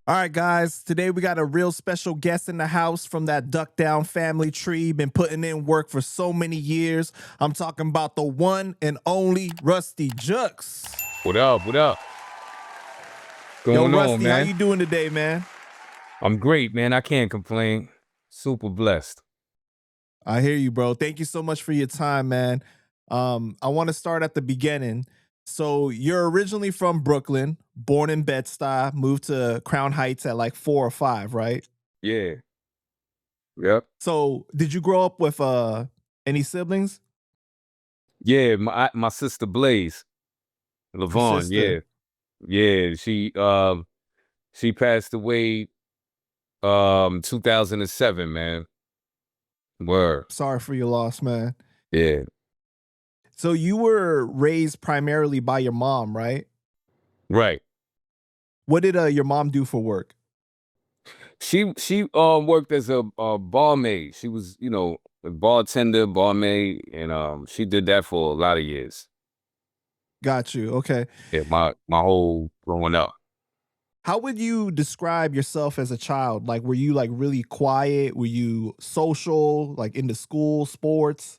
All right, guys, today we got a real special guest in the house from that Duck Down family tree. Been putting in work for so many years. I'm talking about the one and only Ruste Juxx. What up? What up? Going Rusty, on, man? How you doing today, man? I'm great, man. I can't complain. Super blessed. I hear you, bro. Thank you so much for your time, man. I want to start at the beginning. So you're originally from Brooklyn, born in Bed-Stuy, moved to Crown Heights at like 4 or 5, right? Yeah. Yep. So did you grow up with any siblings? Yeah, my sister Blaze, Lavon. Yeah, yeah. She passed away 2007, man. Word. Sorry for your loss, man. Yeah. So you were raised primarily by your mom, right? Right. What did your mom do for work? She worked as a barmaid. She was, a bartender, barmaid, and she did that for a lot of years. Got you. Okay. Yeah, my whole growing up. How would you describe yourself as a child? Like, were you like really quiet? Were you social, like into school, sports?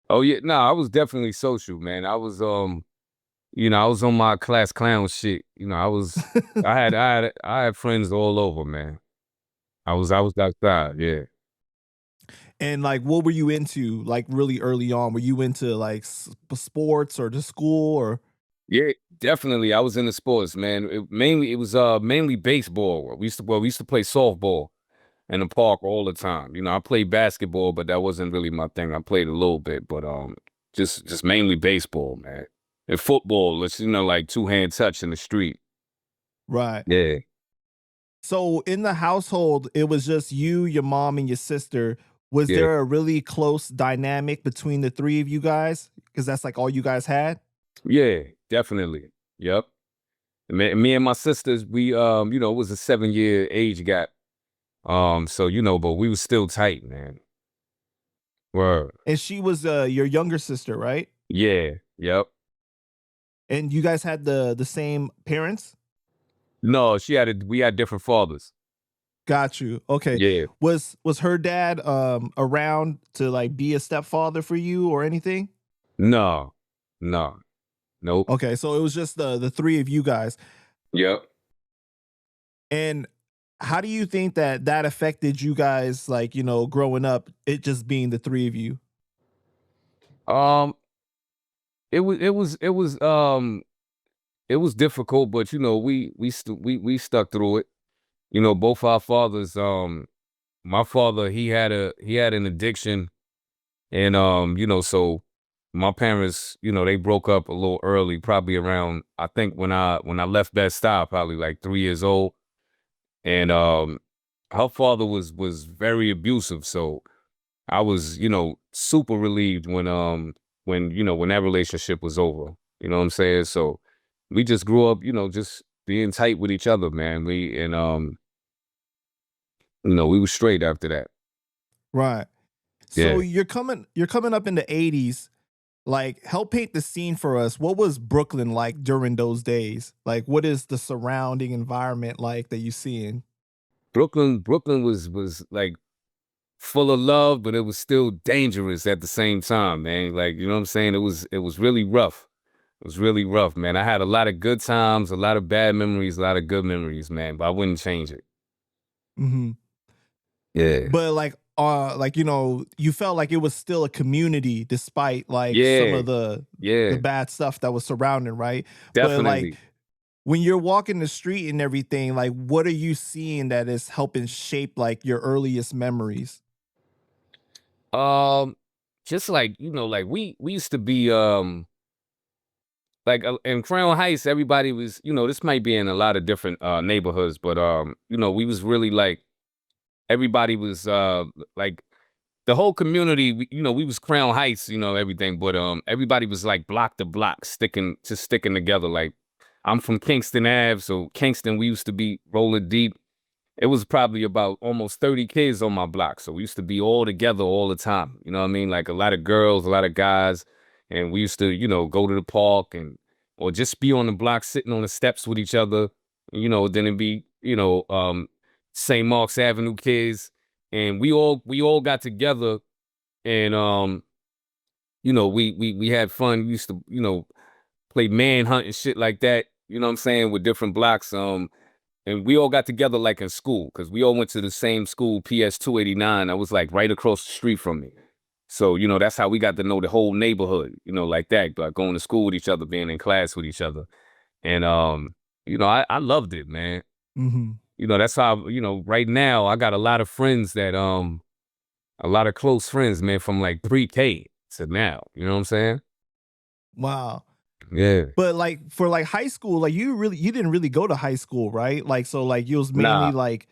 Oh yeah, no, I was definitely social, man. I was I was on my class clown shit. I had friends all over, man. I was outside, yeah. And like, what were you into like really early on? Were you into like sports or just school or? Yeah, definitely. I was into sports, man. It was mainly baseball. We used to play softball in the park all the time. I played basketball, but that wasn't really my thing. I played a little bit, but just mainly baseball, man. And football, it's like two-hand touch in the street. Right. Yeah. So in the household, it was just you, your mom, and your sister. Was there a really close dynamic between the three of you guys? Because that's like all you guys had? Yeah, definitely. Yep. Me and my sisters, we it was a 7-year age gap. So but we was still tight, man. Word. And she was your younger sister, right? Yeah. Yep. And you guys had the same parents? No, we had different fathers. Got you. Okay. Yeah. Was her dad around to like be a stepfather for you or anything? No. Nope. Okay, so it was just the three of you guys. Yep. And how do you think that affected you guys, like, growing up, it just being the three of you? It was difficult, but we stuck through it. Both our fathers, my father, he had an addiction, and so my parents, they broke up a little early, probably around, I think when I left Bed-Stuy, probably like 3 years old. And her father was very abusive, so I was, super relieved when that relationship was over. You know what I'm saying? So we just grew up, just being tight with each other, man. We were straight after that. Right. So you're coming up in the 80s. Like, help paint the scene for us. What was Brooklyn like during those days? Like, what is the surrounding environment like that you seeing? Brooklyn was like full of love, but it was still dangerous at the same time, man. Like, you know what I'm saying? It was really rough. It was really rough, man. I had a lot of good times, a lot of bad memories, a lot of good memories, man, but I wouldn't change it. Mm-hmm. Yeah. But you felt like it was still a community despite like some of the bad stuff that was surrounding, right? Definitely. But like when you're walking the street and everything, like what are you seeing that is helping shape like your earliest memories? Just like, like we used to be like in Crown Heights, everybody was, this might be in a lot of different neighborhoods, but we was really like everybody was like the whole community, we was Crown Heights, everything, but everybody was like block to block, sticking together. Like I'm from Kingston Ave, so Kingston, we used to be rolling deep. It was probably about almost 30 kids on my block, so we used to be all together all the time. You know what I mean? Like a lot of girls, a lot of guys, and we used to, go to the park and or just be on the block sitting on the steps with each other. Then it'd be, St. Mark's Avenue kids. And we all got together and we had fun. We used to, play manhunt and shit like that, you know what I'm saying, with different blocks. And we all got together like in school, because we all went to the same school, PS 289. I was like right across the street from me. So, that's how we got to know the whole neighborhood, like that, like going to school with each other, being in class with each other. And I loved it, man. Mm-hmm. That's how, right now I got a lot of friends that a lot of close friends, man, from like pre-K to now. You know what I'm saying? Wow. Yeah. But like for like high school, like you didn't really go to high school, right? Like so like you was mainly Nah. like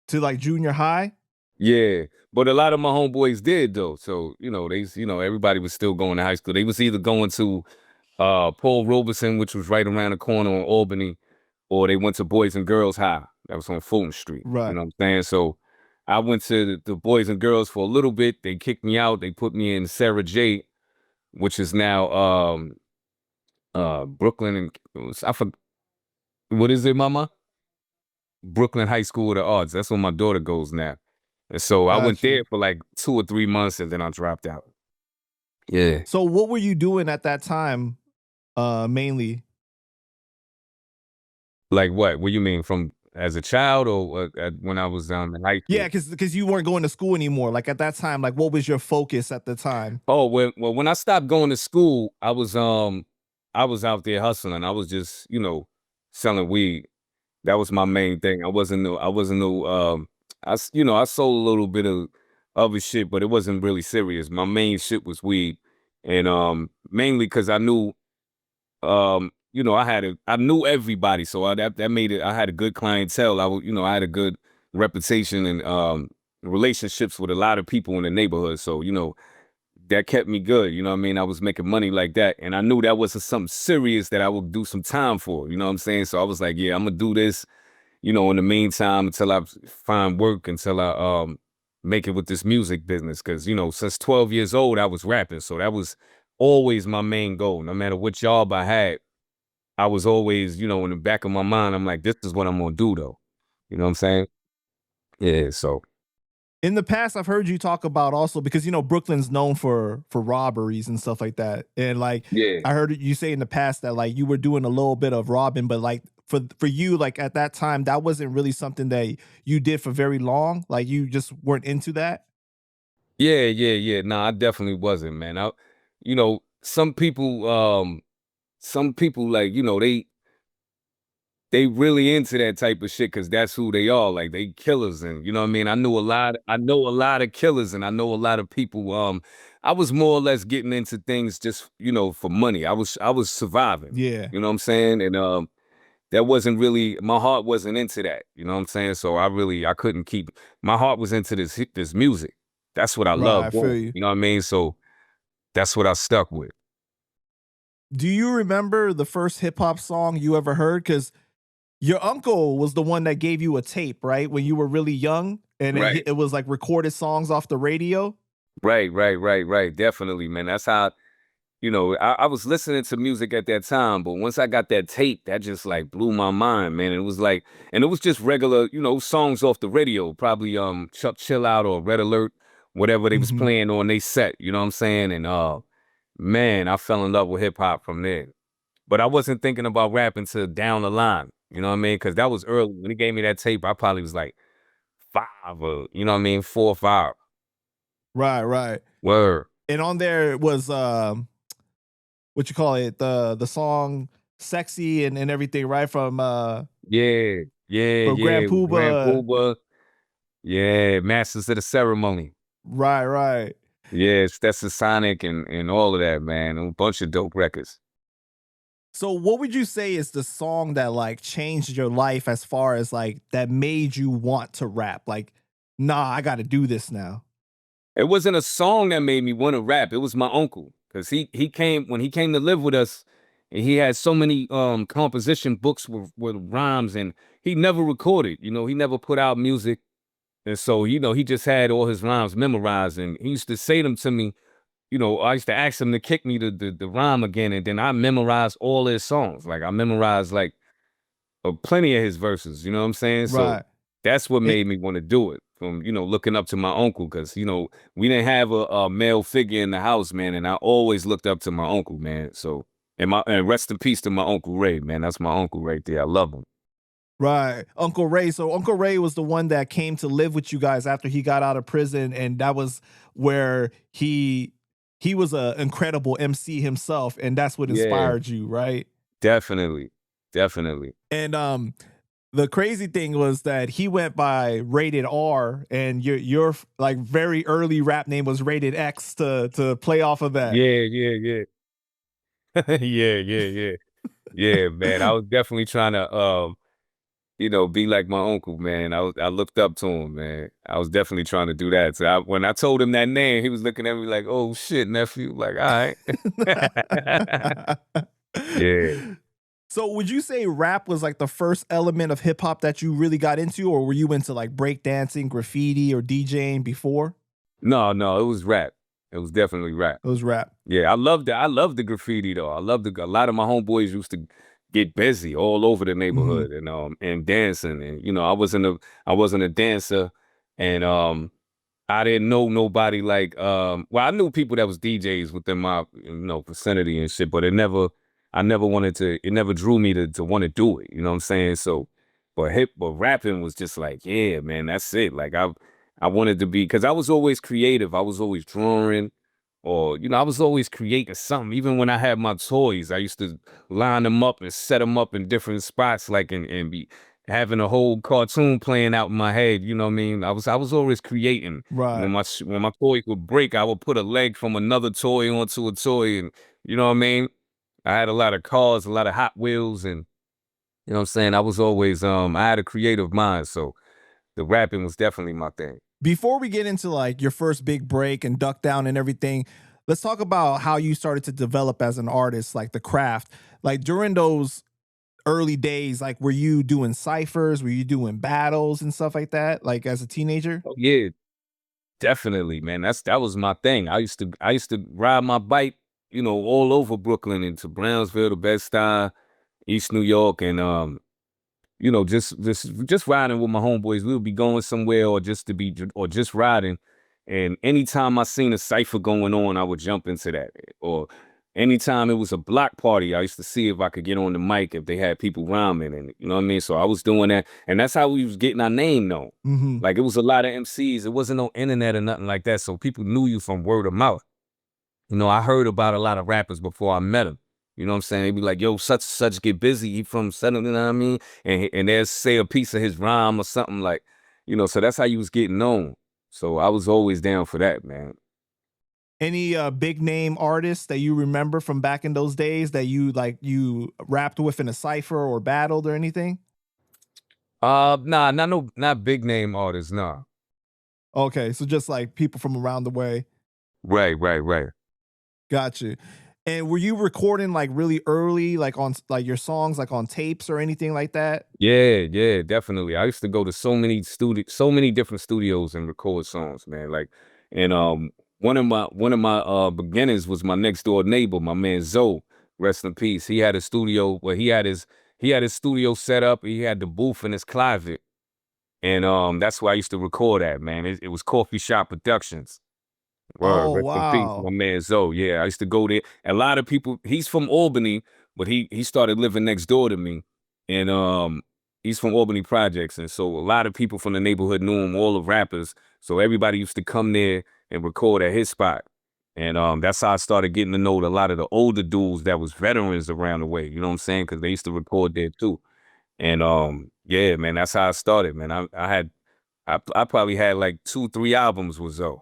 to like junior high? Yeah. But a lot of my homeboys did though. So, everybody was still going to high school. They was either going to Paul Robeson, which was right around the corner on Albany, or they went to Boys and Girls High. That was on Fulton Street. You Right. know what I'm saying? So I went to the Boys and Girls for a little bit. They kicked me out. They put me in Sarah J, which is now Brooklyn and what is it, mama? Brooklyn High School of the Arts. That's where my daughter goes now. And so I went Got you. there for like 2 or 3 months and then I dropped out. Yeah. So what were you doing at that time, mainly? Like what? What you mean, from as a child or when I was in high school? Yeah, because you weren't going to school anymore. Like at that time, like what was your focus at the time? Oh, when I stopped going to school, I was out there hustling. I was just, selling weed. That was my main thing. I wasn't no I sold a little bit of other shit, but it wasn't really serious. My main shit was weed. And mainly because I knew I knew everybody, so that made it. I had a good clientele. I had a good reputation and relationships with a lot of people in the neighborhood. So that kept me good. You know what I mean? I was making money like that, and I knew that wasn't something serious that I would do some time for. You know what I'm saying? So I was like, yeah, I'm gonna do this. In the meantime, until I find work, until I make it with this music business. Because since 12 years old, I was rapping, so that was always my main goal. No matter what job I had, I was always, in the back of my mind, I'm like, this is what I'm gonna do though. You know what I'm saying? Yeah, so In the past, I've heard you talk about also because Brooklyn's known for robberies and stuff like that, and like yeah. I heard you say in the past that like you were doing a little bit of robbing, but like for you, like at that time, that wasn't really something that you did for very long. Like you just weren't into that. Yeah. Nah, I definitely wasn't, man. Some people like, they really into that type of shit because that's who they are. Like they killers, and you know what I mean. I know a lot of killers, and I know a lot of people. I was more or less getting into things just for money. I was surviving. Yeah. You know what I'm saying, and that wasn't really, my heart wasn't into that. You know what I'm saying. So I couldn't keep, my heart was into this music. That's what I Right. love I feel doing. you. You know what I mean. So that's what I stuck with. Do you remember the first hip hop song you ever heard? Because your uncle was the one that gave you a tape, right? When you were really young, and Right. it was like recorded songs off the radio. Right. Definitely, man. That's how, I was listening to music at that time, but once I got that tape, that just like blew my mind, man. It was like, and it was just regular, songs off the radio, probably Chuck Chill Out or Red Alert, whatever they was Mhm. playing on they set, you know what I'm saying? And man, I fell in love with hip hop from there. But I wasn't thinking about rapping till down the line, you know what I mean? Because that was early. When he gave me that tape, I probably was like 5 or, 4 or 5. Right. Word. And on there was what you call it, the song "Sexy" and everything, right? From Grand Grand Puba. Puba. Yeah, Masters of the Ceremony. Right. Yes, that's the Sonic and all of that, man. A bunch of dope records. So what would you say is the song that like changed your life as far as like that made you want to rap? Like, nah, I got to do this now. It wasn't a song that made me want to rap. It was my uncle. Cause he came when he came to live with us, and he had so many composition books with rhymes, and he never recorded, he never put out music. And so, he just had all his rhymes memorized, and he used to say them to me, you know, I used to ask him to kick me the rhyme again, and then I memorized all his songs. Like I memorized like plenty of his verses. You know what I'm saying? So Right. that's what It, made me want to do it. From looking up to my uncle, because we didn't have a male figure in the house, man, and I always looked up to my uncle, man. So and rest in peace to my Uncle Ray, man. That's my uncle right there. I love him. right. Uncle Ray. So Uncle Ray was the one that came to live with you guys after he got out of prison, and that was where he was an incredible MC himself, and that's what Yeah, inspired you, right? definitely, definitely. And the crazy thing was that he went by Rated R, and your like very early rap name was Rated X to play off of that. Yeah, yeah, yeah. Yeah, yeah, yeah. Yeah, man. I was definitely trying to be like my uncle, man. I looked up to him, man. I was definitely trying to do that. So when I told him that name, he was looking at me like, "Oh shit, nephew." Like, all right. Yeah. So would you say rap was like the first element of hip hop that you really got into, or were you into like breakdancing, graffiti, or DJing before? No, no, it was rap. It was definitely rap. It was rap. Yeah, I love the graffiti though. A lot of my homeboys used to get busy all over the Hmm. neighborhood and dancing. And I wasn't a dancer, and I didn't know nobody like well, I knew people that was DJs within my vicinity and shit, but it never drew me to want to do it. You know what I'm saying? So but rapping was just like, yeah, man, that's it. Like I wanted to be, because I was always creative. I was always drawing, or I was always creating something. Even when I had my toys, I used to line them up and set them up in different spots, like and be having a whole cartoon playing out in my head. You know what I mean? I was always creating. Right. When my toy would break, I would put a leg from another toy onto a toy, and you know what I mean? I had a lot of cars, a lot of Hot Wheels, and you know what I'm saying? I was always I had a creative mind, so the rapping was definitely my thing. Before we get into like your first big break and Duck Down and everything, let's talk about how you started to develop as an artist, like the craft. Like during those early days, like were you doing ciphers? Were you doing battles and stuff like that? Like as a teenager? Oh yeah, definitely, man. That was my thing. I used to ride my bike, all over Brooklyn into Brownsville, the Bed-Stuy, East New York, and just riding with my homeboys. We would be going somewhere, or just riding. And anytime I seen a cipher going on, I would jump into that. Or anytime it was a block party, I used to see if I could get on the mic if they had people rhyming, and you know what I mean. So I was doing that, and that's how we was getting our name known. Hmm. Like it was a lot of MCs. It wasn't no internet or nothing like that, so people knew you from word of mouth. I heard about a lot of rappers before I met them. You know what I'm saying? They'd be like, yo, such such get busy. He from Southern, you know what I mean? And they'll say a piece of his rhyme or something like, so that's how you was getting known. So I was always down for that, man. Any big name artists that you remember from back in those days that you rapped with in a cipher or battled or anything? Nah, not big name artists, nah. Okay, so just like people from around the way. Right, right, right. Got you. And were you recording like really early, like on like your songs, like on tapes or anything like that? Yeah, yeah, definitely. I used to go to so many different studios and record songs, man. Like, and one of my beginnings was my next door neighbor, my man Zoe, rest in peace. He had a studio where he had his studio set up. He had the booth in his closet, and that's where I used to record at, man. It was Coffee Shop Productions. Word, Oh, rest in peace, my wow. man Zoe. Yeah, I used to go there. A lot of people. He's from Albany, but he started living next door to me, and he's from Albany Projects, and so a lot of people from the neighborhood knew him. All the rappers, so everybody used to come there and record at his spot, and that's how I started getting to know a lot of the older dudes that was veterans around the way. You know what I'm saying? Because they used to record there too, and yeah, man, that's how I started, man. I probably had like 2, 3 albums with Zoe.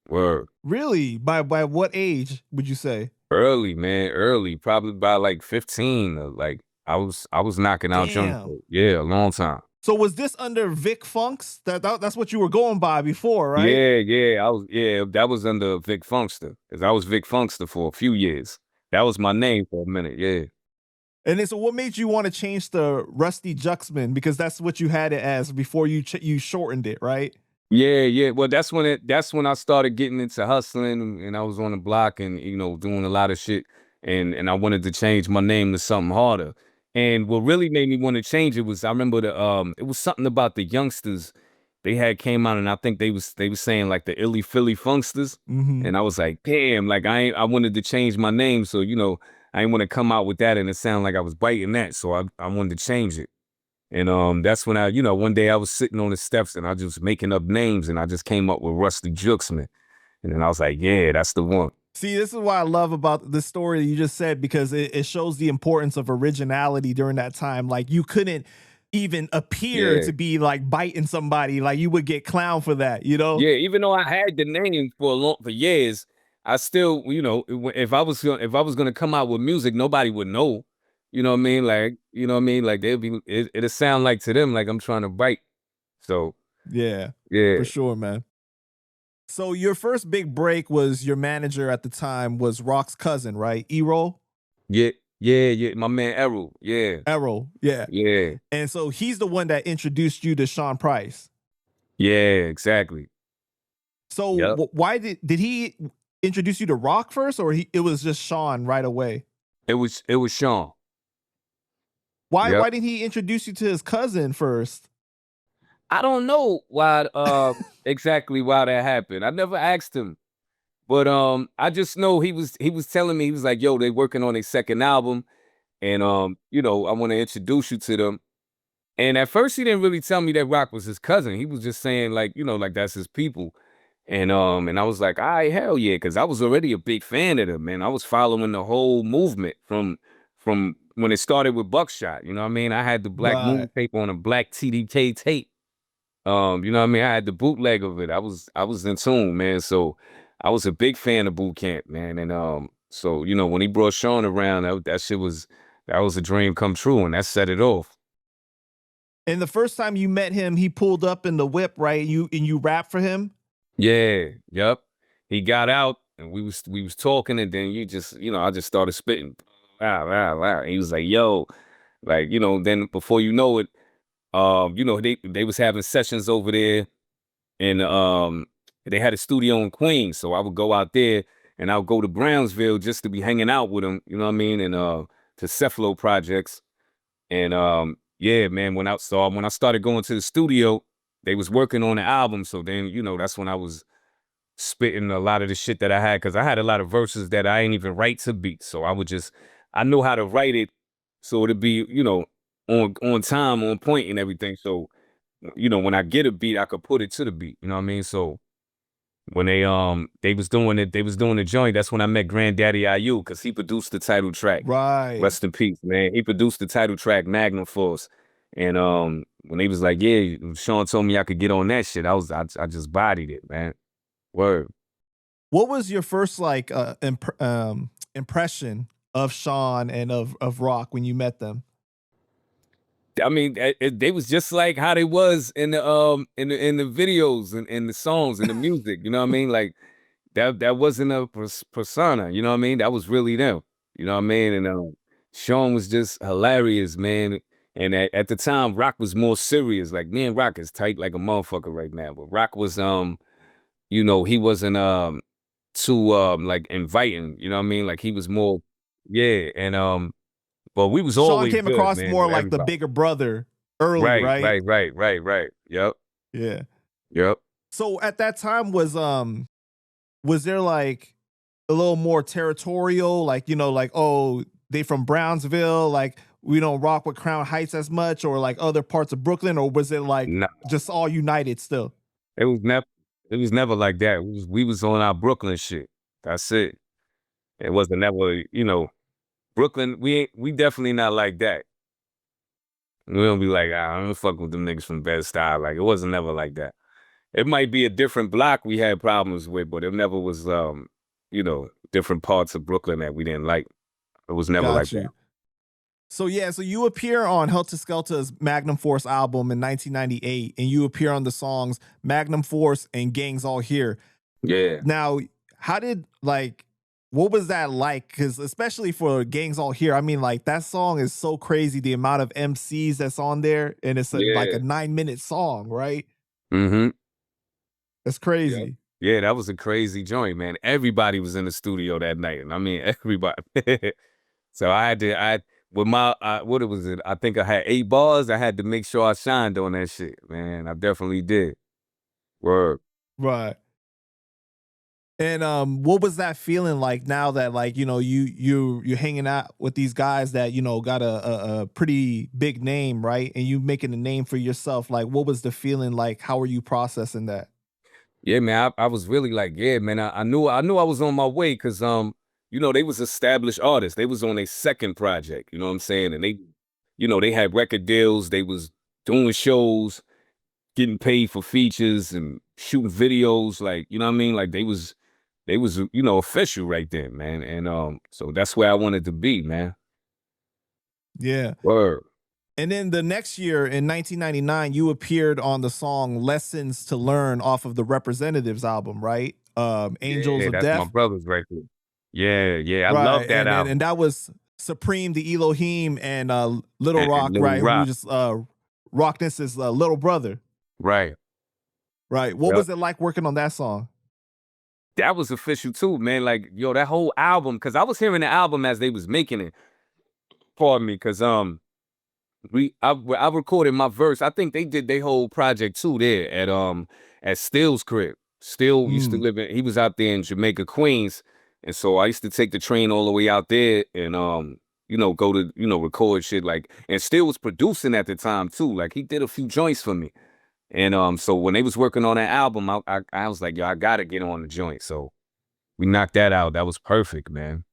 Word. Really? By what age would you say? Early, man, early, probably by like 15. Like I was knocking out junk. Damn. Yeah, a long time. So was this under Vic Funks? That's what you were going by before, right? Yeah, that was under Vic Funkster, because I was Vic Funkster for a few years. That was my name for a minute. Yeah. And then so what made you want to change to Ruste Juxxman? Because that's what you had it as before you shortened it, right? Yeah. Well, that's when I started getting into hustling, and I was on the block, and doing a lot of shit, and I wanted to change my name to something harder. And what really made me want to change it was, I remember it was something about the youngsters. They had came out, and I think they was saying like the Illy Philly Funksters, Mm-hmm. and I was like, damn, like I wanted to change my name, so I didn't want to come out with that and it sounded like I was biting that, so I wanted to change it. And that's when one day I was sitting on the steps and I just making up names and I just came up with Ruste Juxx, man. And then I was like, yeah, that's the one. See, this is what I love about the story you just said, because it shows the importance of originality during that time. Like, you couldn't even appear Yeah. to be like biting somebody. Like, you would get clowned for that, you know? Yeah, even though I had the name for years, I still, if I was gonna come out with music, nobody would know. You know what I mean? Like, Like it'll sound like to them like I'm trying to bite. So Yeah, yeah. for sure, man. So your first big break was your manager at the time was Rock's cousin, right? E-Roll? Yeah. My man Errol. Yeah. Errol, yeah. Yeah. And so he's the one that introduced you to Sean Price. Yeah, exactly. So Yep. why did he introduce you to Rock first, or it was just Sean right away? It was Sean. Why Yep. didn't he introduce you to his cousin first? I don't know why exactly why that happened. I never asked him. But I just know he was telling me, he was like, yo, they working on a second album, and I want to introduce you to them. And at first he didn't really tell me that Rock was his cousin. He was just saying like, like that's his people. And I was like, all right, hell yeah, because I was already a big fan of them, man. I was following the whole movement from when it started with Buckshot. You know what I mean? I had the Black Moon Right. tape on a black TDK tape. You know what I mean? I had the bootleg of it. I was in tune, man. So I was a big fan of Boot Camp, man. And so when he brought Sean around, that was a dream come true, and that set it off. And the first time you met him, he pulled up in the whip, right? You rapped for him? Yeah, yep. He got out and we was talking, and then I just started spitting. Wow, wow, wow. And he was like, yo, like, then before you know it, they was having sessions over there. And they had a studio in Queens, so I would go out there and I would go to Brownsville just to be hanging out with them, you know what I mean, and to Cephalo projects. And yeah, man, when I started going to the studio, they was working on the album. So then, that's when I was spitting a lot of the shit that I had, because I had a lot of verses that I ain't even write to beats. So I know how to write it so it'd be, on time, on point and everything. So when I get a beat, I could put it to the beat. You know what I mean? So when they was doing it, they was doing the joint. That's when I met Granddaddy IU, because he produced the title track. Right. Rest in peace, man. He produced the title track, Magnum Force. And when he was like, yeah, Sean told me I could get on that shit, I just bodied it, man. Word. What was your first like impression of Sean and of Rock when you met them? I mean, they was just like how they was in the videos and in the songs and the music. You know what I mean? Like that wasn't a persona. You know what I mean? That was really them. You know what I mean? And Sean was just hilarious, man. And at the time, Rock was more serious. Like, me and Rock is tight like a motherfucker right now. But Rock was he wasn't too like inviting. You know what I mean? Like, he was more, yeah. And but we was Sean always came good, across man, more with like the everybody. bigger brother early, Right, right? right. Yep, Yeah. yep. So at that time was there like a little more territorial, like, like, oh, they from Brownsville, like we don't rock with Crown Heights as much, or like other parts of Brooklyn, or was it like No, just all united still? it was never like that. We was on our Brooklyn shit. That's it. It wasn't never, Brooklyn, we definitely not like that. We don't be like, I don't fuck with them niggas from Bed-Stuy. Like, it wasn't never like that. It might be a different block we had problems with, but it never was different parts of Brooklyn that we didn't like. It was never like Got that. you. So yeah, so you appear on Heltah Skeltah's Magnum Force album in 1998, and you appear on the songs Magnum Force and Gangs All Here. Yeah. Now, how did what was that like? Because especially for Gangs All Here, I mean, like that song is so crazy, the amount of MCs that's on there, and it's like a Yeah. 9-minute song, right? Mm-hmm. That's Yeah. crazy. Yeah, that was a crazy joint, man. Everybody was in the studio that night, and I mean everybody. So with my what it was it? I think I had 8 bars. I had to make sure I shined on that shit, man. I definitely did. Word. Right. And what was that feeling like now that like, you know, you're hanging out with these guys that, you know, got a pretty big name, right? And you making a name for yourself. Like what was the feeling like? How are you processing that? Yeah, man. I was really like, yeah, man. I knew I was on my way because you know, they was established artists. They was on their second project. You know what I'm saying? And they, you know, they had record deals. They was doing shows, getting paid for features and shooting videos. Like, you know what I mean? Like they was, you know, official right there, man. And so that's where I wanted to be, man. Yeah. Word. And then the next year in 1999, you appeared on the song Lessons to Learn off of the Representatives album, right? Angels Yeah, of that's my Death. brothers right there. Yeah, yeah. I Right. love that And album. that was Supreme, the Elohim, and Little And Rock, Little right? Who Rock. was just Rockness's little brother. Right. Right. What Yep. was it like working on that song? That was official too, man. Like, yo, that whole album, because I was hearing the album as they was making it. Pardon me, because I recorded my verse. I think they did their whole project too there at Still's crib. Still used to Mm. live in, he was out there in Jamaica, Queens. And so I used to take the train all the way out there and you know, go to, you know, record shit like, and Still was producing at the time too. Like he did a few joints for me. And so when they was working on that album, I was like, yo, I gotta get on the joint. So we knocked that out. That was perfect, man.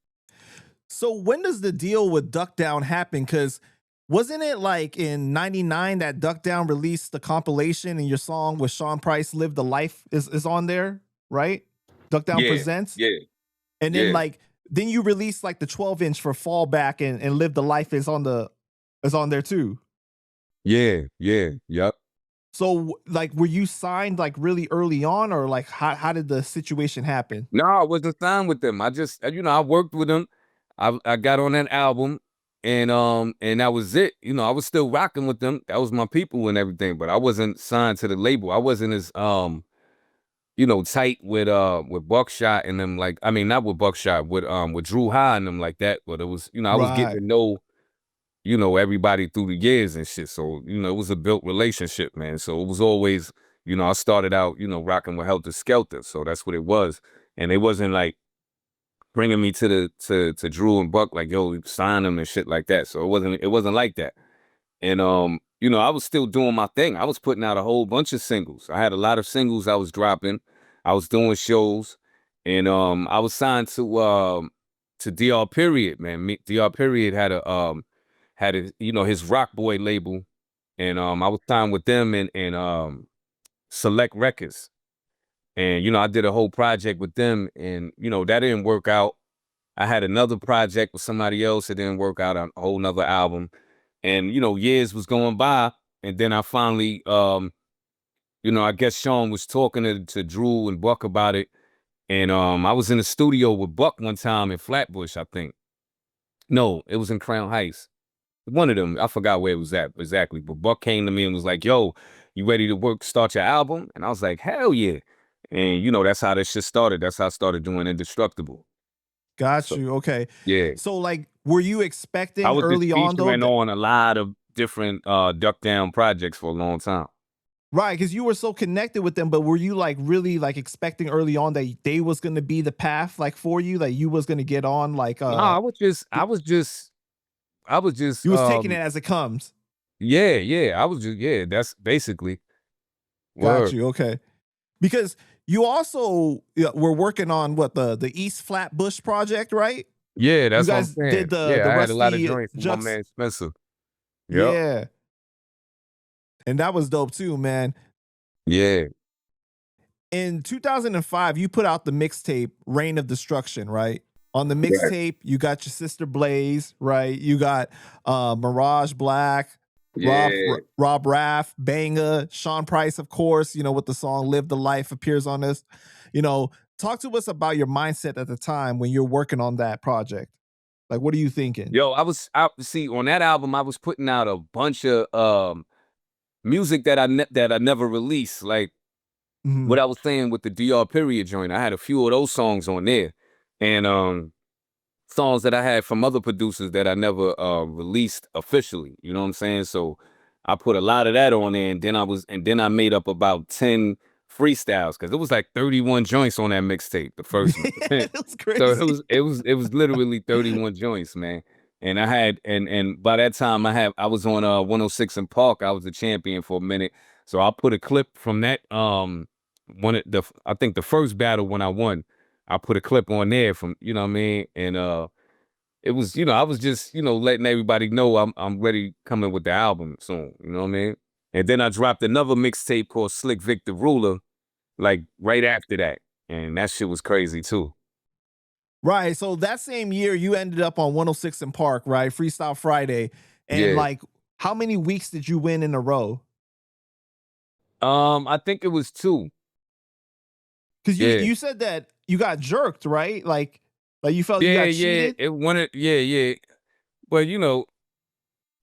So when does the deal with Duck Down happen? Because wasn't it like in '99 that Duck Down released the compilation and your song with Sean Price, Live the Life, is on there, right? Duck Down Yeah, Presents. yeah, And then yeah, like then you released like the 12-inch for Fallback and Live the Life is on there too. yeah, yeah, yep. So like were you signed like really early on or like how did the situation happen? No, I wasn't signed with them. I just, you know, I worked with them. I got on that album, and that was it. You know, I was still rocking with them. That was my people and everything, but I wasn't signed to the label. I wasn't as you know, tight with Buckshot and them. Like, I mean, not with Buckshot, with Drew High and them like that. But it was, you know, I was getting Right. to know, you know, everybody through the years and shit. So, you know, it was a built relationship, man. So it was always, you know, I started out, you know, rocking with Heltah Skeltah. So that's what it was. And it wasn't like bringing me to to Drew and Buck like, yo, sign them and shit like that. So it wasn't like that. And you know, I was still doing my thing. I was putting out a whole bunch of singles. I had a lot of singles I was dropping. I was doing shows, and I was signed to DR Period, man. DR Period had a, you know, his Rock Boy label, and I was signed with them and Select Records. And you know, I did a whole project with them, and you know, that didn't work out. I had another project with somebody else. It didn't work out on a whole nother album. And, you know, years was going by. And then I finally, you know, I guess Sean was talking to Drew and Buck about it. And I was in the studio with Buck one time in Flatbush, I think. No, it was in Crown Heights. One of them, I forgot where it was at exactly. But Buck came to me and was like, yo, you ready to start your album? And I was like, hell yeah. And, you know, that's how this shit started. That's how I started doing Indestructible. Got So, you. Okay. yeah. So like were you I expecting was just early on though featuring on a lot of different Duck Down projects for a long time. right, because you were so connected with them, but were you like really like expecting early on that they was gonna be the path like for you, that you was gonna get on like No, I was just you was taking it as it comes. yeah, yeah, I was just yeah, that's basically Got word. you. Okay. Because you also were working on what the East Flatbush project, right? Yeah, You that's what I'm guys did saying. the Yeah, I had a lot of Ruste joints with my Juxx. man Spencer. Yep. Yeah. And that was dope too, man. Yeah. In 2005, you put out the mixtape Reign of Destruction, right? On the Right. mixtape, you got your sister Blaze, right? You got Mirage Black, Yeah. Rob Raff, Banga, Sean Price, of course, you know, with the song Live the Life appears on this. You know, talk to us about your mindset at the time when you're working on that project. Like, what are you thinking? Yo, I see on that album I was putting out a bunch of music that I never released. Like what I was saying with the DR period joint, I had a few of those songs on there, and songs that I had from other producers that I never released officially. You know what I'm saying? So I put a lot of that on there, and then I made up about 10 freestyles because it was like 31 joints on that mixtape, the first one. It was So crazy. it was literally 31 joints, man. And I had and by that time I was on 106 in Park. I was the champion for a minute. So I put a clip from that I think the first battle when I won. I put a clip on there from, you know what I mean? And it was, I was just, letting everybody know I'm ready coming with the album soon, you know what I mean? And then I dropped another mixtape called Slick Vic the Ruler, like right after that. And that shit was crazy too. Right. So that same year, you ended up on 106 in Park, right? Freestyle Friday. And Yeah. like, how many weeks did you win in a row? I think it was 2. Because Yeah. you said that you got jerked, right? Like you felt you Yeah, got yeah. cheated. It wanted, yeah. But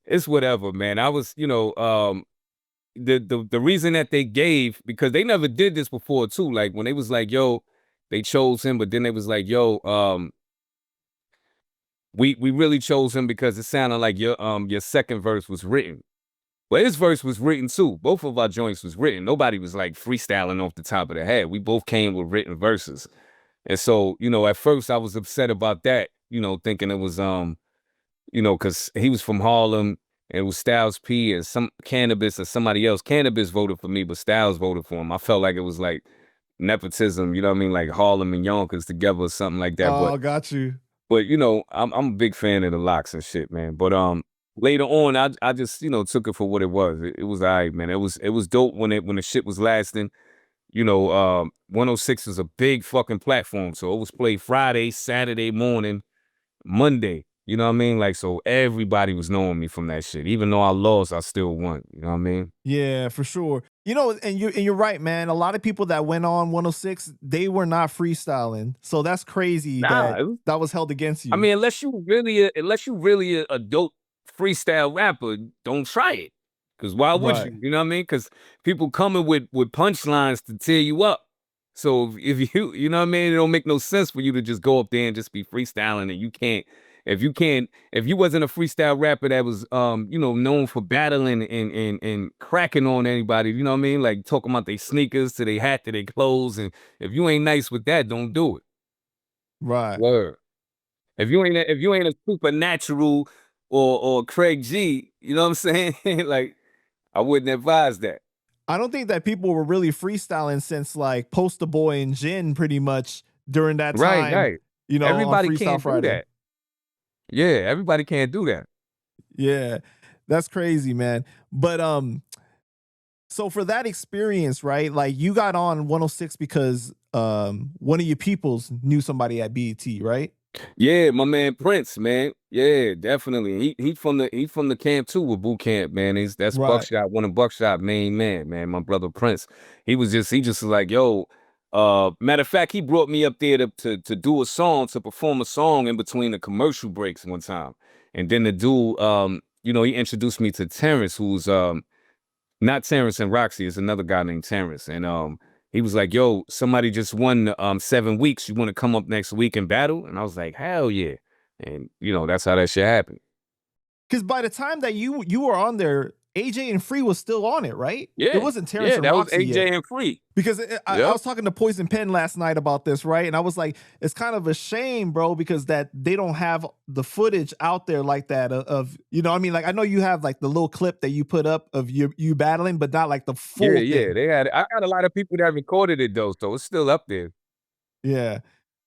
it's whatever, man. I was, the reason that they gave, because they never did this before too. Like when they was like, yo, they chose him, but then they was like, yo, we really chose him because it sounded like your second verse was written. Well, his verse was written too. Both of our joints was written. Nobody was like freestyling off the top of the head. We both came with written verses. And so, at first I was upset about that, thinking it was because he was from Harlem and it was Styles P and some Cannabis or somebody else. Cannabis voted for me, but Styles voted for him. I felt like it was like nepotism, you know what I mean? Like Harlem and Yonkers together or something like that. Oh, got you. But I'm a big fan of the locks and shit, man. But later on, I just took it for what it was. It was all right, man. It was dope when the shit was lasting. 106 is a big fucking platform, so it was played Friday, Saturday morning, Monday. You know what I mean? Like, so everybody was knowing me from that shit. Even though I lost, I still won. You know what I mean? Yeah, for sure. And you're right, man. A lot of people that went on 106, they were not freestyling. So that's crazy Nah, that that was held against I you. mean, unless you really a dope freestyle rapper, don't try it. Cause why would Right. you? You know what I mean? Cause people coming with punchlines to tear you up. So if you know what I mean, it don't make no sense for you to just go up there and just be freestyling and if you wasn't a freestyle rapper that was known for battling and cracking on anybody, you know what I mean? Like talking about their sneakers to their hat to their clothes, and if you ain't nice with that, don't do it. Right. Word. If you ain't a supernatural or Craig G, you know what I'm saying? Like, I wouldn't advise that. I don't think that people were really freestyling since like Poster Boy and Jin pretty much during that Right, time, right. on Everybody Freestyle can't do Friday. that. Yeah, everybody can't do that. Yeah. That's crazy, man. But so for that experience, right? Like you got on 106 because one of your peoples knew somebody at BET, right? Yeah, my man Prince, man. Yeah, definitely. He from the camp too with boot camp, man. That's Right. Buckshot, one of Buckshot main man. My brother Prince. He just was like, yo, matter of fact, he brought me up there to do a song, to perform a song in between the commercial breaks one time. And then the dude, he introduced me to Terrence, who's not Terrence and Roxy, it's another guy named Terrence. And he was like, yo, somebody just won 7 weeks. You want to come up next week and battle? And I was like, hell yeah. And that's how that shit happened. Because by the time that you were on there, AJ and Free was still on it, right? It Yeah. wasn't Terrence Yeah, and that was Roxy yet. AJ and Free. Because I Yep. was talking to Poison Pen last night about this, right? And I was like, it's kind of a shame, bro, because that they don't have the footage out there like that of I mean, like I know you have like the little clip that you put up of you battling, but not like the Yeah, full yeah. thing. They had I got a lot of people that recorded it though, so it's still up there. Yeah,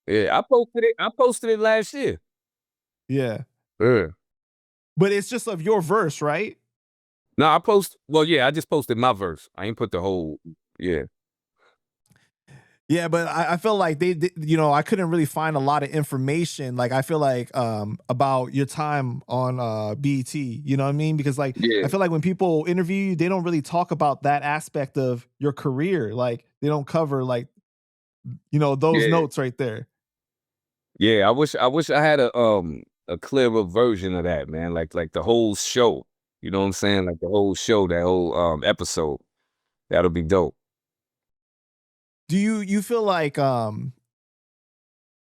Yeah, I posted it last year. yeah. Yeah. But it's just of your verse, right? No, I just posted my verse. I ain't put the whole, yeah. Yeah, but I feel like I couldn't really find a lot of information. Like I feel like about your time on BET, you know what I mean? Because like I Yeah. feel like when people interview you, they don't really talk about that aspect of your career. Like they don't cover like those Yeah. notes right there. Yeah, I wish I had a clearer version of that, man. Like the whole show. You know what I'm saying? Like the whole show, that whole episode. That'll be dope. Do you feel like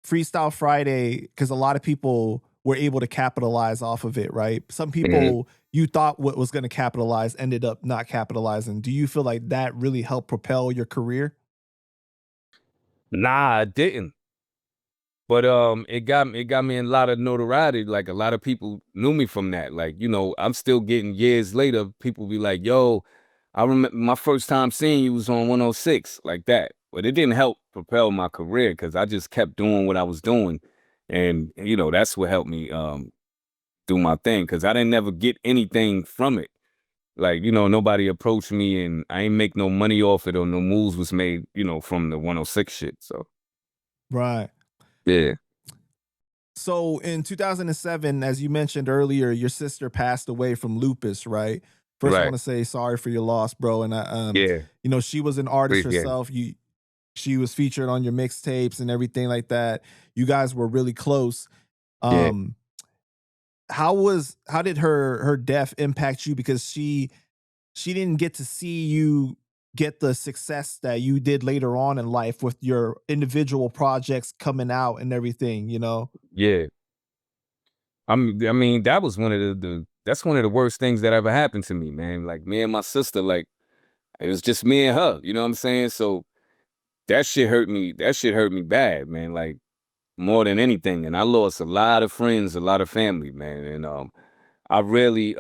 Freestyle Friday, because a lot of people were able to capitalize off of it, right? Some Mhm. people you thought what was going to capitalize ended up not capitalizing. Do you feel like that really helped propel your career? Nah, I didn't. But it got me in a lot of notoriety. Like a lot of people knew me from that. Like, you know, I'm still getting years later, people be like, yo, I remember my first time seeing you was on 106, like that. But it didn't help propel my career because I just kept doing what I was doing. And, you know, that's what helped me do my thing. Cause I didn't never get anything from it. Like, you know, nobody approached me and I ain't make no money off it or no moves was made, you know, from the 106 shit. So Right. yeah. So in 2007, as you mentioned earlier, your sister passed away from lupus, right? First, I Right. want to say sorry for your loss, bro. And Yeah. she was an artist Appreciate it. herself. She was featured on your mixtapes and everything like that. You guys were really close. Yeah. Um, how did her death impact you? Because she didn't get to see you get the success that you did later on in life with your individual projects coming out and everything, you know? Yeah. I mean, that was one of the that's one of the worst things that ever happened to me, man. Like me and my sister, like it was just me and her, you know what I'm saying? So that shit hurt me. That shit hurt me bad, man. Like more than anything. And I lost a lot of friends, a lot of family, man. And I really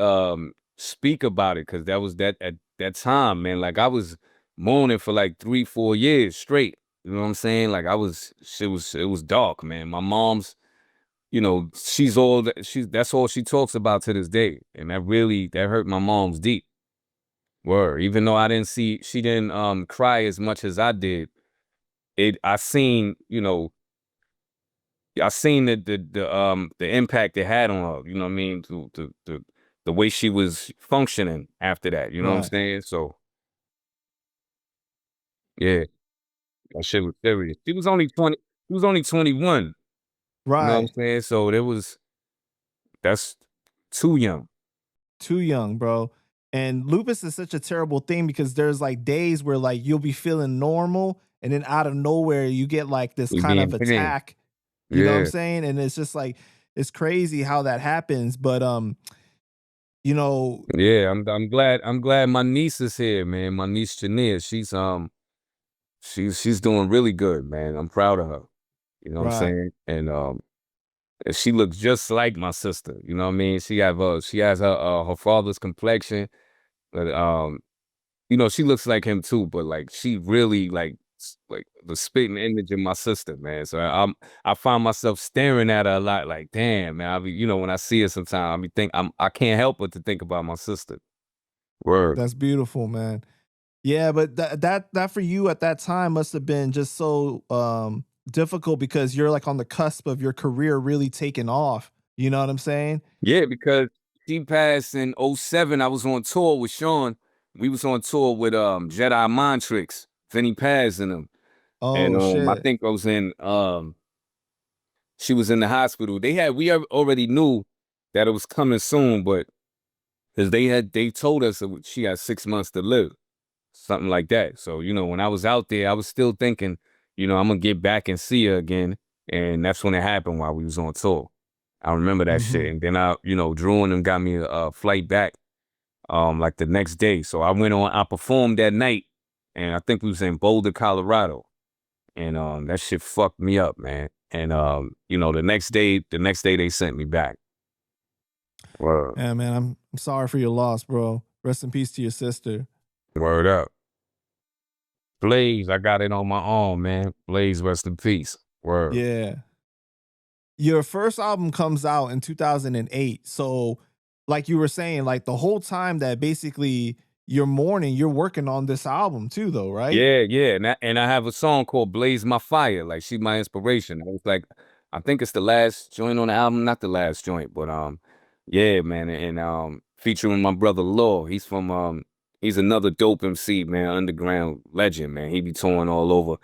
speak about it because that was that at that time, man. Like I was mourning for like 3, 4 years straight. You know what I'm saying? Like I was, it was dark, man. My mom's, you know, she's that's all she talks about to this day. And that hurt my mom's deep. Word. Even though she didn't cry as much as I did. I seen, you know, I seen the impact it had on her, you know what I mean? The way she was functioning after that, you know what I'm Right. saying? So yeah, that shit was serious. She was only 21, you know what I'm Right. saying? So that's too young. Too young, bro. And lupus is such a terrible thing because there's like days where like you'll be feeling normal and then out of nowhere you get like this We kind of being pain. attack, you know what I'm Yeah. saying? And it's just like it's crazy how that happens, but you know, Yeah, I'm glad my niece is here, man. My niece Jania, she's doing really good, man. I'm proud of her. You know what I'm right. saying? And she looks just like my sister. You know what I mean? She has her father's complexion, but you know, she looks like him too, but like she really like the spitting image of my sister, man. So I find myself staring at her a lot, like, damn, man. I be, you know, when I see her sometimes, I can't help but to think about my sister. Word. That's beautiful, man. Yeah, but that for you at that time must have been just so difficult because you're like on the cusp of your career really taking off. You know what I'm saying? Yeah, because she passed in '07. I was on tour with Sean. We was on tour with Jedi Mind Tricks, Vinnie Paz and them. And Oh I shit. think I was in she was in the hospital. Already knew that it was coming soon, but because they told us she had 6 months to live, something like that. So, you know, when I was out there, I was still thinking, you know, I'm gonna get back and see her again. And that's when it happened while we was on tour. I remember that shit. Mhm. And then you know, Drew and them got me a flight back like the next day. So I performed that night and I think we was in Boulder, Colorado. And that shit fucked me up, man. And you know, the next day they sent me back. Word, Yeah, man, I'm sorry for your loss, bro. Rest in peace to your sister. word up. Blaze, I got it on my arm, man. Blaze, rest in peace. Word. Yeah. Your first album comes out in 2008. So, like you were saying, like the whole time that basically you're mourning, you're working on this album too, though, right? Yeah, yeah. And I have a song called Blaze My Fire. Like she's my inspiration. I was like, I think it's the last joint on the album, not the last joint, but yeah, man. And featuring my brother Law. He's another dope MC, man, underground legend, man. He be touring all over.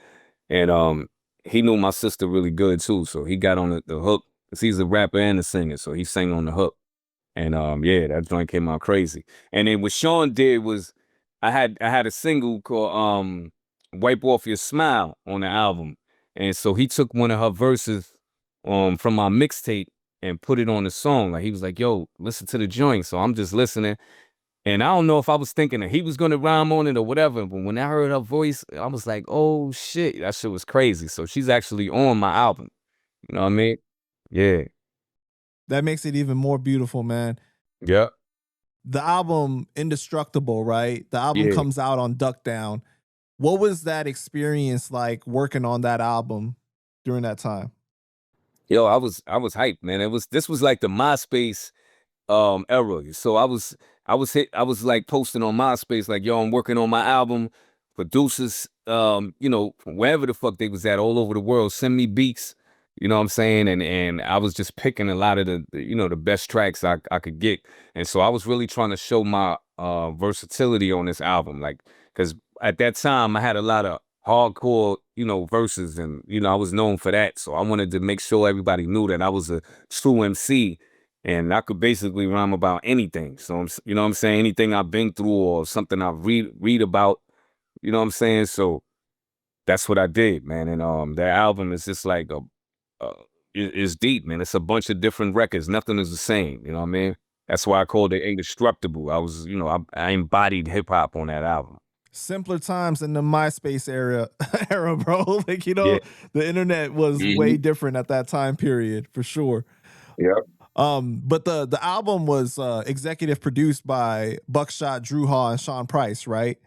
And he knew my sister really good too. So he got on the hook. Cause he's a rapper and a singer. So he sang on the hook. And yeah, that joint came out crazy. And then what Sean did was I had a single called Wipe Off Your Smile on the album. And so he took one of her verses from my mixtape and put it on the song. Like he was like, yo, listen to the joint. So I'm just listening. And I don't know if I was thinking that he was gonna rhyme on it or whatever, but when I heard her voice, I was like, oh shit, that shit was crazy. So she's actually on my album. You know what I mean? Yeah. That makes it even more beautiful, man. Yeah. The album Indestructible, right? The album Yeah. comes out on Duck Down. What was that experience like working on that album during that time? Yo, I was hyped, man. This was like the MySpace era. So I was like posting on MySpace, like, yo, I'm working on my album. Producers, you know, from wherever the fuck they was at, all over the world, send me beats. You know what I'm saying? And I was just picking a lot of you know, the best tracks I could get. And so I was really trying to show my versatility on this album. Like, because at that time I had a lot of hardcore, you know, verses, and you know, I was known for that. So I wanted to make sure everybody knew that I was a true MC and I could basically rhyme about anything. So you know what I'm saying? Anything I've been through or something I read about, you know what I'm saying? So that's what I did, man. And that album is just like it's deep, man. It's a bunch of different records. Nothing is the same, you know what I mean? That's why I called it Indestructible. I was, you know, I embodied hip hop on that album. Simpler times in the MySpace era, bro. Like, you Yeah. know, the internet was way different at that time period, for sure. Yeah. But the album was executive produced by Buckshot, Drew Hall, and Sean Price, right?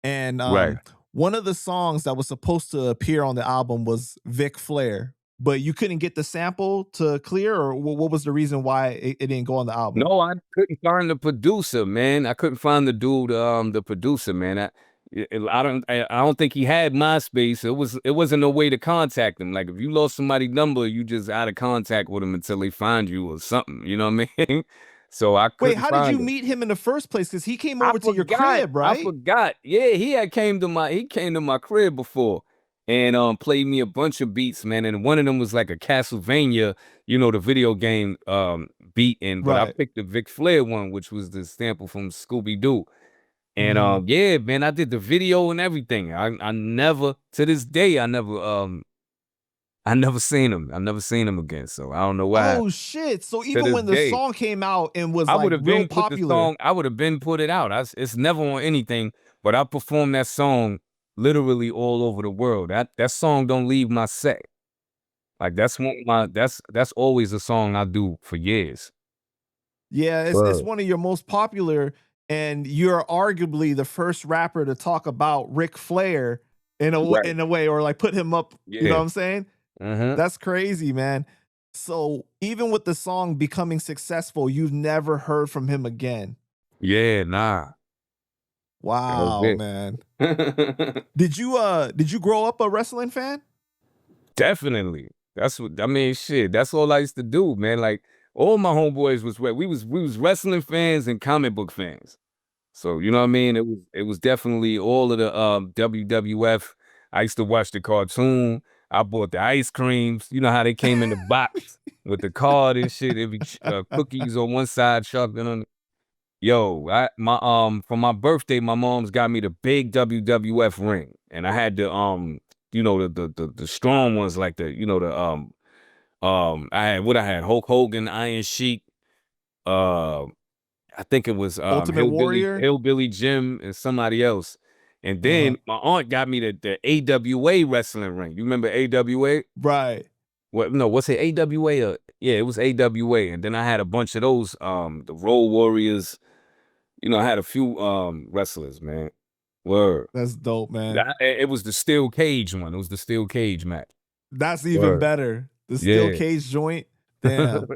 And Right. one of the songs that was supposed to appear on the album was Ric Flair, but you couldn't get the sample to clear, or what was the reason why it didn't go on the album? No, I couldn't find the producer, man. I couldn't find the dude, the producer, man. I don't think he had MySpace. It wasn't no way to contact him. Like if you lost somebody's number, you just out of contact with him until they find you or something. You know what I mean? So I Wait, couldn't how did you find him. meet him in the first place? Because he came over to your crib, I right? forgot. Yeah, he came to my crib before and played me a bunch of beats, man. And one of them was like a Castlevania, you know, the video game beat in, but I Right. picked the Ric Flair one, which was the sample from Scooby-Doo. And Mhm. yeah, man, I did the video and everything. I never, to this day, I never seen him. I never seen him again. So I don't know why. Oh shit! So To even this when the day. song came out and was I like would have real been put the popular, song, I would have been put it out. It's never on anything, but I performed that song literally all over the world. That song don't leave my set. Like that's one of my that's always a song I do for years. yeah, it's Word. one of your most popular, and you're arguably the first rapper to talk about Ric Flair Right. in a way, or like put him up. You know Yeah. what I'm saying? That's crazy, man. So even with the song becoming successful, you've never heard from him again. Yeah, nah. That was Wow, it. man. Did you grow up a wrestling fan? Definitely. That's what I mean, shit. That's all I used to do, man. Like all my homeboys we was wrestling fans and comic book fans. So, you know what I mean? It was definitely all of the WWF. I used to watch the cartoon. I bought the ice creams. You know how they came in the box with the card and shit. It'd be cookies on one side, chocolate on the Yo, for my birthday, my mom's got me the big WWF ring. And I had the you know, the strong ones like the, you know, the I had Hulk Hogan, Iron Sheik, uh I think it was Ultimate Warrior? Hillbilly Jim and somebody else. And Uh-huh. then my aunt got me the AWA wrestling ring. You remember AWA? Right. What no, what's it? AWA? Yeah, it was AWA. And then I had a bunch of those, the Road Warriors. You know, I had a few wrestlers, man. Word. That's dope, man. It was the steel cage one. It was the steel cage match. That's even Word. better. The steel Yeah. cage joint. Damn.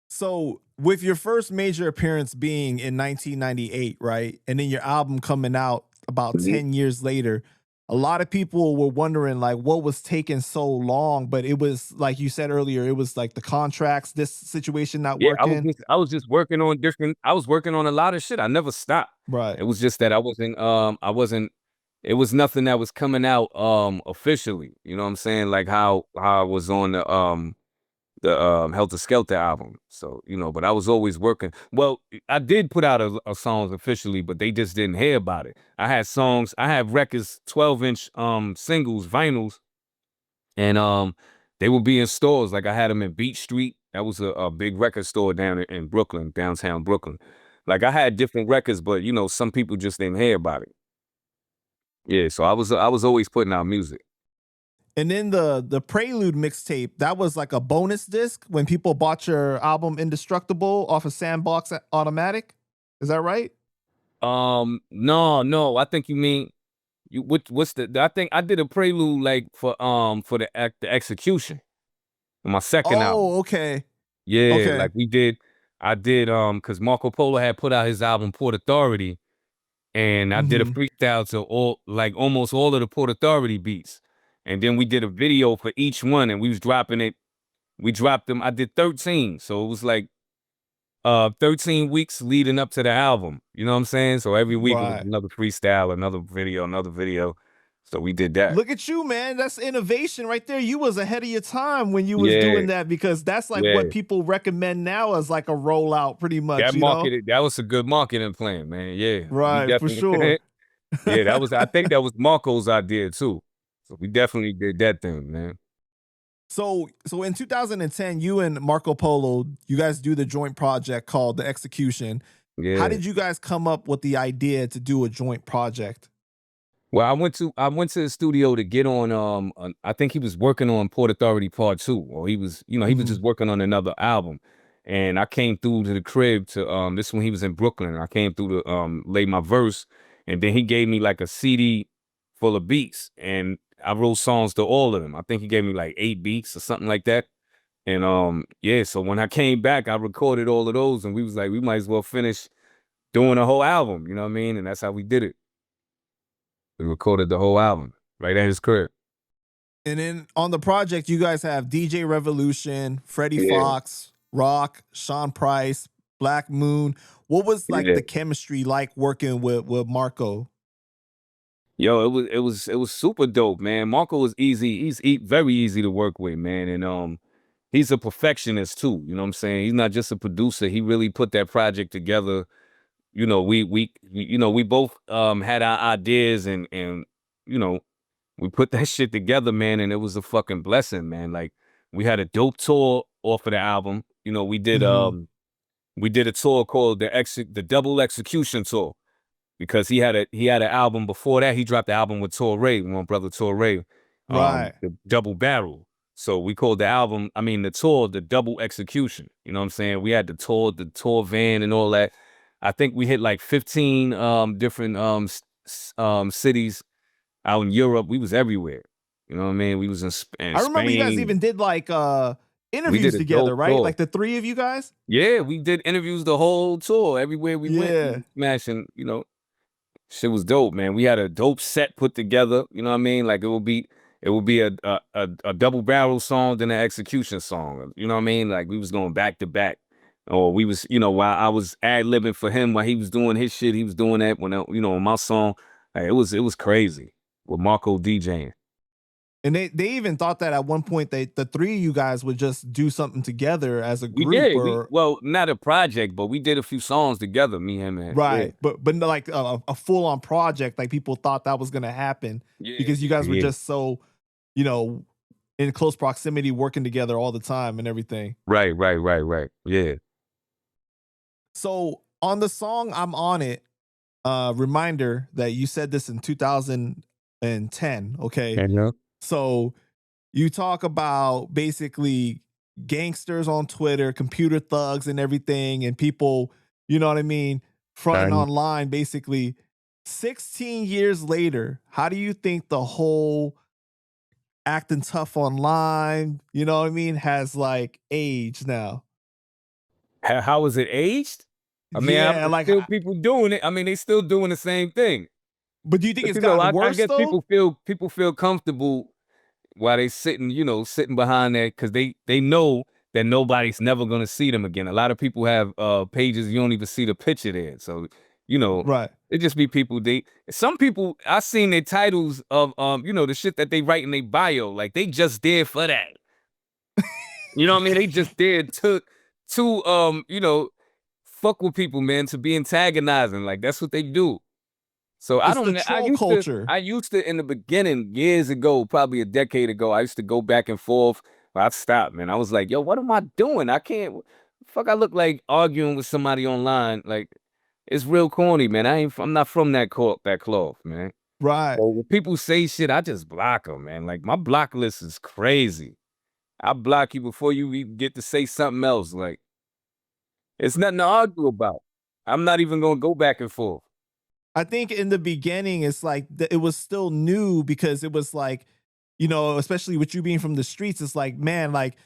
So, with your first major appearance being in 1998, right? And then your album coming out about 10 years later, a lot of people were wondering like what was taking so long, but it was like you said earlier, it was like the contracts, this situation not Yeah, working. I was just working on I was working on a lot of shit. I never stopped. Right. It was just that I wasn't it was nothing that was coming out officially. You know what I'm saying? Like how I was on the Heltah Skeltah album. So, you know, but I was always working. Well, I did put out a songs officially, but they just didn't hear about it. I had songs, I have records, 12-inch singles, vinyls, and they would be in stores. Like I had them in Beach Street. That was a big record store down in Brooklyn, downtown Brooklyn. Like I had different records, but you know, some people just didn't hear about it. Yeah, so I was always putting out music. And then the Prelude mixtape, that was like a bonus disc when people bought your album Indestructible off of Sandbox Automatic. Is that right? No, I think you mean what's the I think I did a prelude like for the execution on my second album. Oh, okay. Yeah, Okay. like I did because Marco Polo had put out his album Port Authority, and I did a freestyle to almost all of the Port Authority beats. And then we did a video for each one, and we was dropping it. We dropped them. I did 13. So it was like 13 weeks leading up to the album. You know what I'm saying? So every week it was Right. another freestyle, another video, another video. So we did that. Look at you, man. That's innovation right there. You was ahead of your time when you was Yeah, doing that, because that's like yeah. what people recommend now as like a rollout pretty much, That you know? marketed, that was a good marketing plan, man. Yeah. We Right, for definitely sure. yeah, I think that was Marco's idea too. So we definitely did that thing, man. So in 2010, you and Marco Polo, you guys do the joint project called The Execution. How Yeah. did you guys come up with the idea to do a joint project? Well, I went to the studio to get on I think he was working on Port Authority Part 2, or he was, you know, he was Mhm. just working on another album. And I came through to the crib to this when he was in Brooklyn. I came through to lay my verse, and then he gave me like a CD full of beats, and I wrote songs to all of them. I think he gave me like 8 beats or something like that. And yeah, so when I came back, I recorded all of those, and we was like, we might as well finish doing a whole album, you know what I mean? And that's how we did it. We recorded the whole album right at his crib. And then on the project, you guys have DJ Revolution, Freddie Yeah, Fox, Rock, Sean Price, Black Moon. What was like yeah. the chemistry like working with Marco? Yo, it was super dope, man. Marco was easy. Very easy to work with, man. And he's a perfectionist too. You know what I'm saying? He's not just a producer. He really put that project together. You know, we both had our ideas, and you know, we put that shit together, man, and it was a fucking blessing, man. Like we had a dope tour off of the album. You know, Mhm. we did a tour called the Double Execution Tour, because he had an album before that. He dropped the album with Torre, my brother Torre, Right. the Double Barrel. So we called the album, I mean the tour, the Double Execution. You know what I'm saying? We had the tour van and all that. I think we hit like 15 different cities out in Europe. We was everywhere. You know what I mean? We was in I remember you guys Spain. even did like We interviews did a together, dope right? tour. Like the three of you guys? Yeah, we did interviews the whole tour. Everywhere we went, we Yeah. was smashing, you know. Shit was dope, man. We had a dope set put together. You know what I mean? Like it would be a double barrel song, then an execution song. You know what I mean? Like we was going back to back, or we was, you know, while I was ad libbing for him while he was doing his shit, he was doing that when you know, on my song. Like, it was crazy with Marco DJing. And they even thought that at one point the three of you guys would just do something together as a We group did. We or well, not a project, but we did a few songs together. Me, him, and yeah, right, but like a full on project. Like people thought that was gonna happen yeah, because you guys were yeah. just so, you know, in close proximity, working together all the time and everything. Right. Yeah. So on the song "I'm on It," reminder that you said this in 2010. Okay, And yeah. so you talk about basically gangsters on Twitter, computer thugs and everything, and people, you know what I mean, fronting And online basically. 16 years later, how do you think the whole acting tough online, you know what I mean, has like aged now? how was it aged? I mean, Yeah, there's like, still people doing it. I mean, they still doing the same thing. but do you think But it's you know, gotten I worse guess though? people feel comfortable while they sitting, you know, sitting behind that, because they know that nobody's never gonna see them again. A lot of people have pages you don't even see the picture there. So, you know, Right. it just be people, some people I seen their titles of you know, the shit that they write in their bio, like they just there for that. You know what I mean? They just there to you know, fuck with people, man, to be antagonizing. Like that's what they do. So I It's the don't I troll used to culture. I used to in the beginning, years ago, probably a decade ago, I used to go back and forth. But I stopped, man. I was like, yo, what am I doing? I can't fuck I look like arguing with somebody online. Like, it's real corny, man. I'm not from that cloth, man. Right. So when people say shit, I just block them, man. Like my block list is crazy. I block you before you even get to say something else. Like, it's nothing to argue about. I'm not even gonna go back and forth. I think in the beginning, it's like it was still new because it was like, especially with you being from the streets, it's like, man, like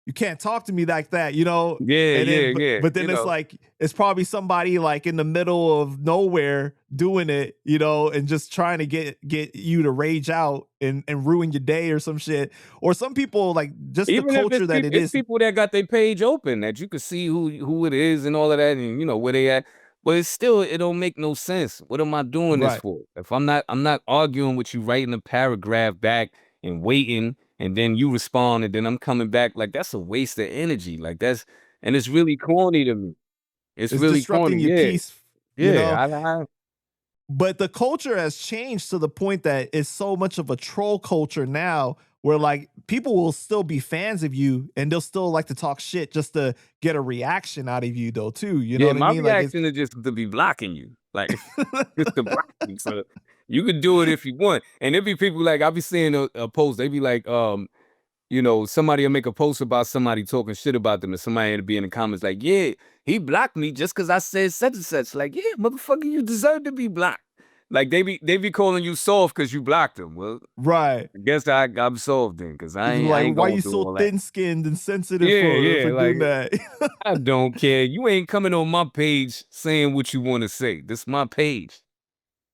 you can't talk to me like that, Yeah, And then, yeah, but, yeah. but then You it's know. like it's probably somebody like in the middle of nowhere doing it, and just trying to get you to rage out and ruin your day or some shit. Or some people like just the Even if culture that it it's is. people that got their page open that you can see who it is and all of that and you know where they at. But it's still it don't make no sense. What am I doing this Right. for? If I'm not arguing with you writing a paragraph back and waiting and then you respond and then I'm coming back like that's a waste of energy. Like that's and it's really corny to me. It's It's really disrupting corny. your Yeah. peace, you Yeah. know. I But the culture has changed to the point that it's so much of a troll culture now where like people will still be fans of you and they'll still like to talk shit just to get a reaction out of you though too. You know Yeah, what I my mean? Like it's reaction is just to be blocking you. Like just to block you. So you can do it if you want. And there be people like I be seeing a post, they be like, you know, somebody will make a post about somebody talking shit about them, and somebody will be in the comments like, yeah, he blocked me just because I said such and such. Like, yeah, motherfucker, you deserve to be blocked. Like they be calling you soft because you blocked them. Well, right. I guess I'm soft then, because I Like ain't why gonna you do so all that. thin skinned and sensitive Yeah, for yeah, doing like that? I don't care. You ain't coming on my page saying what you want to say. This my page.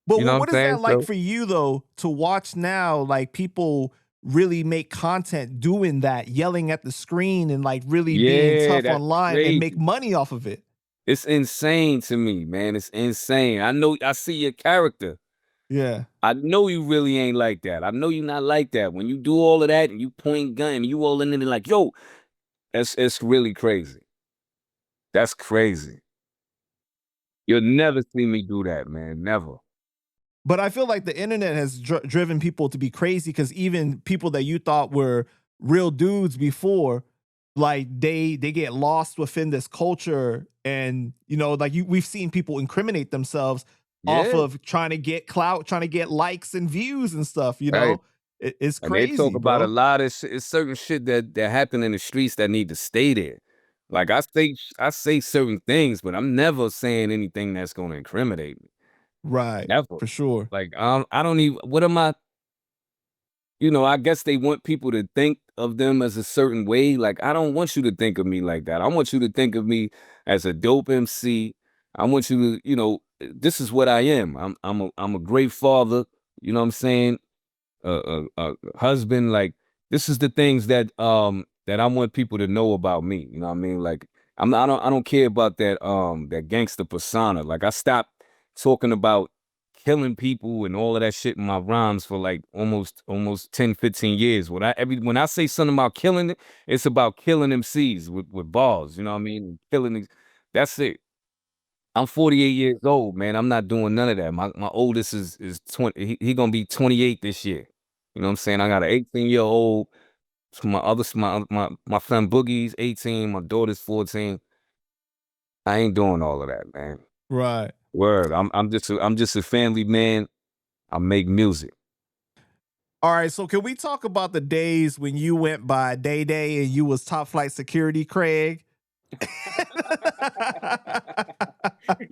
But You know what I'm what is saying? that like So for you though to watch now like people really make content doing that, yelling at the screen and like really being yeah, tough that's online and make crazy. money off of it? It's insane to me, man. It's insane. I know I see your character. Yeah. I know you really ain't like that. I know you not like that. When you do all of that and you point gun and you all in it like, yo, it's really crazy. That's crazy. You'll never see me do that, man. Never. But I feel like the internet has driven people to be crazy because even people that you thought were real dudes before, like they get lost within this culture, and like we've seen people incriminate themselves off Yeah. of trying to get clout, trying to get likes and views and stuff. Right. It's And they talk crazy, about a bro. lot of shit. It's certain shit that happen in the streets that need to stay there. Like I say certain things, but I'm never saying anything that's gonna incriminate me. Right, Never. for sure. Like I don't even what am I, I guess they want people to think of them as a certain way. Like I don't want you to think of me like that. I want you to think of me as a dope MC. I want you to, this is what I am. I'm a great father, you know what I'm saying? A husband. Like this is the things that I want people to know about me. You know what I mean? Like I don't care about that gangster persona. Like I stopped talking about killing people and all of that shit in my rhymes for like almost 10, 15 years. When I say something about killing it, it's about killing MCs with balls, you know what I mean? Killing these, that's it. I'm 48 years old, man. I'm not doing none of that. My oldest is 20. He gonna be 28 this year. You know what I'm saying? I got an 18-year-old. My friend Boogie's 18. My daughter's 14. I ain't doing all of that, man. Right. Word. I'm just a family man. I make music. All right, so can we talk about the days when you went by Day Day and you was top flight security, Craig?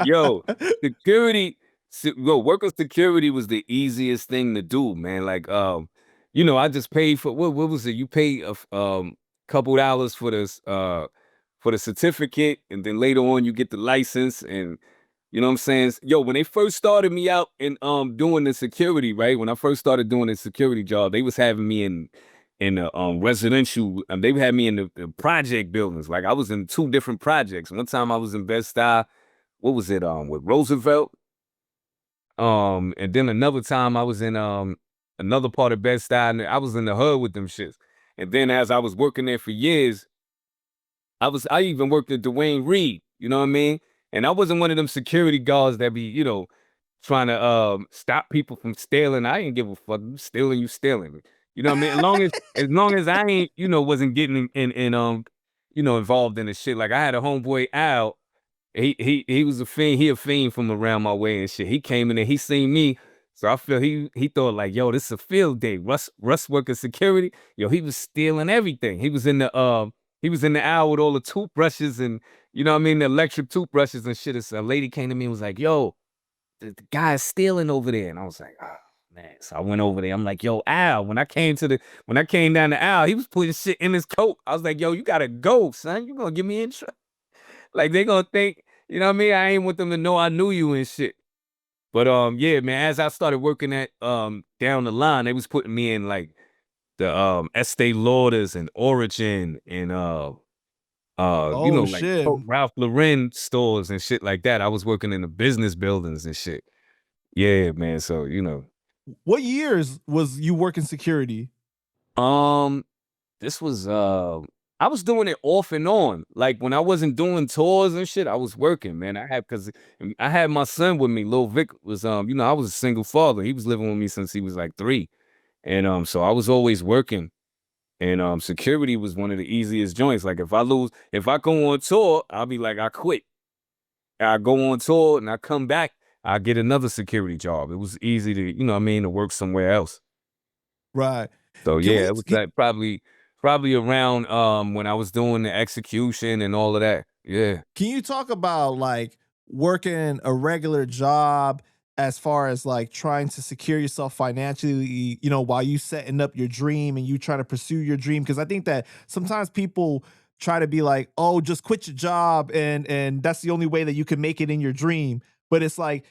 Yo, security, worker security was the easiest thing to do, man. Like, I just paid for what was it? You pay couple dollars for the certificate, and then later on you get the license, and you know what I'm saying? Yo, when they first started me out in doing the security, right? When I first started doing the security job, they was having me in the residential, they had me in the project buildings. Like I was in two different projects. One time I was in Bed-Stuy, what was it, with Roosevelt? And then another time I was in another part of Bed-Stuy, and I was in the hood with them shits. And then as I was working there for years, I even worked at Dwayne Reed, you know what I mean? And I wasn't one of them security guards that be, you know, trying to stop people from stealing. I ain't give a fuck. You stealing, you stealing. You know what I mean? As long as I ain't, you know, wasn't getting in you know, involved in the shit. Like I had a homeboy Al. He was a fiend. He a fiend from around my way and shit. He came in and he seen me. So I feel he thought like, yo, this is a field day. Russ working security. Yo, he was stealing everything. He was in the aisle with all the toothbrushes and you know what I mean, the electric toothbrushes and shit. So a lady came to me and was like, yo, the guy's stealing over there. And I was like, oh man. So I went over there. I'm like, yo, Al, when I came down the aisle, he was putting shit in his coat. I was like, yo, you gotta go, son. You gonna get me in trouble. Like they gonna think, you know what I mean? I ain't want them to know I knew you and shit. But yeah, man, as I started working at down the line, they was putting me in like the Estee Lauders and Origin and you know, Oh like shit. Ralph Lauren stores and shit like that. I was working in the business buildings and shit. Yeah, man. So, you know. What years was you working security? Um, this was I was doing it off and on. Like when I wasn't doing tours and shit, I was working, man. Cause I had my son with me. Lil Vic was you know, I was a single father. He was living with me since he was like 3. And so I was always working. And security was one of the easiest joints. Like if I go on tour, I'll be like, I quit. I go on tour and I come back, I get another security job. It was easy to, you know what I mean, to work somewhere else. Right. So Can yeah, we it was like probably around when I was doing the execution and all of that. Yeah. can you talk about like working a regular job as far as like trying to secure yourself financially, you know, while you setting up your dream and you trying to pursue your dream? Because I think that sometimes people try to be like, oh, just quit your job and that's the only way that you can make it in your dream. But it's like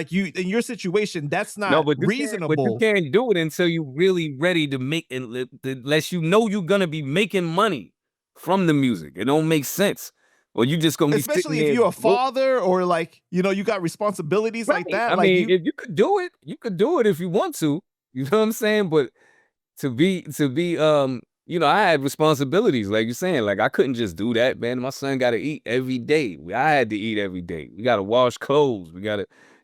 you in your situation, that's No, not but you reasonable. can't do it until you really ready to make it unless you know you're gonna be making money from the music. It don't make sense. Or you just gonna be sitting Especially if there you're a broke. father or like, you know, you got responsibilities like Right. that. I Like mean, you if you could do it, you could do it if you want to. You know what I'm saying? But to be you know, I had responsibilities like you're saying. Like I couldn't just do that, man. My son got to eat every day. I had to eat every day. We got to wash clothes.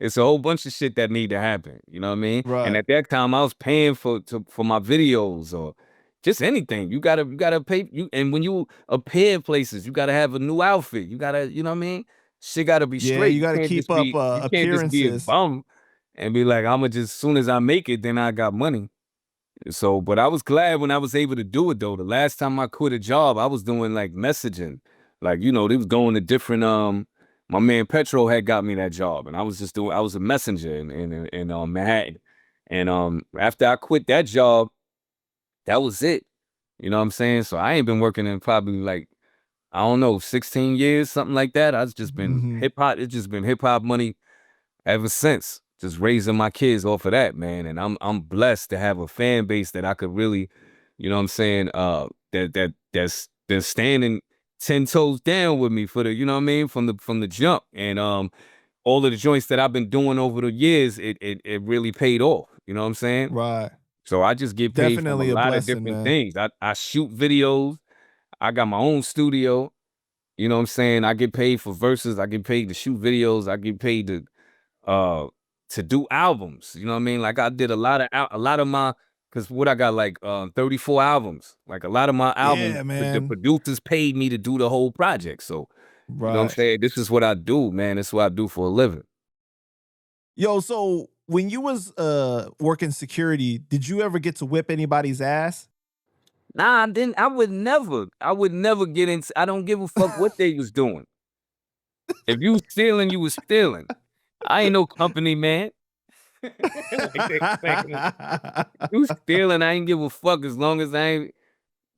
It's a whole bunch of shit that need to happen, you know what I mean? And right. at that time I was paying for my videos or just anything. You got to pay you, and when you appear places, you got to have a new outfit. You got to, you know what I mean? Shit got to be Yeah, straight. you got to keep up You can't just be a appearances. bum and be like, "I'ma just soon as I make it, then I got money." So, but I was glad when I was able to do it though. The last time I quit a job, I was doing like messaging. Like, you know, they was going to different my man Petro had got me that job and I was a messenger in Manhattan. And after I quit that job, that was it. You know what I'm saying? So I ain't been working in probably like, I don't know, 16 years, something like that. I've just been Mhm. hip hop. It's just been hip hop money ever since. Just raising my kids off of that, man. And I'm blessed to have a fan base that I could really, you know what I'm saying, that's standing 10 toes down with me for the, you know what I mean, from the jump. And all of the joints that I've been doing over the years, it really paid off. You know what I'm saying? Right. So I just get paid from a Definitely a lot of blessing, different man. things. I shoot videos. I got my own studio. You know what I'm saying? I get paid for verses. I get paid to shoot videos. I get paid uh to do albums. You know what I mean? Like I did a lot of my, because what I got like 34 albums. Like a lot of my albums, Yeah, the man. producers paid me to do the whole project. So you know what I'm Right. saying? This is what I do, man. This is what I do for a living. Yo, so when you was working security, did you ever get to whip anybody's ass? Nah, I didn't. I would never get into. I don't give a fuck what they was doing. If you was stealing, you was stealing. I ain't no company man. Like they expecting. You stealing, I ain't give a fuck as long as I ain't.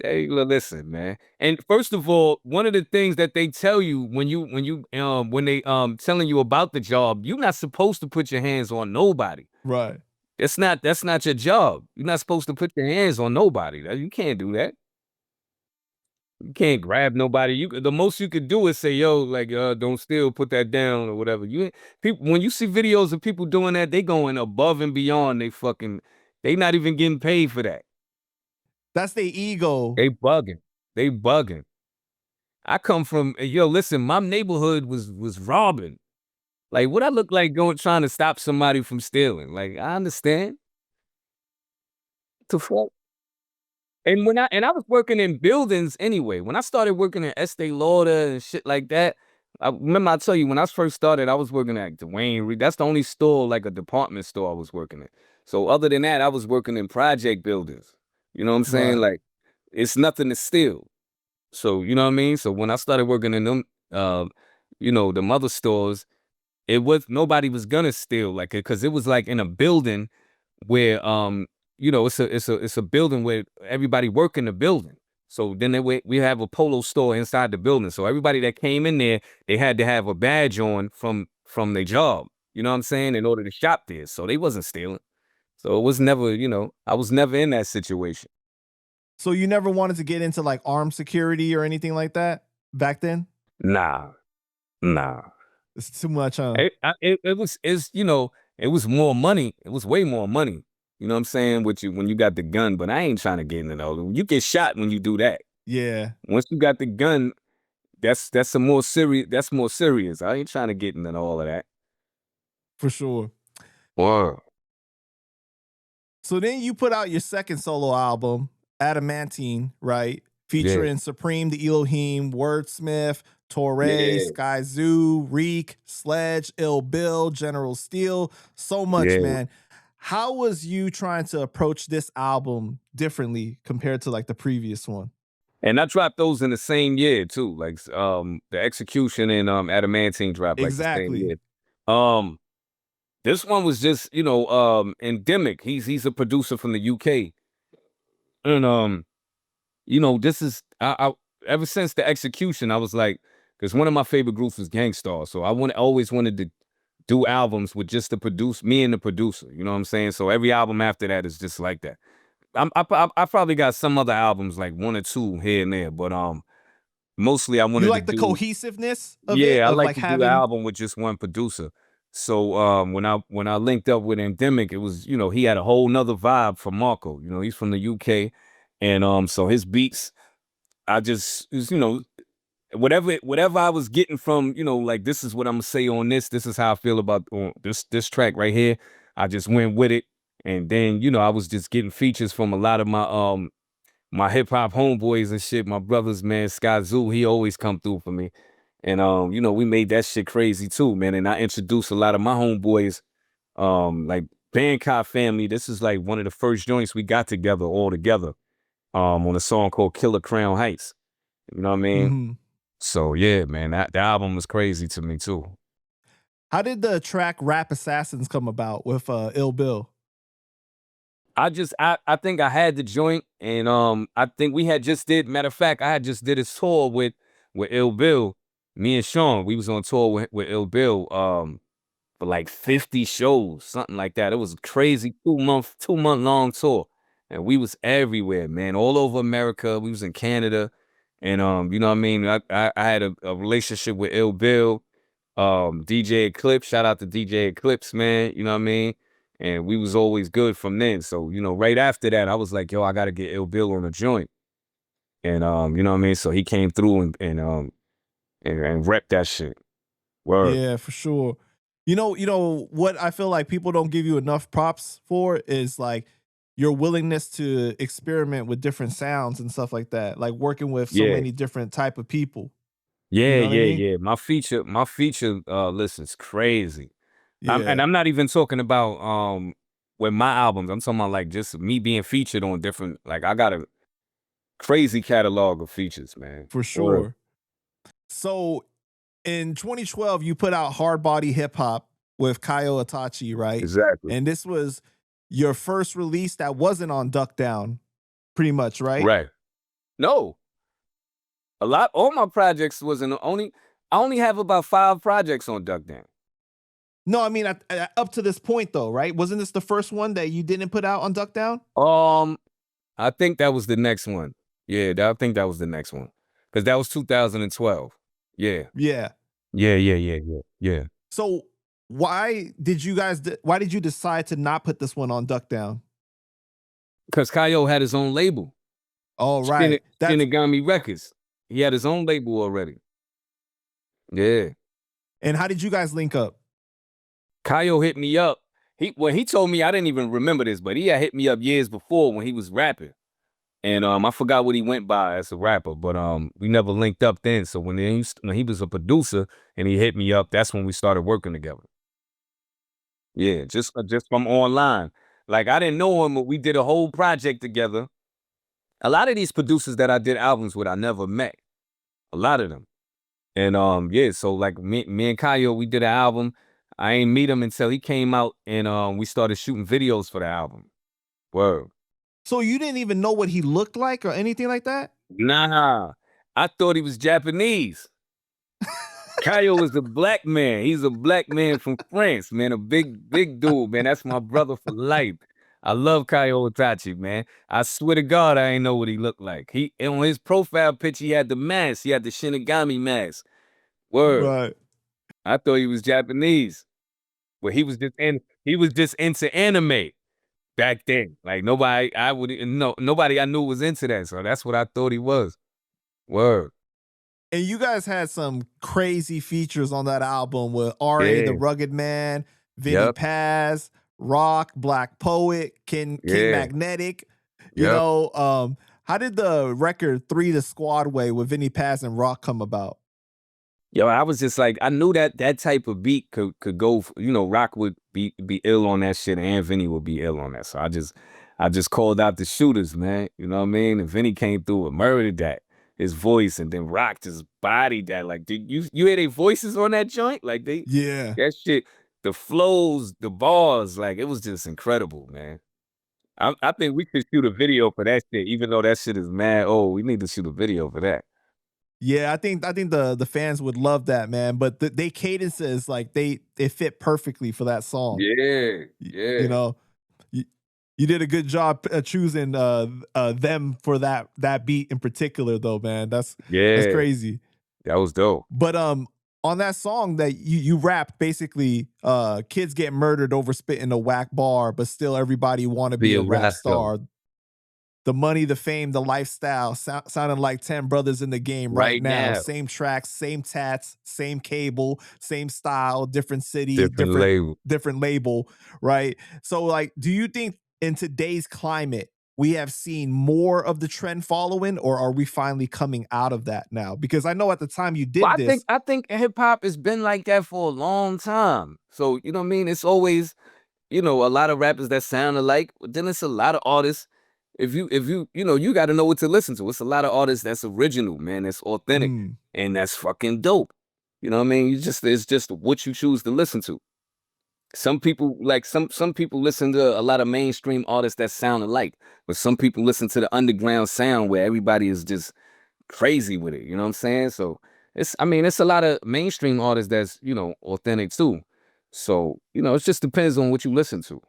Hey, listen, man. And first of all, one of the things that they tell you when they telling you about the job, you're not supposed to put your hands on nobody. Right. That's not your job. You're not supposed to put your hands on nobody. You can't do that. You can't grab nobody. The most you could do is say, "Yo, like, don't steal, put that down or whatever." People when you see videos of people doing that, they going above and beyond. They not even getting paid for that. That's their ego. They bugging. They bugging. I come from yo, listen, my neighborhood was robbing. Like, what I look like going trying to stop somebody from stealing? Like, I understand. The fuck? And I was working in buildings anyway. When I started working in Estee Lauder and shit like that, I remember I tell you when I first started, I was working at Dwayne Reed. That's the only store, like a department store I was working in. So other than that, I was working in project buildings. You know what I'm saying? Right. Like, it's nothing to steal. So, you know what I mean? So when I started working in them, the mother stores, it was nobody was gonna steal like it because it was like in a building where it's a building where everybody work in the building. So then we have a polo store inside the building. So everybody that came in there, they had to have a badge on from their job. You know what I'm saying? In order to shop there. So they wasn't stealing. So it was never, I was never in that situation. So you never wanted to get into like armed security or anything like that back then? Nah, nah. It's too much, huh? It was more money. It was way more money. You know what I'm saying? With you when you got the gun, but I ain't trying to get into all. You get shot when you do that. Yeah, Once you got the gun, that's a more serious. That's more serious. I ain't trying to get into all of that. for sure. Whoa. So then you put out your second solo album, Adamantine, right? Yeah. Featuring Supreme the Elohim, Wordsmith, Torre, Yeah. Sky Zoo, Reek, Sledge, Ill Bill, General Steel, so much, Yeah. man. How was you trying to approach this album differently compared to like the previous one? And I dropped those in the same year too. Like the Execution and Adamantine dropped like the same Exactly. year. Um this one was just, endemic. He's a producer from the UK. And this is I ever since the Execution, I was like, because one of my favorite groups was Gangstar. So always wanted to do albums with just me and the producer. You know what I'm saying? So every album after that is just like that. I probably got some other albums, like one or two here and there, but mostly I You wanted to like the do. cohesiveness of it, Yeah, I of like like to do the having. album with just one producer. So when I linked up with Endemic, it was, he had a whole nother vibe from Marco. He's from the UK. And so his beats, I just whatever I was getting from, like, this is what I'm gonna say on this is how I feel about this track right here. I just went with it. And then, I was just getting features from a lot of my hip hop homeboys and shit, my brothers, man. Sky Zoo, he always come through for me. And we made that shit crazy too, man. And I introduced a lot of my homeboys, like Bangkok Family. This is like one of the first joints we got together all together, on a song called Killer Crown Heights. You know what I mean? Mhm. So yeah, man, that the album was crazy to me too. How did the track Rap Assassins come about with Ill Bill? I think I had the joint, and I think we had just did, matter of fact, I had just did a tour with Ill Bill. Me and Sean, we was on tour with Ill Bill for like 50 shows, something like that. It was a crazy 2-month long tour. And we was everywhere, man, all over America. We was in Canada. And you know what I mean? I had a relationship with Ill Bill, DJ Eclipse. Shout out to DJ Eclipse, man. You know what I mean? And we was always good from then. So, right after that, I was like, yo, I gotta get Ill Bill on a joint. And you know what I mean? So he came through and rep that shit. Word. Yeah, for sure. You know what I feel like people don't give you enough props for is like your willingness to experiment with different sounds and stuff like that, like working with so Yeah. many different type of people. You Yeah, know what I yeah, mean? yeah. My feature list is crazy. And Yeah, I'm not even talking about with my albums. I'm talking about like just me being featured on different, like, I got a crazy catalog of features, man. for Word. sure. So in 2012, you put out Hard Body Hip Hop with Kaio Itachi, right? Exactly. And this was your first release that wasn't on Duck Down, pretty much, right? Right. No. All my projects wasn't only I only have about 5 projects on Duck Down. No, I mean up to this point though, right? Wasn't this the first one that you didn't put out on Duck Down? I think that was the next one. Yeah, I think that was the next one. Because that was 2012. Yeah. Yeah. Yeah, yeah, yeah, yeah, yeah. So why did you decide to not put this one on Duck Down? Because Kaio had his own label. Oh, right. That's Shinigami Records. He had his own label already. Yeah. and how did you guys link up? Kyle hit me up. He told me, I didn't even remember this, but he had hit me up years before when he was rapping. And I forgot what he went by as a rapper, but we never linked up then. So when he was a producer and he hit me up, that's when we started working together. Yeah, just from online. Like I didn't know him, but we did a whole project together. A lot of these producers that I did albums with, I never met. A lot of them. And yeah, so like me and Kyle, we did an album. I ain't meet him until he came out and we started shooting videos for the album. Word. So you didn't even know what he looked like or anything like that? Nah. I thought he was Japanese. Kyle is a black man. He's a black man from France, man. A big dude, man. That's my brother for life. I love Kyle Itachi, man. I swear to God, I ain't know what he looked like. He on his profile picture, he had the mask. He had the Shinigami mask. Word. Right. I thought he was Japanese. But he was just into anime back then. Like nobody I knew was into that. So that's what I thought he was. Word. And you guys had some crazy features on that album with R.A. the Yeah. Rugged Man, Vinnie Paz, Rock, Black Poet, King Magnetic. You know, how did the record 3 the Squad Way with Vinnie Paz and Rock come about? Yo, I was just like, I knew that type of beat could go, Rock would be ill on that shit and Vinny would be ill on that. So I just called out the shooters, man. You know what I mean? And Vinny came through and murdered that, his voice, and then Rock just bodied that. Like, did you hear their voices on that joint? Like that shit, the flows, the bars, like it was just incredible, man. I think we could shoot a video for that shit, even though that shit is mad old. We need to shoot a video for that. Yeah, I think the fans would love that, man. But they cadences, like it fit perfectly for that song. Yeah, You know, you did a good job choosing them for that beat in particular, though, man. That's crazy. That was dope. But on that song that you rap, basically, kids get murdered over spitting a whack bar, but still everybody want to be a rap star. The money, the fame, the lifestyle, sounding like 10 brothers in the game right now. Same tracks, same tats, same cable, same style, different city, different label, right? So like, do you think in today's climate, we have seen more of the trend following, or are we finally coming out of that now? Because I know at the time you did this. I think hip hop has been like that for a long time. So, you know what I mean? It's always, a lot of rappers that sound alike, but then it's a lot of artists. If you you got to know what to listen to. It's a lot of artists that's original, man. That's authentic, and that's fucking dope. You know what I mean? It's just what you choose to listen to. Some people some people listen to a lot of mainstream artists that sound alike, but some people listen to the underground sound where everybody is just crazy with it. You know what I'm saying? So it's a lot of mainstream artists that's authentic too. So it just depends on what you listen to.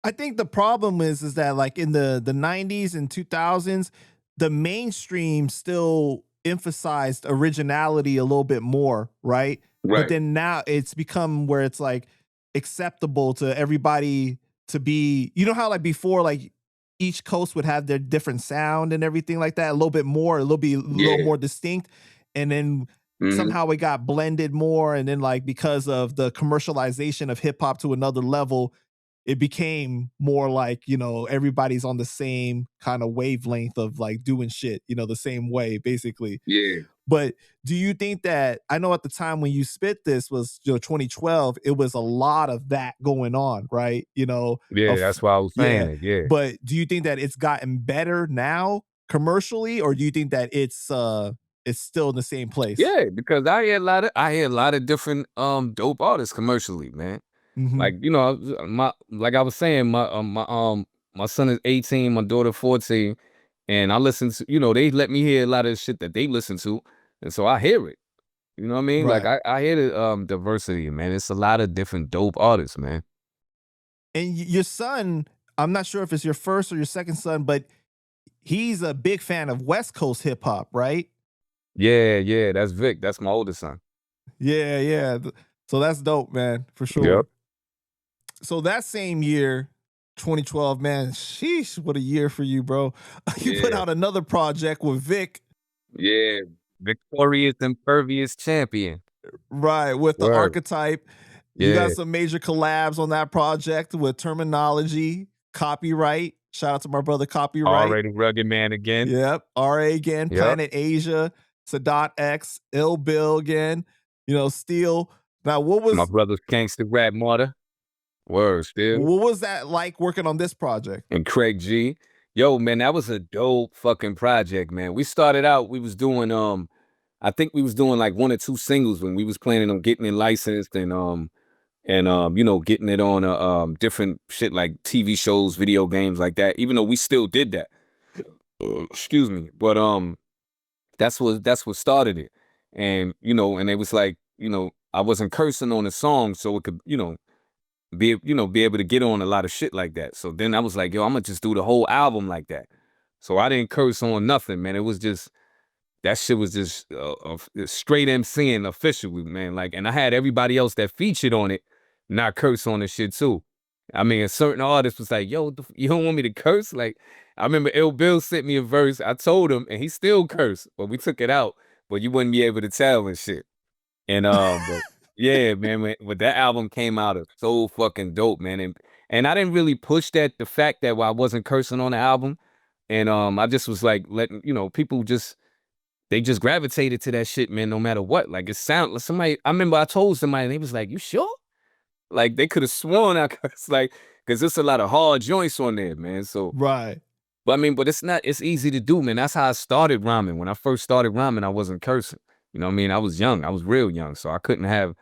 I think the problem is that like in the 90s and 2000s, the mainstream still emphasized originality a little bit more, right? But then now it's become where it's like acceptable to everybody to be, how like before, like each coast would have their different sound and everything like that, a little bit more, a little more distinct. And then somehow it got blended more. And then like because of the commercialization of hip hop to another level, it became more like, everybody's on the same kind of wavelength of like doing shit, the same way, basically. Yeah. But do you think that, I know at the time when you spit this was 2012, it was a lot of that going on, right? Yeah, that's why I was saying it. Yeah. But do you think that it's gotten better now commercially, or do you think that it's still in the same place? Yeah, because I hear a lot of different dope artists commercially, man. Like, like I was saying, my son is 18, my daughter 14, and I listen to, they let me hear a lot of shit that they listen to, and so I hear it. You know what I mean? Right. Like I hear the diversity, man. It's a lot of different dope artists, man. And your son, I'm not sure if it's your first or your second son, but he's a big fan of West Coast hip hop, right? Yeah, that's Vic. That's my oldest son. Yeah. So that's dope, man, for sure. Yep. So that same year, 2012, man. Sheesh, what a year for you, bro. You put Yeah, out another project with Vic, yeah. Victorious Impervious Champion. right, with the Word. archetype. You got Yeah. some major collabs on that project with Terminology, Copyright. Shout out to my brother Copyright. Already Rugged Man again. Yep. RA again, Yep. Planet Asia, Sadat X, Ill Bill again, Steel. Now, My brother's Gangsta Rap Martyr. Word, still. what was that like working on this project? And Craig G. Yo, man, that was a dope fucking project, man. We started out, we was doing I think we was doing like 1 or 2 singles when we was planning on getting it licensed and you know, getting it on different shit like TV shows, video games like that, even though we still did that. Excuse me. But that's what started it. And you know, and it was like, you know, I wasn't cursing on the song, so it could, be able to get on a lot of shit like that. So then I was like, yo, I'm gonna just do the whole album like that. So I didn't curse on nothing, man. It was just that shit was just straight MCing officially, man. Like, and I had everybody else that featured on it not curse on the shit too. I mean, a certain artist was like, yo, you don't want me to curse? Like, I remember Ill Bill sent me a verse. I told him, and he still cursed, but we took it out. But you wouldn't be able to tell and shit. And but yeah, man, when that album came out, it's so fucking dope, man. And I didn't really push the fact that I wasn't cursing on the album. And I just was like letting, people they just gravitated to that shit, man, no matter what. Like it sound like somebody, I remember I told somebody and they was like, you sure? Like they could have sworn I cursed, like, cause there's a lot of hard joints on there, man. So Right. but I mean, but it's easy to do, man. That's how I started rhyming. When I first started rhyming, I wasn't cursing. You know what I mean? I was young. I was real young. So I couldn't have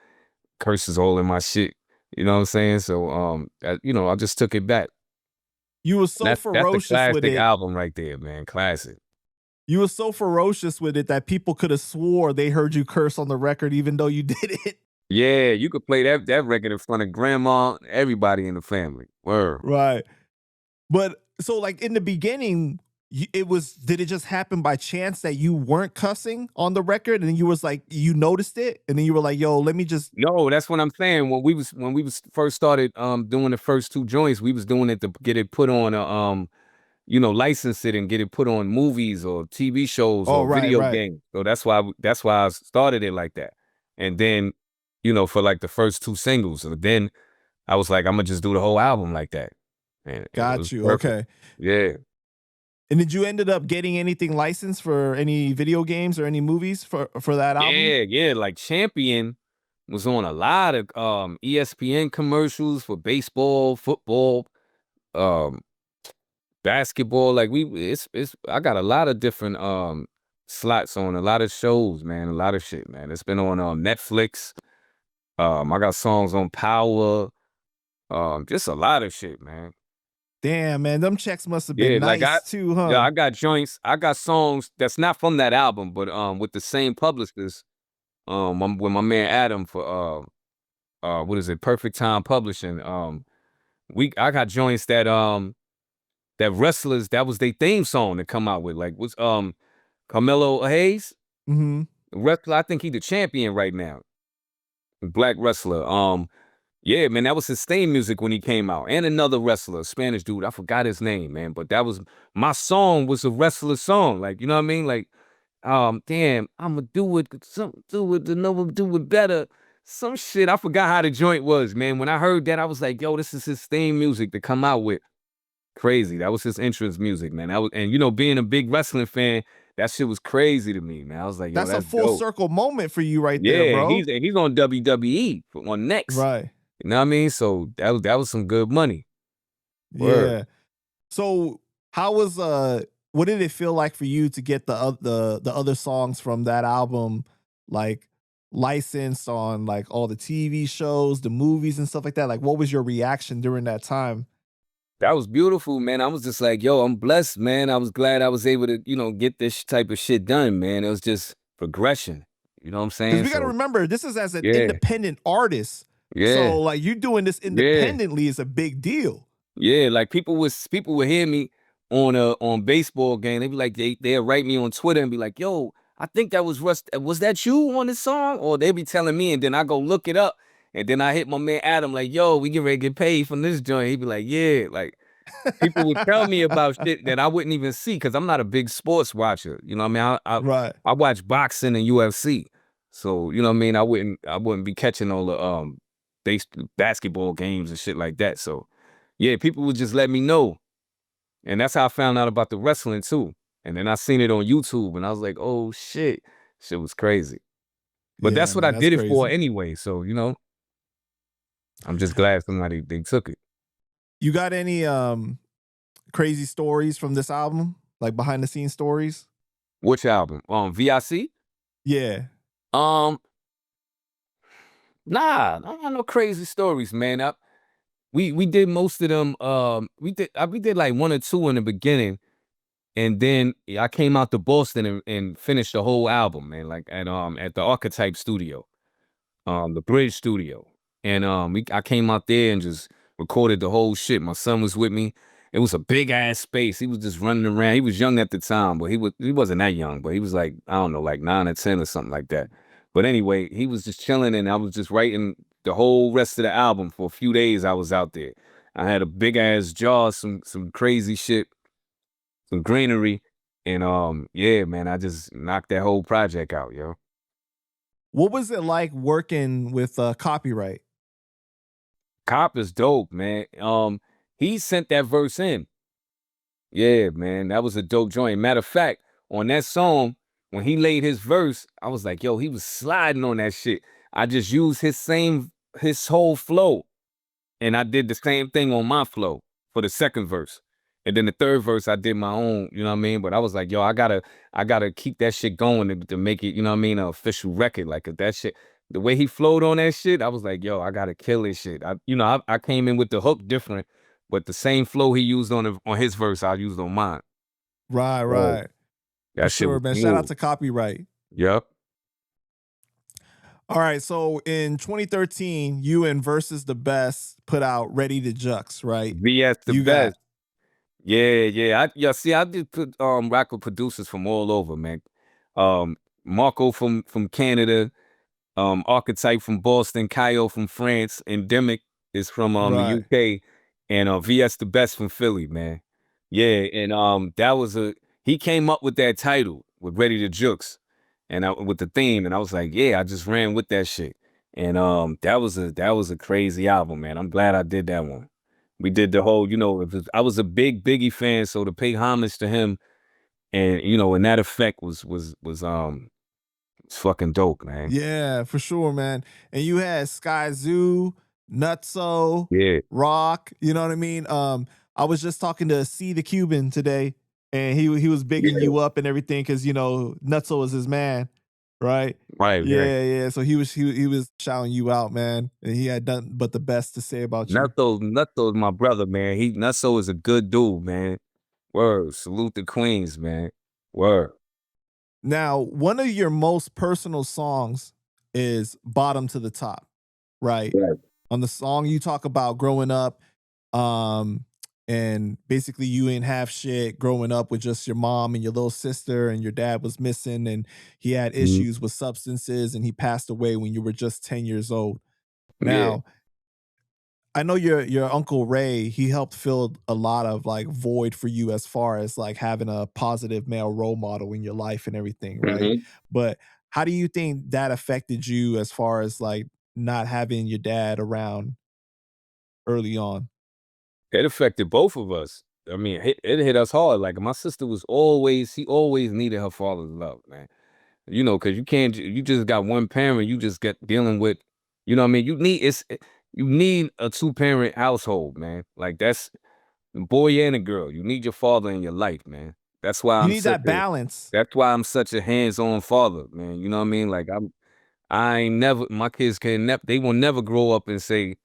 curses all in my shit. You know what I'm saying? So I just took it back. You were so That's a ferocious with classic it. album right there, man. Classic. You were so ferocious with it that people could have swore they heard you curse on the record even though you didn't. Yeah, you could play that record in front of grandma, everybody in the family. Word. Right. But so like in the beginning, did it just happen by chance that you weren't cussing on the record and you was like, you noticed it and then you were like, yo, let me just. No, that's what I'm saying. When we was first started doing the first 2 joints, we was doing it to get it put on a license it and get it put on movies or TV shows Oh, or right, video right. games. So that's why I started it like that. And then, for like the first 2 singles. And then I was like, I'm gonna just do the whole album like that. And it was Got you. perfect. Okay. Yeah. And did you ended up getting anything licensed for any video games or any movies for that album? Yeah. Like Champion was on a lot of ESPN commercials for baseball, football, um, basketball. Like I got a lot of different slots on a lot of shows, man. A lot of shit, man. It's been on Netflix. I got songs on Power. Just a lot of shit, man. Damn, man, them checks must have Yeah, been like nice too, huh? I got joints. I got songs that's not from that album, but with the same publishers. With my man Adam for what is it? Perfect Time Publishing. I got joints that wrestlers, that was their theme song to come out with. Like what's Carmelo Hayes? Mm-hmm. Wrestler, I think he the champion right now. Black wrestler. Yeah, man, that was his theme music when he came out. And another wrestler, a Spanish dude, I forgot his name, man. But that was my song was a wrestler's song. Like, you know what I mean? Like, damn, I'ma do it, something do it, another do it better. Some shit. I forgot how the joint was, man. When I heard that, I was like, yo, this is his theme music to come out with. Crazy. That was his entrance music, man. And being a big wrestling fan, that shit was crazy to me, man. I was like, yo, That's a that's full dope. circle moment for you right there, Yeah, bro. he's on WWE on Next. Right. You know what I mean? So that was some good money. Word. Yeah. So how was what did it feel like for you to get the other songs from that album like licensed on like all the TV shows, the movies and stuff like that? Like what was your reaction during that time? That was beautiful, man. I was just like, yo, I'm blessed, man. I was glad I was able to, get this type of shit done, man. It was just progression. You know what I'm saying? Because we got to remember, this is as an yeah, independent artist. yeah, So like you doing this yeah, independently is a big deal. yeah. Like people would hear me on baseball game. They be like, they'll write me on Twitter and be like, yo, I think that was Russ. Was that you on this song? Or they be telling me, and then I go look it up, and then I hit my man Adam like, yo, we get ready to get paid from this joint. He be like, yeah, like People would tell me about shit that I wouldn't even see because I'm not a big sports watcher. You know what I mean? Right. I watch boxing and UFC. So, you know what I mean? I wouldn't be catching all the basketball games and shit like that. So yeah, people would just let me know. And that's how I found out about the wrestling too. And then I seen it on YouTube and I was like, oh shit. Shit was crazy. But Yeah, that's what I man, that's did it for crazy. anyway. So, you know, I'm just glad somebody they took it. You got any crazy stories from this album? Like behind the scenes stories? Which album? VIC? Yeah. Um, nah, I don't got no crazy stories, man. We did most of them. We did like one or two in the beginning, and then I came out to Boston and finished the whole album, man. Like at the Archetype Studio, the Bridge Studio, and I came out there and just recorded the whole shit. My son was with me. It was a big ass space. He was just running around. He was young at the time, but he wasn't that young, but he was like, I don't know, like 9 or 10 or something like that. But anyway, he was just chilling and I was just writing the whole rest of the album for a few days. I was out there. I had a big ass jar, some crazy shit, some greenery, and yeah, man, I just knocked that whole project out, yo. What was it like working with copyright? Cop is dope, man. He sent that verse in. Yeah, man, that was a dope joint. Matter of fact, on that song, when he laid his verse, I was like, yo, he was sliding on that shit. I just used his whole flow, and I did the same thing on my flow for the second verse. And then the third verse, I did my own, you know what I mean? But I was like, yo, I gotta keep that shit going to make it, you know what I mean, an official record. Like if that shit, the way he flowed on that shit, I was like, yo, I gotta kill this shit. I came in with the hook different, but the same flow he used on his verse, I used on mine. Right, Oh, right. For that shit sure, was man. Shout out smooth. to copyright. Yep. All right, so in 2013, you and Versus the Best put out Ready to Juxx, right? VS the You got best. Yeah, yeah. See, I did put rock with producers from all over, man. Marco from Canada, Archetype from Boston, Kyle from France, Endemic is from the right. UK, and VS the best from Philly, man. Yeah, and that was he came up with that title with Ready to Juxx, and with the theme, and I was like, yeah, I just ran with that shit. And that was a crazy album, man. I'm glad I did that one. We did the whole, I was a big Biggie fan, so to pay homage to him and and that effect was it's fucking dope, man. Yeah, for sure, man. And you had Sky Zoo, Nutso, Yeah. Rock, you know what I mean? I was just talking to C the Cuban today, and he was bigging Yeah. you up and everything because Nutso was his man, right? Right, right. Yeah, yeah. So he was shouting you out, man. And he had done but the best to say about you. Nutso's my brother, man. Nutso is a good dude, man. Word. Salute the Queens, man. Word. Now, one of your most personal songs is Bottom to the Top, right? Right. On the song you talk about growing up, um, and basically you ain't have shit growing up with just your mom and your little sister, and your dad was missing, and he had Mhm. issues with substances, and he passed away when you were just 10 years old. Yeah. Now, I know your Uncle Ray, he helped fill a lot of like void for you as far as like having a positive male role model in your life and everything, right? Mhm. But how do you think that affected you as far as like not having your dad around early on? It affected both of us. I mean, it hit us hard. Like my sister she always needed her father's love, man. Because you can't, you just got one parent, you just get dealing with, you know what I mean? You need a two-parent household, man. Like that's a boy and a girl. You need your father in your life, man. That's why You I'm need such that a, balance. that's why I'm such a hands-on father, man. You know what I mean? Like I ain't never, my kids can never, they will never grow up and say,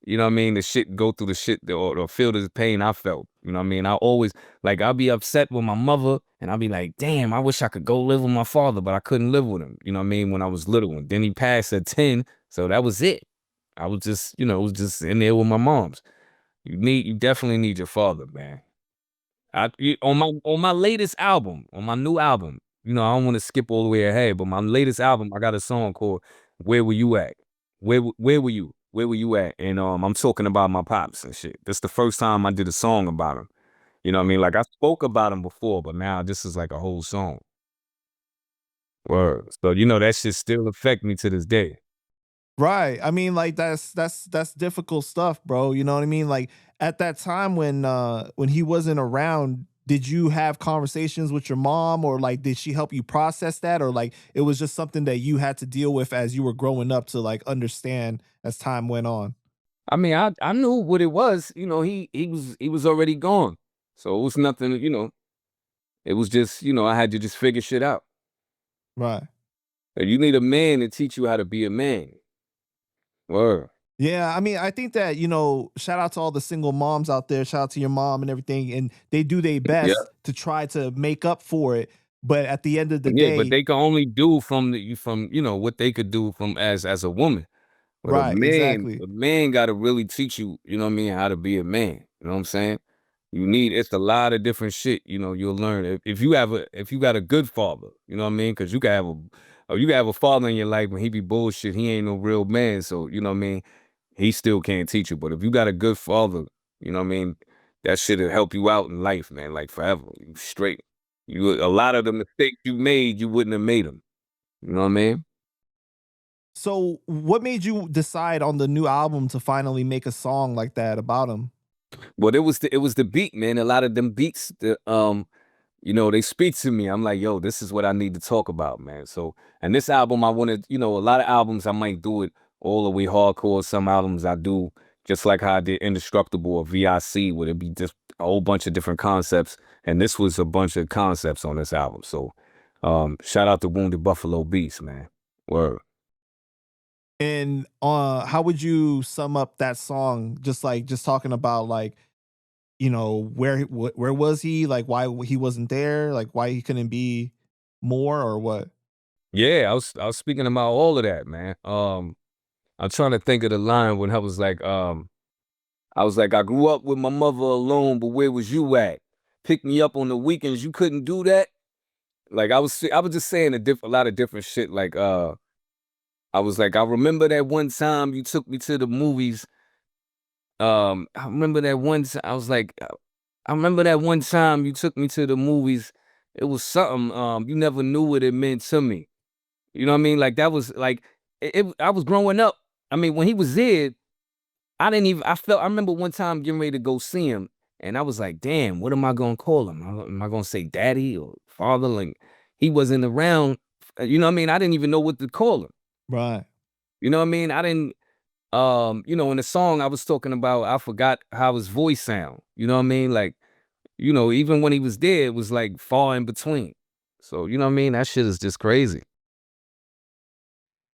you know what I mean? The shit go through the shit or feel the pain I felt. You know what I mean? I always like I'll be upset with my mother and I'll be like, damn, I wish I could go live with my father, but I couldn't live with him. You know what I mean? When I was little. And then he passed at 10. So that was it. I was just, it was just in there with my moms. You definitely need your father, man. On my latest album, on my new album, I don't want to skip all the way ahead, but my latest album, I got a song called Where Were You At? Where were you? where were you at? And I'm talking about my pops and shit. That's the first time I did a song about him. You know what I mean? Like I spoke about him before, but now this is like a whole song. Word. So you know that shit still affect me to this day. Right. I mean, like that's difficult stuff, bro. You know what I mean? Like at that time when he wasn't around, did you have conversations with your mom, or like did she help you process that, or like it was just something that you had to deal with as you were growing up to like understand as time went on? I mean, I knew what it was. You know, he was already gone, so it was nothing. You know, it was just I had to just figure shit out. Right. And you need a man to teach you how to be a man. Word. Yeah, I mean, I think that, shout out to all the single moms out there. Shout out to your mom and everything. And they do their Yeah. best to try to make up for it. But at the end of the Yeah, but day, they can only do from what they could do from as a woman. But right, exactly. a man gotta really teach you, you know what I mean, how to be a man. You know what I'm saying? It's a lot of different shit, you'll learn. If you got a good father, you know what I mean? Cause you can have a father in your life when he be bullshit, he ain't no real man. So, you know what I mean? He still can't teach you. But if you got a good father, you know what I mean, that shit'll help you out in life, man, like forever. You straight. A lot of the mistakes you made, you wouldn't have made them. You know what I mean? So, what made you decide on the new album to finally make a song like that about him? But it was the beat, man. A lot of them beats, they speak to me. I'm like, yo, this is what I need to talk about, man. So, and this album, I wanted, a lot of albums I might do it all the way hardcore. Some albums I do just like how I did Indestructible or VIC, where it be just a whole bunch of different concepts. And this was a bunch of concepts on this album. So, shout out to Wounded Buffalo Beast, man. Word. And how would you sum up that song? Just talking about like, where was he? Like why he wasn't there? Like why he couldn't be more, or what? Yeah, I was speaking about all of that, man. I'm trying to think of the line when I was like, I grew up with my mother alone, but where was you at? Pick me up on the weekends, you couldn't do that? Like I was just saying a lot of different shit. Like I was like, I remember that one time you took me to the movies. I remember that one time I was like, I remember that one time you took me to the movies. It was something, you never knew what it meant to me. You know what I mean? Like that was like I was growing up. I mean, when he was there, I remember one time getting ready to go see him, and I was like, damn, what am I gonna call him? Am I gonna say daddy or father? Like, he wasn't around. You know what I mean? I didn't even know what to call him. Right. You know what I mean? I didn't, in the song I was talking about, I forgot how his voice sound. You know what I mean? Like, even when he was there, it was like far in between. So, you know what I mean? That shit is just crazy.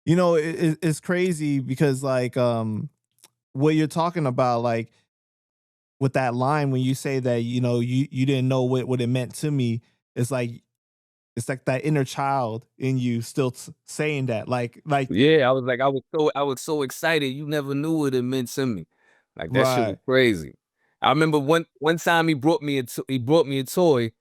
It's crazy because like what you're talking about, like with that line when you say that you didn't know what it meant to me, it's like that inner child in you still saying that, like Yeah, I was like, I was so excited. You never knew what it meant to me. Like that shit was right. crazy. I remember one time he brought me a toy,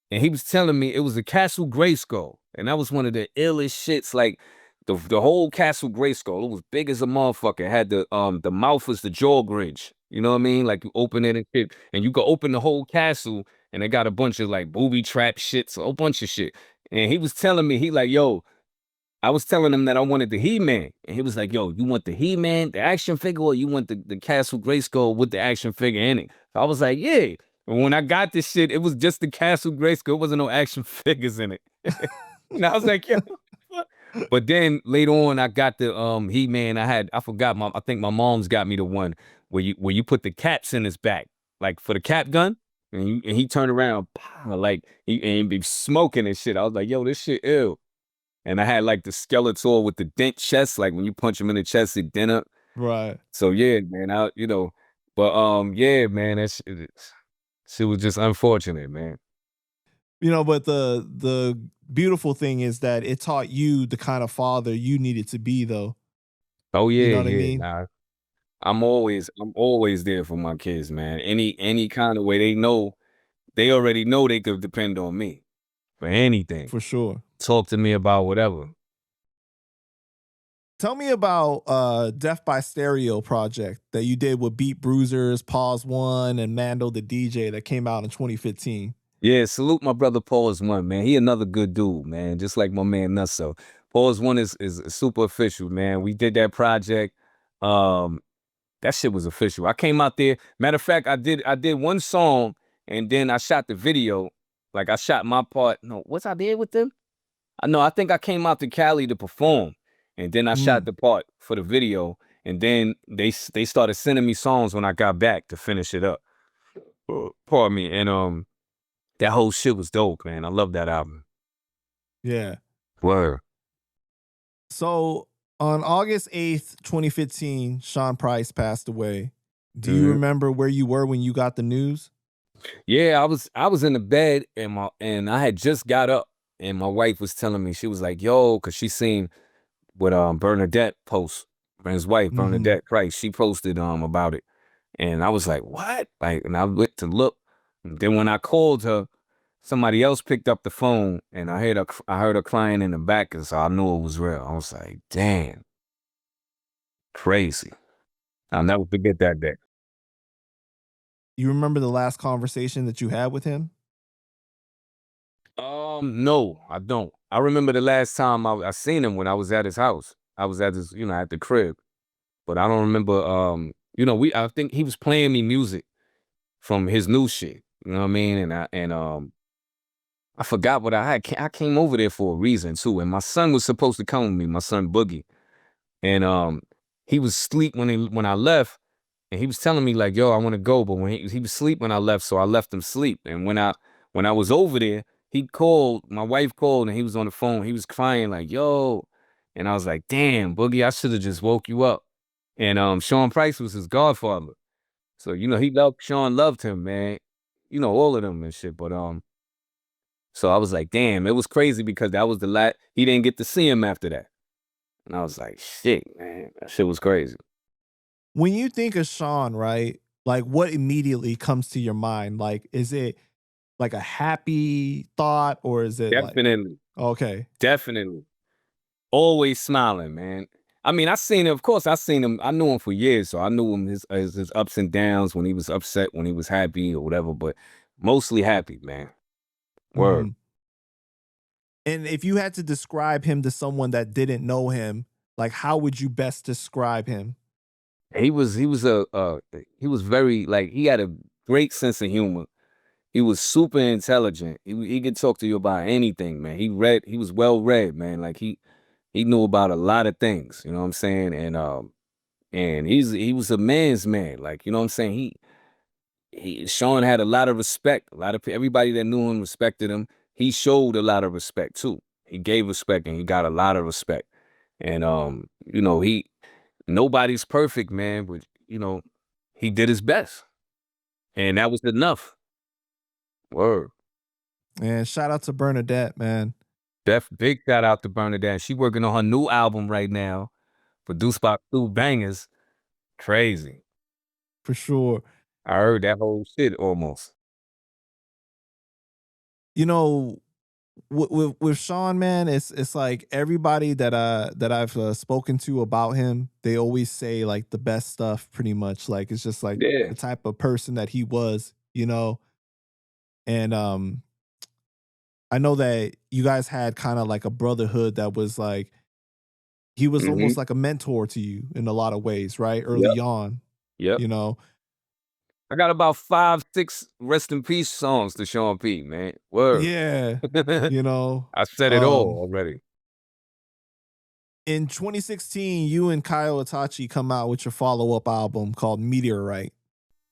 and he was telling me it was a Castle Grayskull, and that was one of the illest shits. Like the whole Castle Grayskull, it was big as a motherfucker. It had the mouth was the jaw bridge. You know what I mean? Like you open it and shit, and you could open the whole castle, and it got a bunch of like booby trap shits, a whole bunch of shit. And he was telling me, he like, yo, I was telling him that I wanted the He-Man, and he was like, "Yo, you want the He-Man, the action figure, or you want the Castle Grayskull with the action figure in it?" So I was like, "Yeah." And when I got this shit, it was just the Castle Grayskull. It wasn't no action figures in it. And I was like, "Yo." But then later on, I got the He-Man. I forgot I think my mom's got me the one where you put the caps in his back, like for the cap gun, and he turned around, pow, like he be smoking and shit. I was like, "Yo, this shit ill." And I had like the Skeletor with the dent chest, like when you punch him in the chest, it dent up. Right. So yeah, man, but yeah, man, shit was just unfortunate, man. But the beautiful thing is that it taught you the kind of father you needed to be, though. Oh You yeah, know what I yeah. mean? Nah, I'm always there for my kids, man. Any kind of way they already know they could depend on me for anything. For sure. Talk to me about whatever. Tell me about Death by Stereo project that you did with Beat Bruisers, Pause One, and Mando the DJ that came out in 2015. Yeah, salute my brother Pause One, man. He another good dude, man. Just like my man Nusso. Pause One is super official, man. We did that project. That shit was official. I came out there. Matter of fact, I did one song and then I shot the video. Like I shot my part. No, what's I did with them? I know. I think I came out to Cali to perform, and then I shot Mm, the part for the video, and then they started sending me songs when I got back to finish it up. Pardon me. And that whole shit was dope, man. I love that album. yeah. Word. So on August 8th, 2015, Sean Price passed away. Do you Mhm. remember where you were when you got the news? Yeah, I was in the bed and I had just got up and my wife was telling me, she was like, yo, cause she seen what Bernadette post, his wife, Mm-hmm. Bernadette Price, she posted about it. And I was like, what? Like, and I went to look. And then when I called her, somebody else picked up the phone and I heard her crying in the back, and so I knew it was real. I was like, damn, crazy. I'll never forget that day. You remember the last conversation that you had with him? No, I don't. I remember the last time I seen him when I was at his house. I was at his, at the crib. But I don't remember, I think he was playing me music from his new shit. You know what I mean? I forgot what I had. I came over there for a reason too. And my son was supposed to come with me, my son Boogie. And he was asleep when I left. And he was telling me like, yo, I want to go. But when he was asleep when I left, so I left him sleep. And when I was over there, he called, my wife called and he was on the phone. He was crying like, yo. And I was like, damn, Boogie, I should have just woke you up. And Sean Price was his godfather. So, Sean loved him, man. All of them and shit. But so I was like, damn, it was crazy because that was the last, he didn't get to see him after that. And I was like, shit, man, that shit was crazy. When you think of Sean, right? Like what immediately comes to your mind? Like, is it like a happy thought or is it like, Definitely, okay. definitely. Always smiling, man. I mean, of course, I seen him, I knew him for years, so I knew him his ups and downs, when he was upset, when he was happy or whatever, but mostly happy, man. Word. Mhm. And if you had to describe him to someone that didn't know him, like how would you best describe him? He was very, like, he had a great sense of humor. He was super intelligent. He could talk to you about anything, man. He was well read, man. Like he knew about a lot of things, you know what I'm saying? And he was a man's man. Like, you know what I'm saying? Sean had a lot of respect. A lot of everybody that knew him respected him. He showed a lot of respect too. He gave respect and he got a lot of respect. And nobody's perfect, man, but he did his best. And that was enough. Word. And shout out to Bernadette, man, Big shout out to Bernadette. She working on her new album right now, produced by two bangers. Crazy. for sure. I heard that whole shit almost. You know, with Sean, man, it's like everybody that I've spoken to about him, they always say like the best stuff pretty much. Like it's just like Yeah. the type of person that he was, you know. And I know that you guys had kind of like a brotherhood that was like he was Hmm. almost like a mentor to you in a lot of ways, right? Yep. Early on, Yep. you know. I got about 5, 6 rest in peace songs to Sean P, man. Word. Yeah, you know. I said it all already. In 2016, you and Kyle Itachi come out with your follow-up album called Meteorite.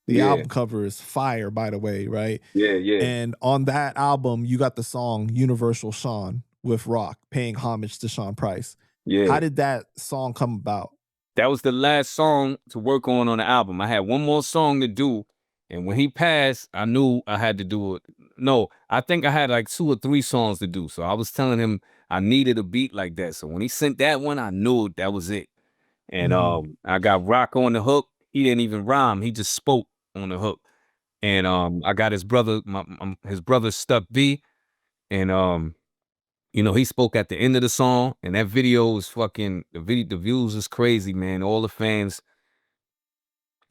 The Yeah. album cover is fire, by the way, right? Yeah, yeah, And on that album, you got the song Universal Sean with Rock, paying homage to Sean Price. How yeah. did that song come about? That was the last song to work on the album. I had one more song to do, and when he passed, I knew I had to do it. No, I think I had like 2 or 3 songs to do. So I was telling him I needed a beat like that. So when he sent that one, I knew that was it. And Mhm. I got Rock on the hook. He didn't even rhyme. He just spoke on the hook. And I got his brother, his brother Stuck B, and You know, he spoke at the end of the song, and that video was fucking the views was crazy, man. All the fans.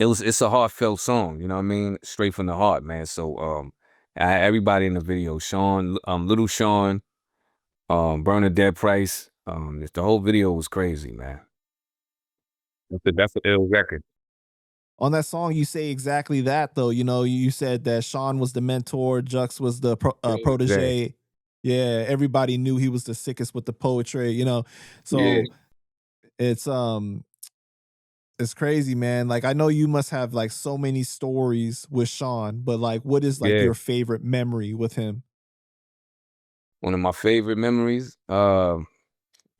It's a heartfelt song, you know what I mean? Straight from the heart, man. So everybody in the video, Sean, Little Sean, Bernadette Price, the whole video was crazy, man. That's an ill record. On that song, you say exactly that, though. You know, you said that Sean was the mentor, Juxx was the Yeah. protege. Yeah, everybody knew he was the sickest with the poetry. You know, Yeah. so it's it's crazy, man. Like I know you must have like so many stories with Sean, but like, what is like Yeah. your favorite memory with him? One of my favorite memories. I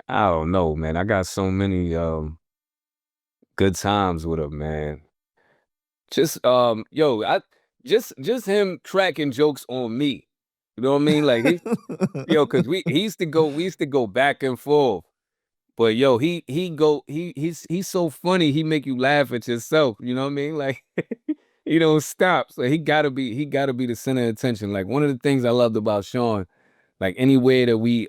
don't know, man. I got so many good times with him, man. Just yo, I just him cracking jokes on me. You know what I mean? Like yo, cause we used to go back and forth. But yo, he's so funny, he make you laugh at yourself, you know what I mean? Like he don't stop. So he gotta be the center of attention. Like one of the things I loved about Sean, like anywhere that we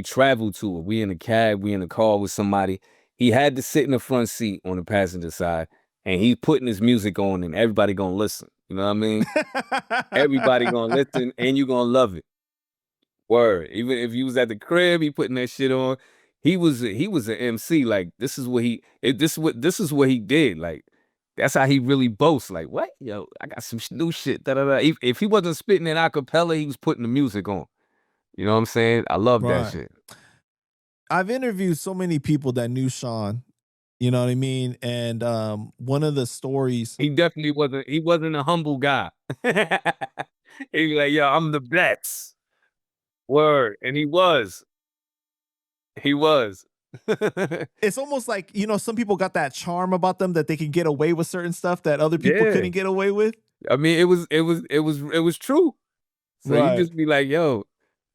travel to, or we in a cab, we in a car with somebody, he had to sit in the front seat on the passenger side, and he putting his music on, and everybody gonna listen. You know what I mean? Everybody gonna listen, and you gonna love it. Word. Even if you was at the crib, he putting that shit on. He was an MC. Like this is what he did. Like that's how he really boasts. Like what? Yo, I got some new shit. Da, da, da. If he wasn't spitting in acapella, he was putting the music on. You know what I'm saying? I love that Right. shit. I've interviewed so many people that knew Sean, you know what I mean? And one of the stories He definitely wasn't. He wasn't a humble guy. He was like, yo, I'm the best. Word, and he was. He was. it's almost like, you know, some people got that charm about them that they can get away with certain stuff that other people Yeah. couldn't get away with. I mean, it was true. So you Right. just be like, yo,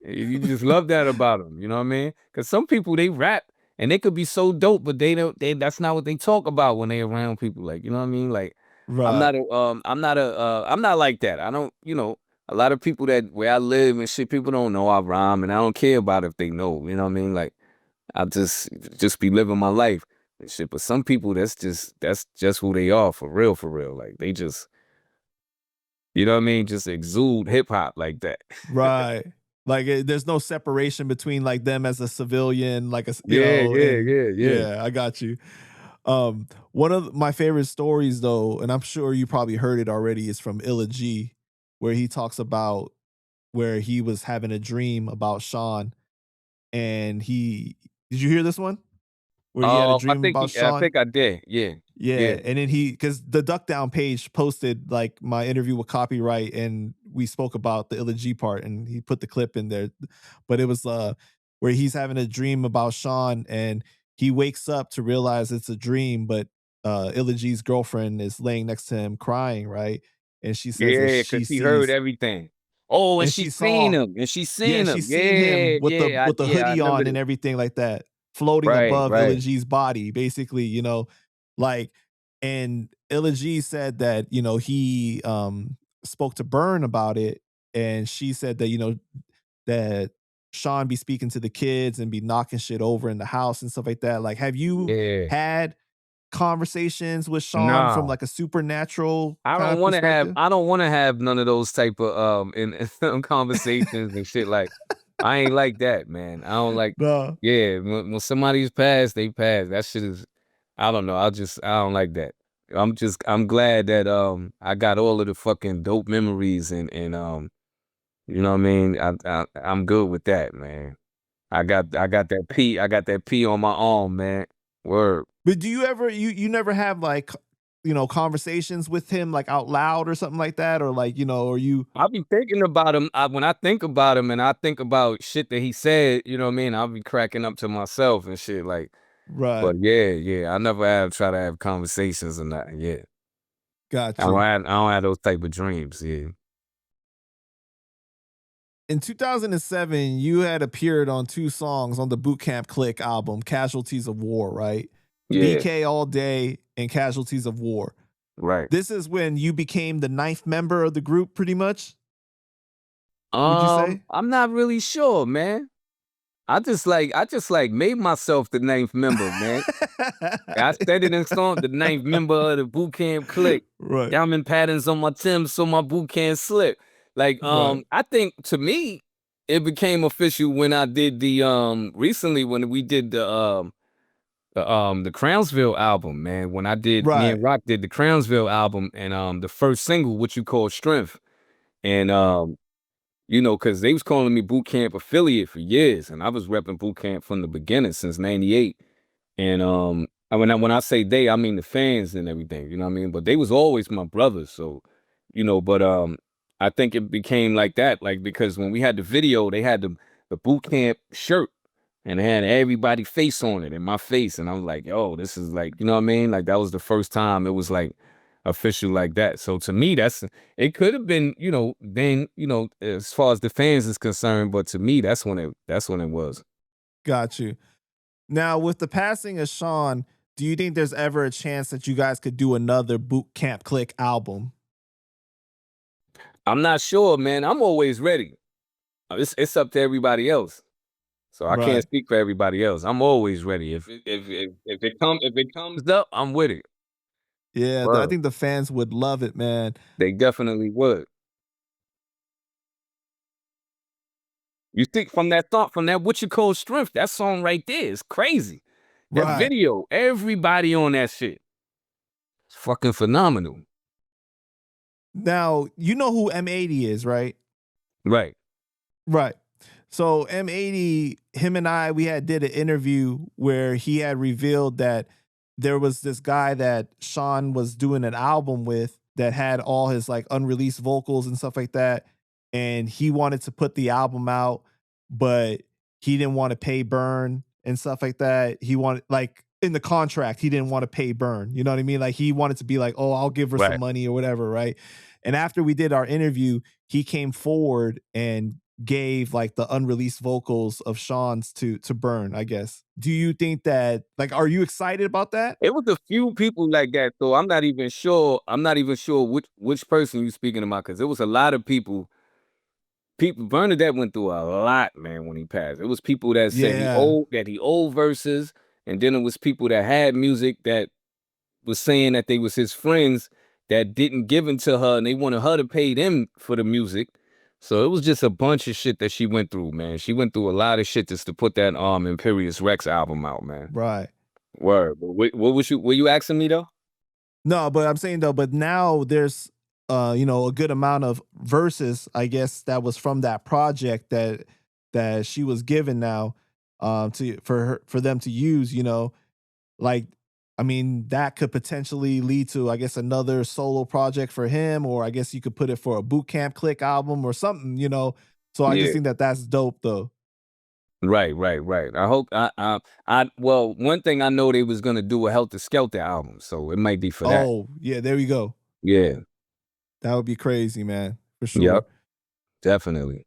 you just love that about them. You know what I mean? Because some people they rap and they could be so dope, but they don't. That's not what they talk about when they around people. Like you know what I mean? Like Right. I'm not like that. I don't. You know, a lot of people that where I live and shit, people don't know I rhyme, and I don't care about if they know. You know what I mean? Like I just be living my life and shit. But some people, that's just who they are for real, for real. Like they just. You know what I mean? Just exude hip hop like that. Right. Like there's no separation between like them as a civilian, like you Yeah, know, yeah, and yeah, yeah. yeah, I got you. One of my favorite stories though, and I'm sure you probably heard it already, is from Illa G, where he talks about where he was having a dream about Sean, and he did you hear this one? Where he had a dream about I Sean? think I did. Yeah, Yeah, yeah, and then because the Duck Down page posted like my interview with Copyright, and we spoke about the Illa G part, and he put the clip in there. But it was where he's having a dream about Sean, and he wakes up to realize it's a dream, but Illa G's girlfriend is laying next to him crying, right? And she says that yeah. Cause she she heard sees everything. Oh, and and she she seen saw him, and she yeah, seen she him. seen him Yeah, yeah, with the yeah. I hoodie remember on this. and everything like that, floating Right, above Illa right. G's body, basically, you know, like, and Illa G said that, you know, he spoke to Burn about it, and she said that, you know, that Sean be speaking to the kids and be knocking shit over in the house and stuff like that. Like, have you Yeah. had conversations with Sean from Nah, like a supernatural kind of perspective? I don't want to have none of those type of in conversations and shit. Like I ain't like that, man. I don't like. No. Yeah, when somebody's passed, they passed. That shit is. I don't know. I don't like that. I'm glad that I got all of the fucking dope memories and you know what I mean. I'm good with that, man. I got that P on my arm, man. Word. But do you ever you never have like, you know, conversations with him like out loud or something like that, or like, you know, or you I be thinking about him. When I think about him and I think about shit that he said, you know what I mean? I'll be cracking up to myself and shit. Like, right, but yeah, yeah. I never have try to have conversations or nothing. Yeah. got you. I don't have those type of dreams. Yeah. In 2007, you had appeared on 2 songs on the Boot Camp Clik album, Casualties of War, right? Yeah. BK All Day and Casualties of War. Right. This is when you became the 9th member of the group pretty much, would you say? I'm not really sure, man. I just like made myself the ninth member, man. I said it in song, the ninth member of the boot camp click. Right. Diamond patterns on my Timbs so my boot can't slip. Like, Right. I think to me, it became official when I did the recently when we did the Crownsville album, man. When I did me Right. and Rock did the Crownsville album and the first single, what you call Strength. And you know, because they was calling me boot camp affiliate for years, and I was repping boot camp from the beginning since '98. And when I say they, I mean the fans and everything, you know what I mean? But they was always my brothers, so you know, but I think it became like that, like because when we had the video, they had the boot camp shirt and it had everybody face on it and my face, and I was like, yo, this is like, you know what I mean? Like that was the first time it was like official like that. So to me, it could have been, you know, then, you know, as far as the fans is concerned, but to me, that's when it was. Got you. Now, with the passing of Sean, do you think there's ever a chance that you guys could do another Boot Camp Click album? I'm not sure, man. I'm always ready. It's up to everybody else. So I can't Right. speak for everybody else. I'm always ready. If it comes up, I'm with it. Yeah, I Word. think the fans would love it, man. They definitely would. You think from that thought, from that what you call strength, that song right there is crazy. That Right. video, everybody on that shit. It's fucking phenomenal. Now, you know who M80 is, right? Right. Right. So M80, him and I, we had did an interview where he had revealed that there was this guy that Sean was doing an album with that had all his like unreleased vocals and stuff like that. And he wanted to put the album out, but he didn't want to pay Burn and stuff like that. He wanted like in the contract, he didn't want to pay Burn. You know what I mean? Like he wanted to be like, oh, I'll give her some Right. money or whatever, right? And after we did our interview, he came forward and gave like the unreleased vocals of Sean's to Burn, I guess. Do you think that like are you excited about that? It was a few people like that, though. I'm not even sure. I'm not even sure which person you speaking about, because it was a lot of people. Bernadette went through a lot, man, when he passed. It was people that said Yeah. he owed verses, and then it was people that had music that was saying that they was his friends that didn't give it to her, and they wanted her to pay them for the music. So it was just a bunch of shit that she went through, man. She went through a lot of shit just to put that Imperious Rex album out, man. Right. Word. But were you asking me though? No, but I'm saying though, but now there's you know, a good amount of verses, I guess, that was from that project that she was given now to for them to use, you know. Like I mean, that could potentially lead to, I guess, another solo project for him, or I guess you could put it for a boot camp click album or something, you know. So I just Yeah. think that that's dope, though. Right. I hope well, one thing I know they was gonna do a Heltah Skeltah album, so it might be for that. Oh yeah, there we go. Yeah. That would be crazy, man, for sure. Yep. Definitely.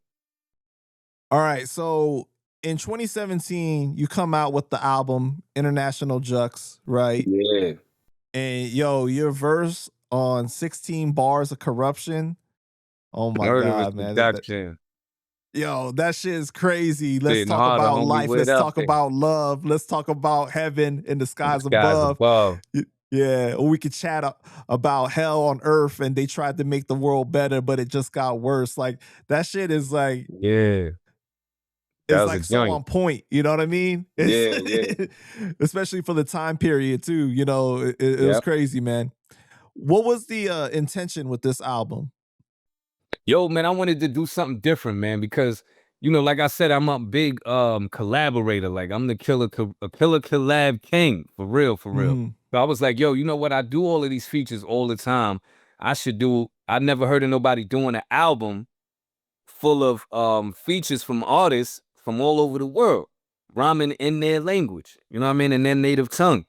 All right, so in 2017, you come out with the album International Juxx, right? Yeah. And yo, your verse on 16 bars of corruption. Oh my Murderous God, man. production. Yo, that shit is crazy. Let's Sitting talk harder, about homie, life. with Let's up talk there. about love. Let's talk about heaven in the In the skies skies above. above. Yeah, or we could chat about hell on earth and they tried to make the world better, but it just got worse. Like that shit is like Yeah. That is was a like so joint. on point. You know what I mean? It's Yeah. especially for the time period too. You know, it was Yep. crazy, man. What was the intention with this album? Yo, man, I wanted to do something different, man, because you know, like I said, I'm a big collaborator. Like I'm the a killer collab king, for real, for real. Mhm. So I was like, yo, you know what? I do all of these features all the time. I never heard of nobody doing an album full of features from artists from all over the world, rhyming in their language. You know what I mean? In their native tongue.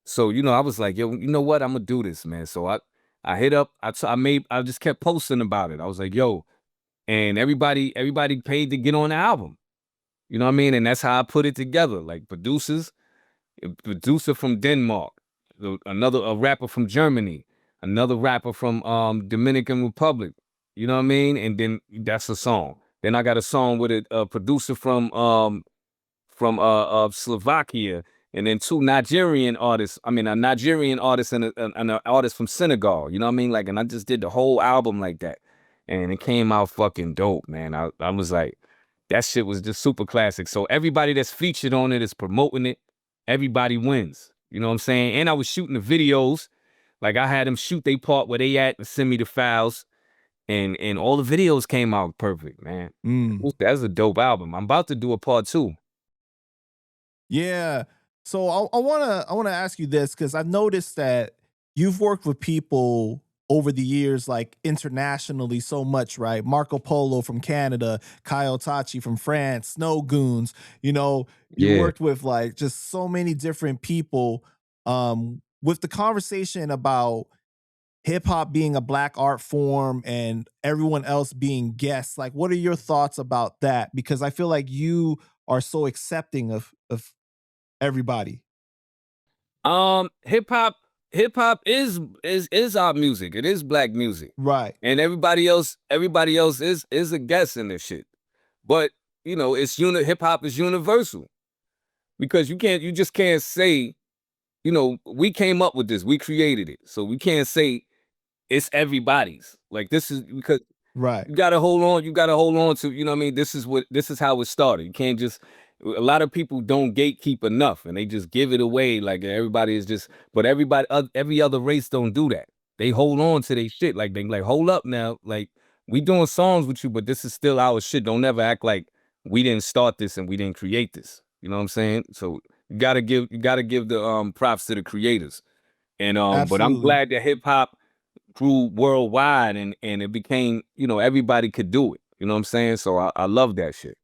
So, you know, I was like, yo, you know what? I'm gonna do this, man. So I hit up, I just kept posting about it. I was like, yo, and everybody paid to get on the album. You know what I mean? And that's how I put it together. Like a producer from Denmark, a rapper from Germany, another rapper from Dominican Republic. You know what I mean? And then that's a song. Then I got a song with a producer from from Slovakia, and then two Nigerian artists. I mean, a Nigerian artist and an artist from Senegal. You know what I mean? Like, and I just did the whole album like that, and it came out fucking dope, man. I was like, that shit was just super classic. So everybody that's featured on it is promoting it. Everybody wins. You know what I'm saying? And I was shooting the videos. Like, I had them shoot they part where they at and send me the files. And all the videos came out perfect, man. That's a dope album. I'm about to do a part 2. Yeah. So I wanna ask you this, because I've noticed that you've worked with people over the years, like internationally, so much, right? Marco Polo from Canada, Kyle Tachi from France, Snow Goons. You know, you Yeah. worked with like just so many different people. With the conversation about hip hop being a black art form and everyone else being guests, like what are your thoughts about that? Because I feel like you are so accepting of everybody. Hip hop is our music. It is black music. Right. And everybody else is a guest in this shit. But, you know, hip hop is universal. Because you just can't say, you know, we came up with this, we created it. So we can't say it's everybody's. Like, this is because Right. you gotta hold on to, you know what I mean? This is how it started. You can't just, a lot of people don't gatekeep enough and they just give it away. Like, everybody is just, but every other race don't do that. They hold on to their shit. Like, they like, hold up now. Like, we doing songs with you, but this is still our shit. Don't ever act like we didn't start this and we didn't create this. You know what I'm saying? So you gotta give the props to the creators. And but I'm Absolutely. glad that hip hop grew worldwide and it became, you know, everybody could do it. You know what I'm saying? So I love that shit.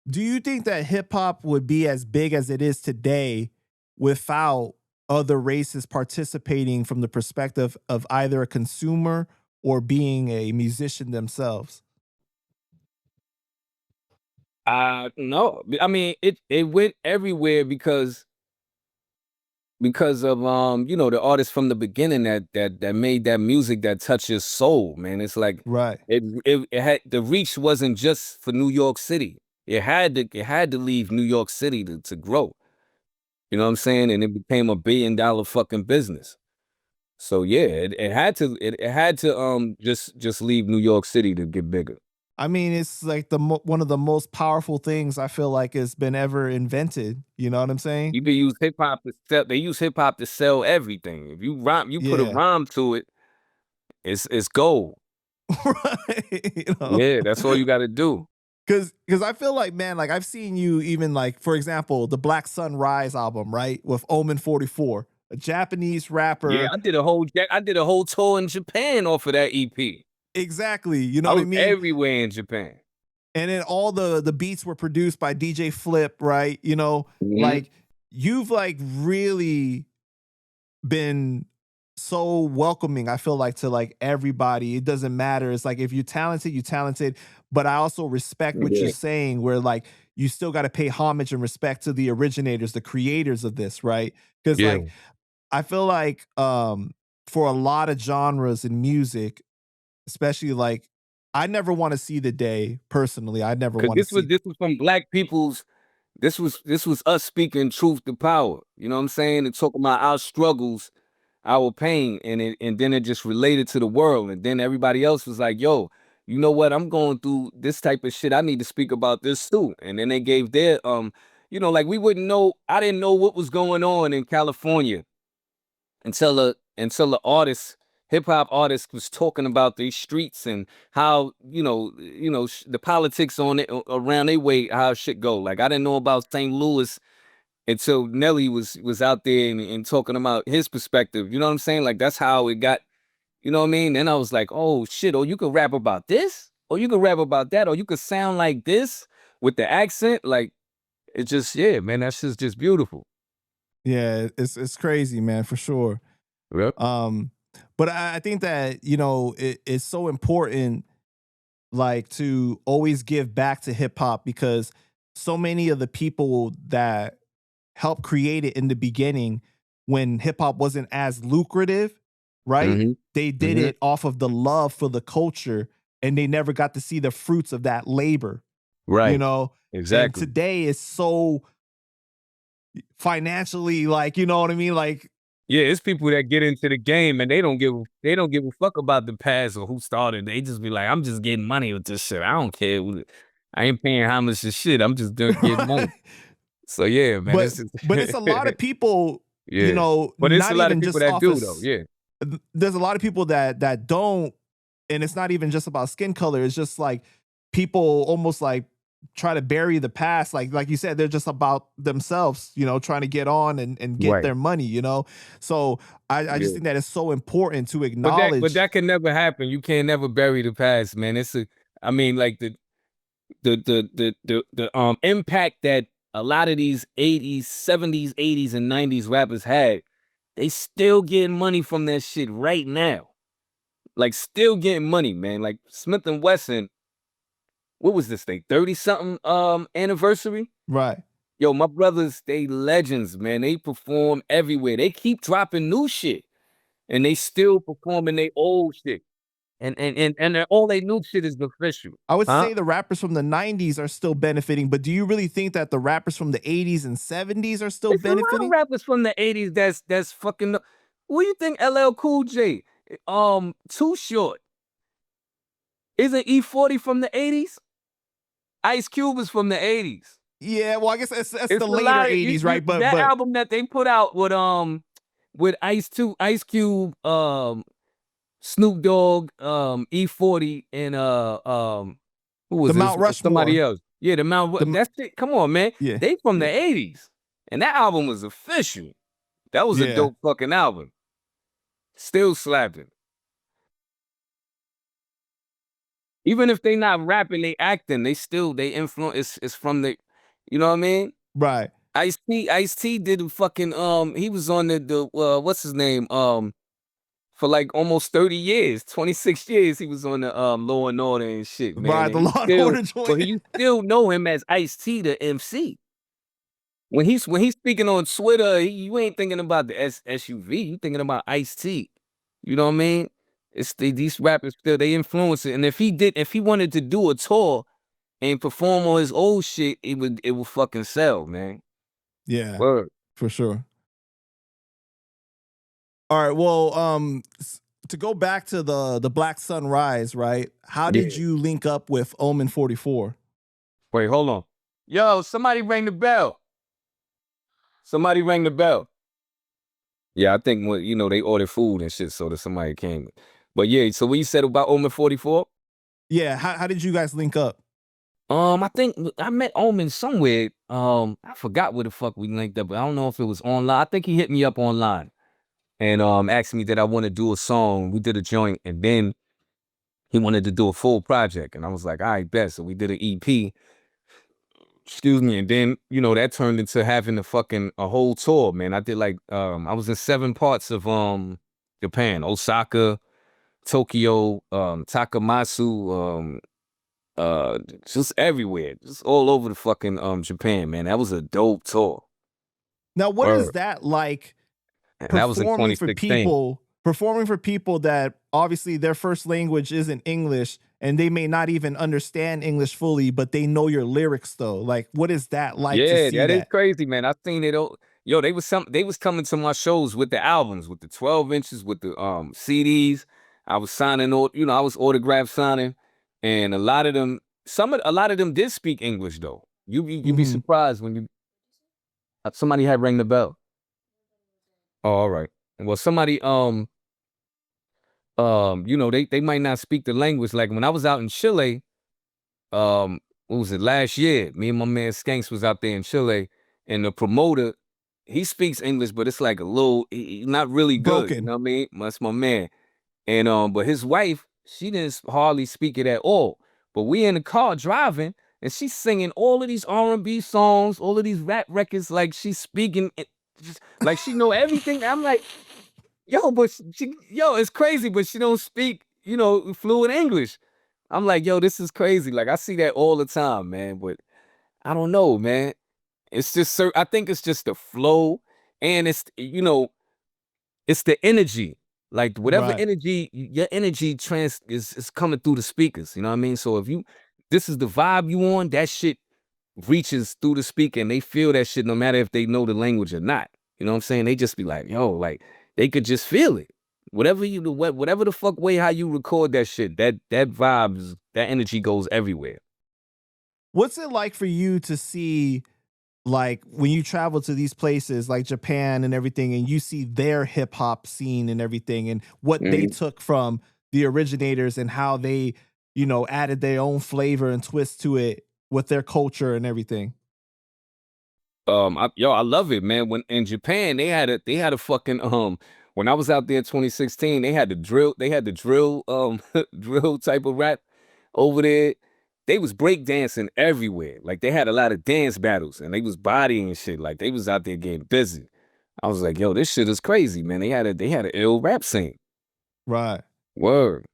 Do you think that hip hop would be as big as it is today without other races participating from the perspective of either a consumer or being a musician themselves? No. I mean, it went everywhere because of you know, the artists from the beginning that made that music that touches soul, man. It's like Right. it had, the reach wasn't just for New York City. It had to leave New York City to grow. You know what I'm saying? And it became $1 billion fucking business. So yeah, it had to just leave New York City to get bigger. I mean, it's like one of the most powerful things I feel like has been ever invented. You know what I'm saying? You can use hip hop to sell. They use hip hop to sell everything. If you put a Yeah. rhyme to it, it's gold. Right. You know? Yeah, that's all you got to do. Cause I feel like, man, like I've seen you even like, for example, the Black Sunrise album, right? With Omen 44, a Japanese Yeah, rapper. I did a whole tour in Japan off of that EP. Exactly. You know I what I was mean? everywhere in Japan. And then all the beats were produced by DJ Flip, right? You know, Hmm. like you've like really been so welcoming, I feel like, to like everybody. It doesn't matter. It's like if you're talented, you're talented. But I also respect what you're Yeah, saying, where like you still got to pay homage and respect to the originators, the creators of this, right? Because yeah. like I feel like for a lot of genres in music, especially like I never want to see the day personally. I never Cause want to see. this was from black people's. This was us speaking truth to power. You know what I'm saying? And talking about our struggles, our pain, and then it just related to the world. And then everybody else was like, yo, you know what? I'm going through this type of shit. I need to speak about this too. And then they gave their you know, like we wouldn't know, I didn't know what was going on in California until the artist, hip hop artist, was talking about these streets and how, the politics on it around their way, how shit go. Like, I didn't know about St. Louis until Nelly was out there and talking about his perspective. You know what I'm saying? Like, that's how it got. You know what I mean? Then I was like, oh shit, oh, you could rap about this, or you could rap about that, or you could sound like this with the accent. Like, it just, yeah, man, that shit's just beautiful. Yeah, it's crazy, man, for sure. Yep. Um, but I think that, you know, it's so important like to always give back to hip hop, because so many of the people that helped create it in the beginning, when hip hop wasn't as lucrative, right? Hmm. They did Hmm. it off of the love for the culture, and they never got to see the fruits of that labor. Right. you know? And Exactly. today is so financially, like, you know what I mean? Like, Yeah, it's people that get into the game and they don't give a fuck about the past or who started. They just be like, I'm just getting money with this shit. I don't care. I ain't paying homage to shit. I'm just doing getting money. So yeah, man, but it's just but it's a lot of people, you yeah. know, But it's a not lot of even people just that off do though. as Yeah. there's a lot of people that don't, and it's not even just about skin color. It's just like people almost like try to bury the past. Like you said, they're just about themselves, you know, trying to get on and get Right. their money, you know. So I just Yeah. think that it's so important to But acknowledge. that can never happen. You can never bury the past, man. I mean, like the impact that a lot of these 80s, 70s, 80s, and 90s rappers had, they still getting money from that shit right now. Like still getting money, man. Like Smith and Wesson, what was this thing? 30-something anniversary? Right. Yo, my brothers, they legends, man. They perform everywhere. They keep dropping new shit. And they still performing their old shit. And all they new shit is official. I would Huh? say the rappers from the 90s are still benefiting, but do you really think that the rappers from the 80s and 70s are still It's a lot of benefiting? rappers from the 80s that's fucking. What do you think LL Cool J? Too Short. Isn't E40 from the 80s? Ice Cube is from the 80s. Yeah, well, I guess that's It's the a later lot of 80s, right? But that album that they put out with Ice Cube, Snoop Dogg, E40, and who the was this? Mount Somebody Rushmore, else. Yeah, the Mount. the That's it. Come on, man. yeah, They from the yeah, 80s, and that album was official. That was a yeah, dope fucking album. Still slapping. Even if they not rapping, they acting. They influence. It's from the, you know what I mean? right. Ice T did a fucking he was on the what's his name for like almost 30 years, 26 years he was on the Law and Order and shit, man. Right, And the Law and Order joint. but you still know him as Ice T the MC. When he's speaking on Twitter, you ain't thinking about the SUV, you thinking about Ice T. You know what I mean? These rappers still they influence it. And if he wanted to do a tour and perform on his old shit, it would fucking sell, man. Yeah, Word. for sure. All right, well, to go back to the Black Sunrise, right? How did Yeah. you link up with Omen 44? Wait, hold on. Yo, somebody rang the bell. Somebody rang the bell. Yeah, I think they ordered food and shit, so that somebody came. But yeah, so what you said about Omen 44? Yeah, how did you guys link up? I think I met Omen somewhere. I forgot where the fuck we linked up, but I don't know if it was online. I think he hit me up online and asked me that I want to do a song. We did a joint, and then he wanted to do a full project, and I was like, all right, bet. So we did an EP. Excuse me, and then that turned into having a whole tour, man. I did like I was in 7 parts of Japan, Osaka, Tokyo, Takamatsu, just everywhere, just all over the fucking Japan, man. That was a dope tour. Now, what is Word. that like And that was in 2016. performing for people that obviously their first language isn't English and they may not even understand English fully, but they know your lyrics though? Like, what is that like to Yeah, see that is that? crazy, man. I seen it. Yo, they was coming to my shows with the albums, with the 12 inches, with the CDs. I was signing, I was autograph signing, and a lot of them did speak English though. You be Hmm. surprised when somebody had rang the bell. Oh, all right. Well, somebody they might not speak the language. Like when I was out in Chile, what was it, last year? Me and my man Skanks was out there in Chile, and the promoter, he speaks English, but it's like a little, not really good. You Broken. know what I mean? That's my man. And but his wife, she didn't hardly speak it at all. But we in the car driving, and she's singing all of these R&B songs, all of these rap records, like she's speaking, like she know everything. I'm like, yo, but it's crazy, but she don't speak, fluent English. I'm like, yo, this is crazy. Like I see that all the time, man. But I don't know, man. It's just I think it's just the flow, and it's the energy. Like whatever Right. energy, your energy is coming through the speakers. You know what I mean? So this is the vibe you on, that shit reaches through the speaker and they feel that shit no matter if they know the language or not. You know what I'm saying? They just be like, yo, like they could just feel it. Whatever you do, whatever the fuck way how you record that shit, that vibes, that energy goes everywhere. What's it like for you to see, like, when you travel to these places like Japan and everything, and you see their hip hop scene and everything, and what they took from the originators and how they, you know, added their own flavor and twist to it with their culture and everything? I love it, man. When in Japan, they had a fucking when I was out there in 2016, they had the drill drill type of rap over there. They was breakdancing everywhere. Like they had a lot of dance battles and they was bodying shit. Like they was out there getting busy. I was like, yo, this shit is crazy, man. They had an ill rap scene. Right. Word.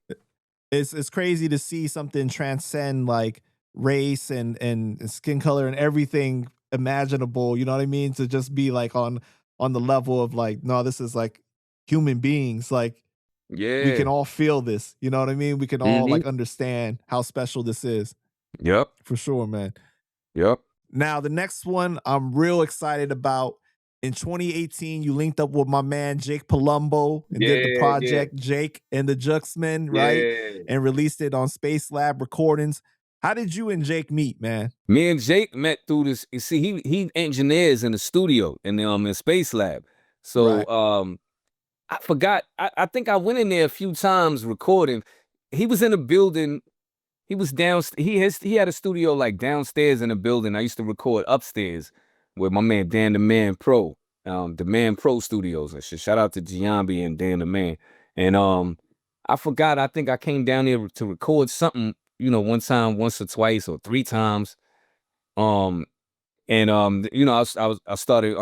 It's crazy to see something transcend like race and skin color and everything imaginable, you know what I mean? To just be like on the level of like, no, this is like human beings. Like we Yeah. can all feel this, you know what I mean? We can all like understand how special this is. Yep. For sure, man. Yep. Now, the next one I'm real excited about. In 2018, you linked up with my man Jake Palumbo and did the project Jake and the Juxx Men, right? Yeah. And released it on Space Lab Recordings. How did you and Jake meet, man? Me and Jake met through this. You see, he engineers in the studio in Space Lab. So Right. I forgot. I think I went in there a few times recording. He was in the building. He was down. He had a studio like downstairs in the building. I used to record upstairs with my man Dan the Man Pro, the Man Pro Studios and shit. Shout out to Giambi and Dan the Man. And I forgot. I think I came down there to record something. You know, one time, once or twice, or three times. You know, I started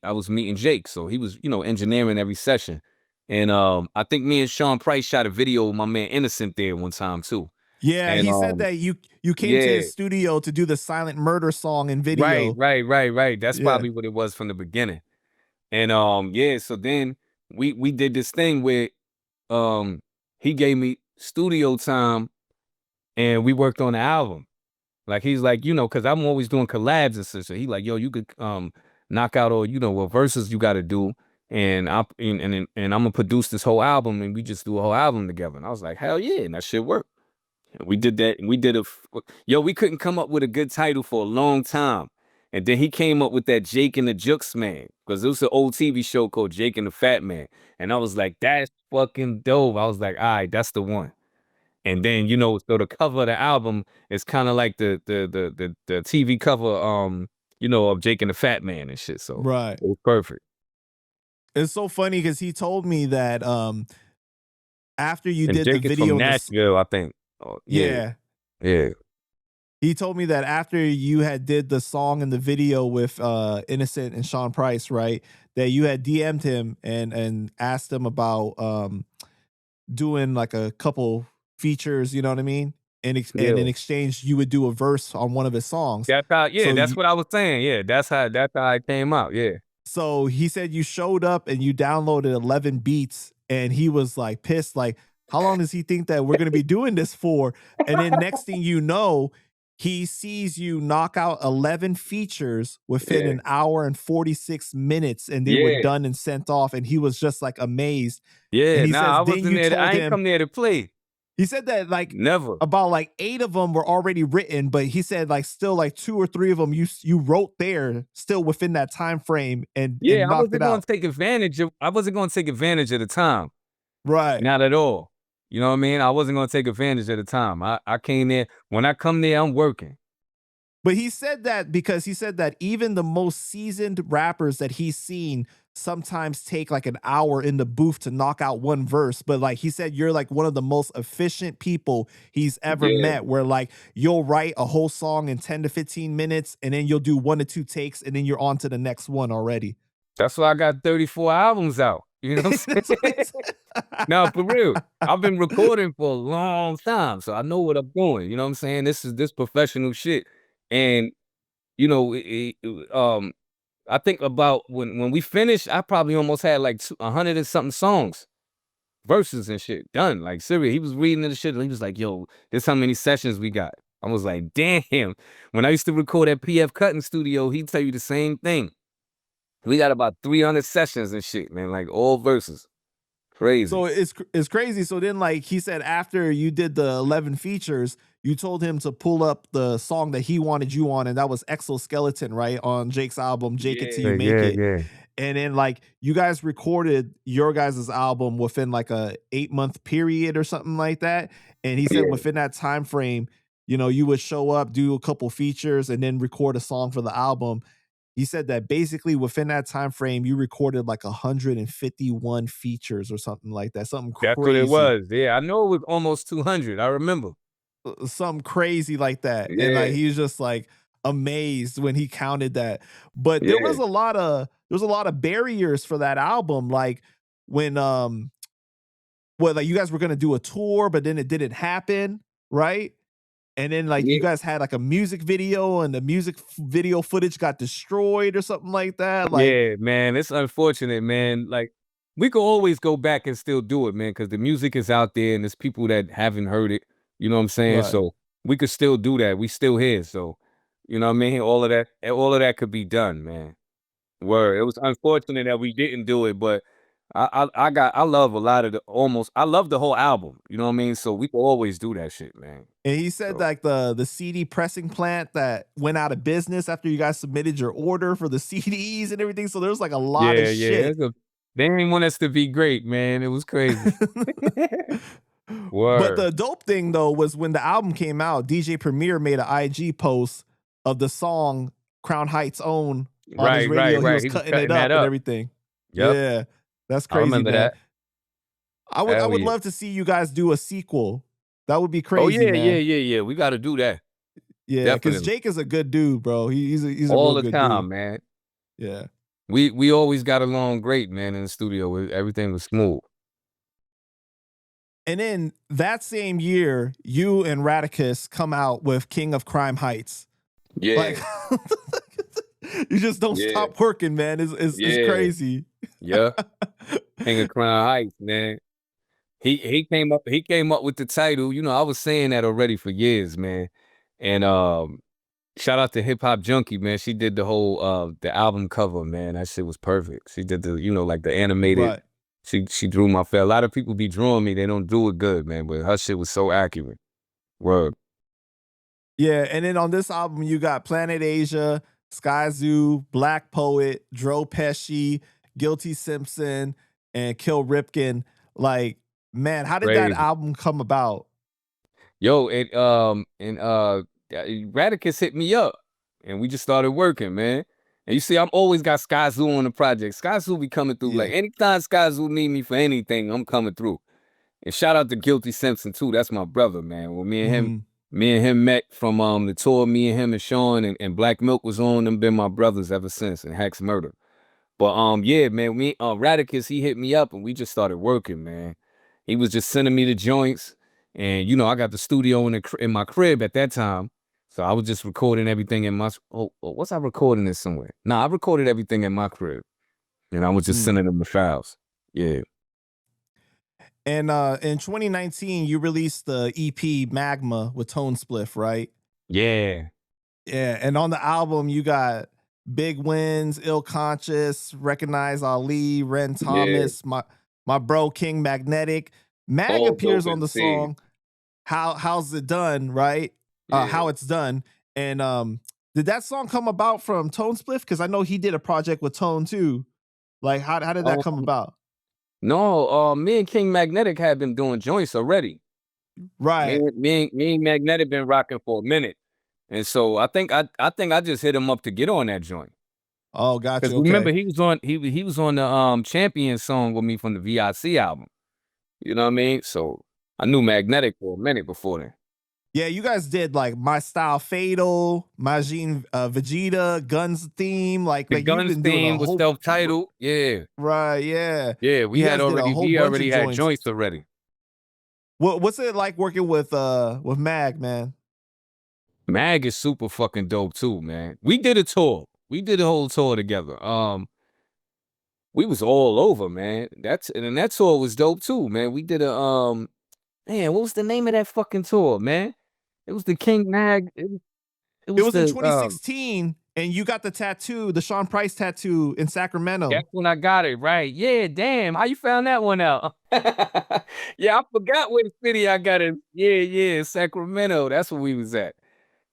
I was meeting Jake, so he was, you know, engineering every session. And I think me and Sean Price shot a video with my man Innocent there one time too. Yeah, And he said that you came to yeah, his studio to do the Silent Murder song and right, video. right. That's Yeah. probably what it was from the beginning. And yeah, so then we did this thing where he gave me studio time and we worked on the album. Like he's like, you know, because I'm always doing collabs and such. So he like, yo, you could knock out all, you know, what verses you got to do, and I'm gonna produce this whole album, and we just do a whole album together. And I was like, hell yeah, and that shit worked. And we did that, and we did we couldn't come up with a good title for a long time, and then he came up with that Jake and the Juxx Man, because it was an old TV show called Jake and the Fat Man, and I was like, that's fucking dope. I was like, all right, that's the one. And then, you know, so the cover of the album is kind of like the TV cover, you know, of Jake and the Fat Man and shit. So Right. it was perfect. It's so funny because he told me that after you And did Jake the is from video and Nashville, I think. Oh, yeah. Yeah. he told me that after you had did the song and the video with Innocent and Sean Price, right? That you had DM'd him and asked him about doing like a couple features, you know what I mean? And Yeah. in exchange, you would do a verse on one of his songs. That's how, So that's what I was saying. Yeah, that's how it came out. Yeah. so he said you showed up and you downloaded 11 beats, and he was like pissed, like, how long does he think that we're gonna be doing this for? And then next thing you know, he sees you knock out 11 features within Yeah. an hour and 46 minutes, and they were Yeah. done and sent off, and he was just like amazed. Yeah. And he Nah, says, I then wasn't you there. told I ain't him, come there to play. he said that like Never. about like 8 of them were already written, but he said like still like 2 or 3 of them you wrote there still within that time frame and Yeah, I knocked wasn't it going to out. take advantage of the time. Right. Not at all. You know what I mean? I wasn't gonna take advantage of the time. I came there. When I come there, I'm working. But he said that because he said that even the most seasoned rappers that he's seen sometimes take like an hour in the booth to knock out one verse. But like he said, you're like one of the most efficient people he's ever Yeah. met, where like you'll write a whole song in 10 to 15 minutes and then you'll do 1 to 2 takes and then you're on to the next one already. That's why I got 34 albums out. You know what I'm saying? No, for real. I've been recording for a long time, so I know what I'm doing. You know what I'm saying? This professional shit. And you know, I think about when we finished, I probably almost had like 100 and something songs, verses and shit done. Like serious. He was reading the shit and he was like, yo, this how many sessions we got. I was like, damn. When I used to record at PF Cutting Studio, he'd tell you the same thing. We got about 300 sessions and shit, man, like all verses. Crazy. So it's crazy. So then, like he said, after you did the 11 features, you told him to pull up the song that he wanted you on, and that was Exoskeleton, right, on Jake's album, Jake It Till You Make It. Yeah. And then like you guys recorded your guys' album within like a 8-month period or something like that. And he said within that time frame, you know, you would show up, do a couple features, and then record a song for the album. He said that basically within that time frame, you recorded like 151 features or something like that. Something That's what it crazy. was. Yeah, I know it was almost 200. I remember. Something crazy like that. And like Yeah. he was just like amazed when he counted that. But there was a lot of barriers for that album. Like when like you guys were gonna do a tour, but then it didn't happen, right? And then like you guys had like a music video and the music video footage got destroyed or something like that. Like, Yeah, man, it's unfortunate, man. Like, we could always go back and still do it, man, because the music is out there and there's people that haven't heard it. You know what I'm saying? right. So we could still do that. We still here. So, you know what I mean? All of that could be done, man. Word. It was unfortunate that we didn't do it, but I love a lot of I love the whole album. You know what I mean? So we could always do that shit, man. And he said So like the CD pressing plant that went out of business after you guys submitted your order for the CDs and everything. So there's like a lot of shit. They didn't want us to be great, man. It was crazy. But Word. the dope thing though was when the album came out, DJ Premier made an IG post of the song Crown Heights Own on his radio. Right. He was cutting it up and everything. Yep. Yeah. That's I crazy, remember man. that. I would love to see you guys do a sequel. That would be crazy, Oh yeah, man. yeah. We got to do that. Yeah, because Definitely. Jake is a good dude, bro. He's a All real the good time, dude. man. Yeah. We always got along great, man, in the studio. Everything was smooth. And then that same year, you and Radicus come out with King of Crime Heights. Yeah. Like, you just don't stop working, man. It's crazy. Yeah. King of Crown Heights, man. He came up with the title. You know, I was saying that already for years, man. And shout out to Hip Hop Junkie, man. She did the whole the album cover, man. That shit was perfect. She did the, you know, like the animated. Right. She drew my face. A lot of people be drawing me. They don't do it good, man. But her shit was so accurate. Word. Yeah, and then on this album, you got Planet Asia, Sky Zoo, Black Poet, Dro Pesci, Guilty Simpson, and Kill Ripken. Like, man, how did that album come about? Yo, Radicus hit me up, and we just started working, man. And you see, I'm always got Sky Zoo on the project. Sky Zoo be coming through. Like, anytime Sky Zoo need me for anything, I'm coming through. And shout out to Guilty Simpson, too. That's my brother, man. Well, me and him met from the tour. Me and him and Sean and Black Milk was on. Them been my brothers ever since, and Hex Murder. But yeah, man, Radicus, he hit me up, and we just started working, man. He was just sending me the joints. And, you know, I got the studio in my crib at that time. So I was just recording everything in my, was I recording this somewhere? Nah, I recorded everything in my crib. And I was just sending them the files. Yeah. And in 2019, you released the EP Magma with Tone Spliff, right? Yeah. Yeah. And on the album, you got Big Wins, Ill Conscious, Recognize Ali, Ren Thomas, my bro King Magnetic. Mag appears on the song How's It Done, right? How It's Done. And did that song come about from Tone Spliff? Because I know he did a project with Tone too. Like, how did that come about? No, me and King Magnetic had been doing joints already. Right. Me and Magnetic been rocking for a minute. And so I think I just hit him up to get on that joint. Oh, gotcha. Because remember, he was on the Champion song with me from the VIC album. You know what I mean? So I knew Magnetic for a minute before then. Yeah, you guys did like My Style Fatal, Majin Vegeta, Guns Theme. Like Guns Theme was self-titled. Yeah. Right, yeah. Yeah, we already had joints already. What's it like working with Mag, man? Mag is super fucking dope too, man. We did a tour. We did a whole tour together. We was all over, man. And that tour was dope too, man. We did a man, what was the name of that fucking tour, man? It was the King Mag. It It was was in the 2016, and you got the tattoo, the Sean Price tattoo in Sacramento. that's when I got it, right. Yeah, damn. How you found that one out? Yeah, I forgot what city I got it. Yeah, Sacramento. That's where we was at.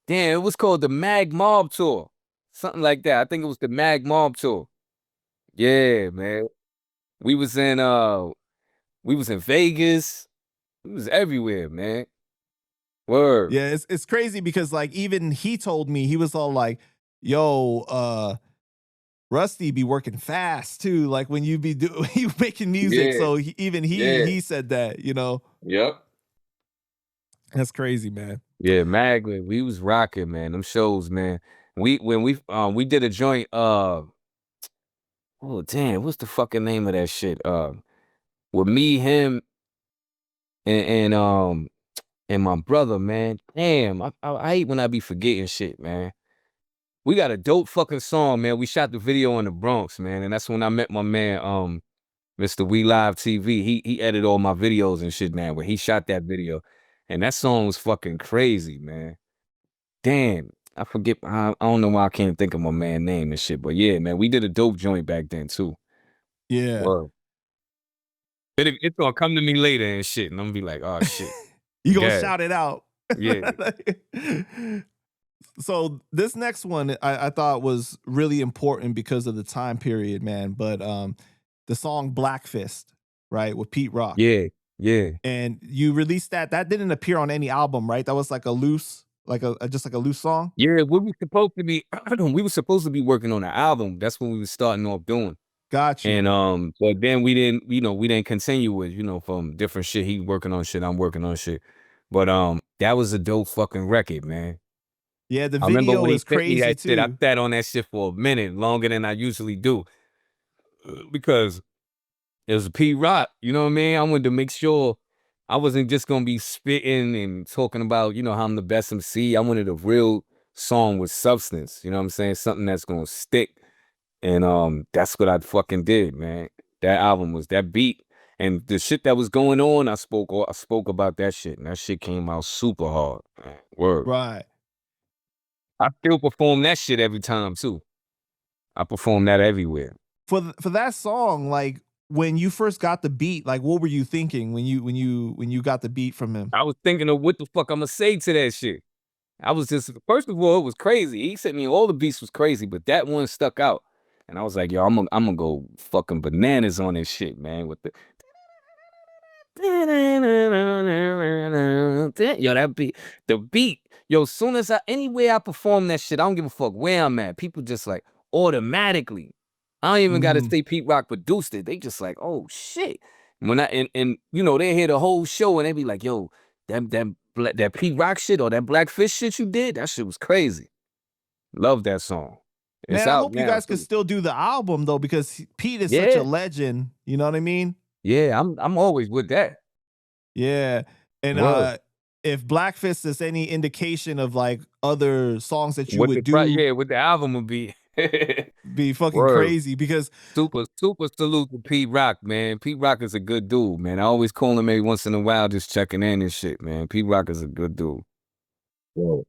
Damn, it was called the Mag Mob Tour. Something like that. I think it was the Mag Mob Tour. Yeah, man. We was in Vegas. We was everywhere, man. Word. Yeah, it's crazy because like even he told me he was all like, "Yo, Rusty be working fast too. Like when you be you making music." Yeah, So yeah. he said that. Yep. That's crazy, man. Yeah, Magnet. We was rocking, man. Them shows, man. We did a joint, oh damn, what's the fucking name of that shit? With me, him, and and um and my brother, man. Damn, I hate when I be forgetting shit, man. We got a dope fucking song, man. We shot the video in the Bronx, man, and that's when I met my man, Mr. We Live TV. He edited all my videos and shit, man. Where he shot that video, and that song was fucking crazy, man. Damn, I forget. I don't know why I can't think of my man name and shit, but yeah, man, we did a dope joint back then too. Yeah. Word. It's gonna come to me later and shit, and I'm gonna be like, oh shit, You gonna yeah, shout it out. yeah, So this next one I thought was really important because of the time period, man. But the song Black Fist, right, with Pete Rock. yeah, yeah. And you released that. That didn't appear on any album, right? That was like a loose, like just like a loose song. Yeah, we were supposed to be we were supposed to be working on an album. That's what we was starting off doing. Got you. And but then we didn't, we didn't continue with, from different shit. He working on shit, I'm working on shit. But that was a dope fucking record, man. Yeah, the I remember video when he is sent me crazy that shit, I too. sat on that shit for a minute, longer than I usually do. Because it was a P Rock, you know what I mean? I wanted to make sure I wasn't just gonna be spitting and talking about, how I'm the best MC. I wanted a real song with substance, you know what I'm saying? Something that's gonna stick. And that's what I fucking did, man. That album was that beat and the shit that was going on. I spoke about that shit, and that shit came out super hard. Man. Word. Right. I still perform that shit every time too. I perform that everywhere. For that song, like when you first got the beat, like what were you thinking when you got the beat from him? I was thinking of what the fuck I'm gonna say to that shit. I was just, first of all, it was crazy. He sent me all the beats was crazy, but that one stuck out. And I was like, yo, I'm gonna go fucking bananas on this shit, man. With the yo, that beat, the beat, yo, soon as anywhere I perform that shit, I don't give a fuck where I'm at. People just like automatically. I don't even gotta Mhm. say Pete Rock produced it. They just like, oh shit. When and they hear the whole show and they be like, yo, that Pete Rock shit or that Black Fish shit you did, that shit was crazy. Love that song. It's Man, I out hope you now guys could too. still do the album though, because Pete is such a Yeah, legend. You know what I mean? yeah, I'm always with that. Yeah. And Word. if Blackfist is any indication of like other songs that you would do, Yeah, what the album would be. be fucking Word. crazy because Super salute to Pete Rock, man. Pete Rock is a good dude, man. I always call him every once in a while, just checking in and shit, man. Pete Rock is a good dude. Word.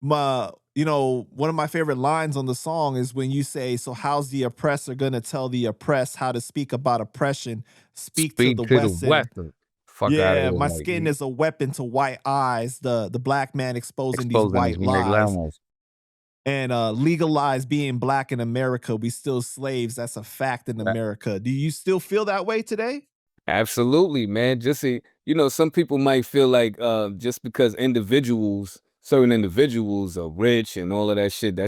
one of my favorite lines on the song is when you say, "So how's the oppressor gonna tell the oppressed how to speak about oppression? Speak to Speak the to the Western." Western. Fuck out of Yeah, here, my like skin me. is a weapon to white eyes. The black man exposing these Exposing these white white lies. lies. And legalize being black in America. We still slaves. That's a fact in America. Do you still feel that way today? Absolutely, man. Just some people might feel like just because certain individuals are rich and all of that shit,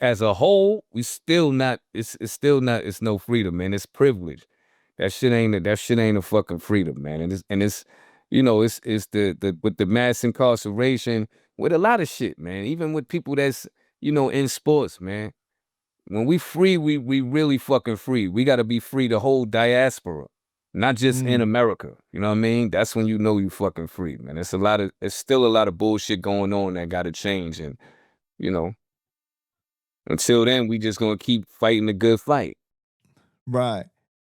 as a whole, we still not. It's still not. It's no freedom, man. It's privilege. That shit ain't a fucking freedom, man. And it's it's the with the mass incarceration with a lot of shit, man. Even with people that's in sports, man. When we free, we really fucking free. We gotta be free the whole diaspora, not just in Mm, America. You know what I mean? That's when you know you fucking free, man. It's still a lot of bullshit going on that gotta change. And, you know, until then, we just gonna keep fighting the good fight. right.